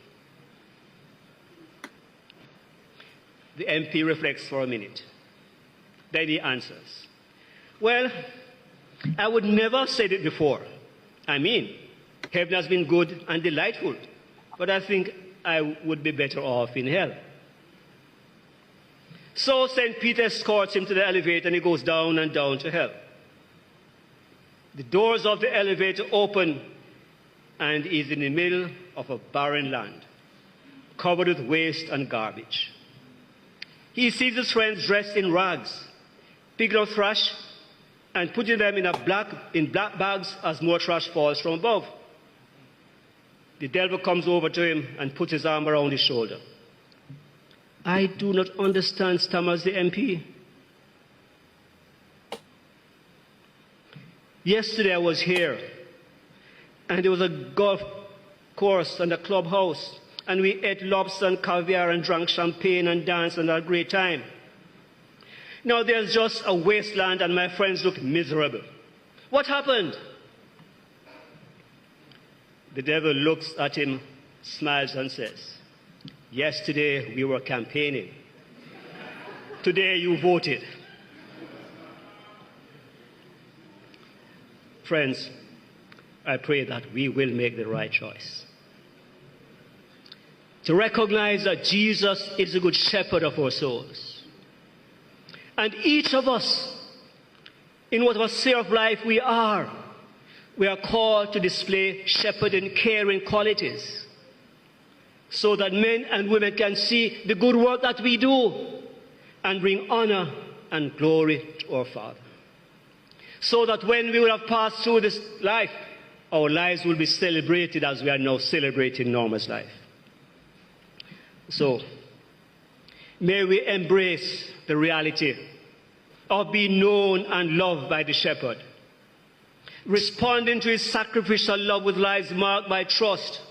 The MP reflects for a minute. Then he answers, well, I would never have said it before. I mean, heaven has been good and delightful, but I think I would be better off in hell. So St. Peter escorts him to the elevator and he goes down and down to hell. The doors of the elevator open and he's in the middle of a barren land, covered with waste and garbage. He sees his friends dressed in rags, picking up trash and putting them in black bags as more trash falls from above. The devil comes over to him and puts his arm around his shoulder. I do not understand, stammers the MP. Yesterday I was here, and there was a golf course and a clubhouse, and we ate lobster and caviar and drank champagne and danced and had a great time. Now there's just a wasteland and my friends look miserable. What happened? The devil looks at him, smiles and says, yesterday we were campaigning. Today you voted. Friends, I pray that we will make the right choice. To recognize that Jesus is the good shepherd of our souls. And each of us, in whatever sphere of life we are called to display shepherding, caring qualities, so that men and women can see the good work that we do and bring honor and glory to our Father. So that when we will have passed through this life, our lives will be celebrated as we are now celebrating Norma's life. So, may we embrace the reality of being known and loved by the shepherd, responding to his sacrificial love with lives marked by trust,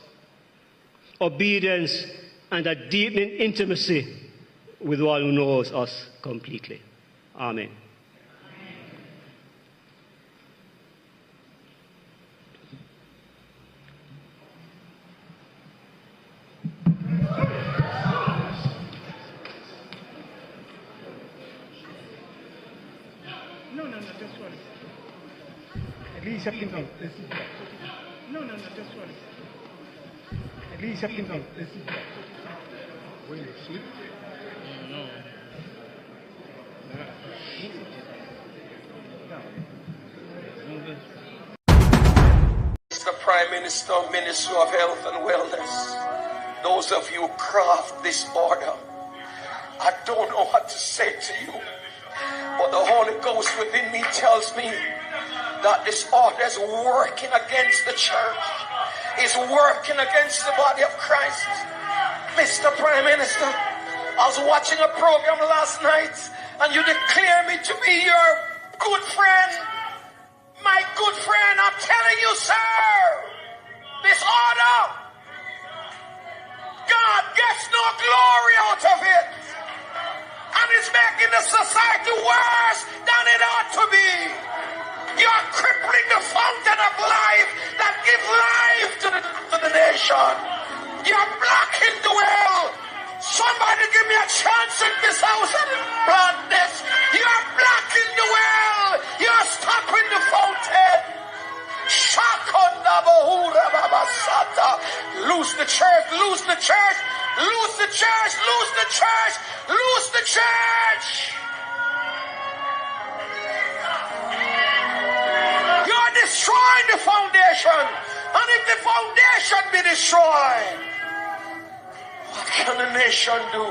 obedience, and a deepening intimacy with one who knows us completely. Amen. No, just one. At least up in here. No, just one. At least up in here. When you sleep? No. Mr. Prime Minister, Minister of Health and Wellness, those of you who craft this order, I don't know what to say to you, but the Holy Ghost within me tells me that this order is working against the church, is working against the body of Christ. Mr. Prime Minister, I was watching a program last night and you declare me to be your good friend. My good friend, I'm telling you, sir, this order, God gets no glory out of it. And it's making the society worse than it ought to be. You're crippling the fountain of life that gives life to the nation. You're blocking the well. Somebody give me a chance in this house and plant this. You're blocking the well. You're stopping the fountain. Lose the church, lose the church, lose the church, lose the church, lose the church. You're destroying the foundation. And if the foundation be destroyed, what can the nation do?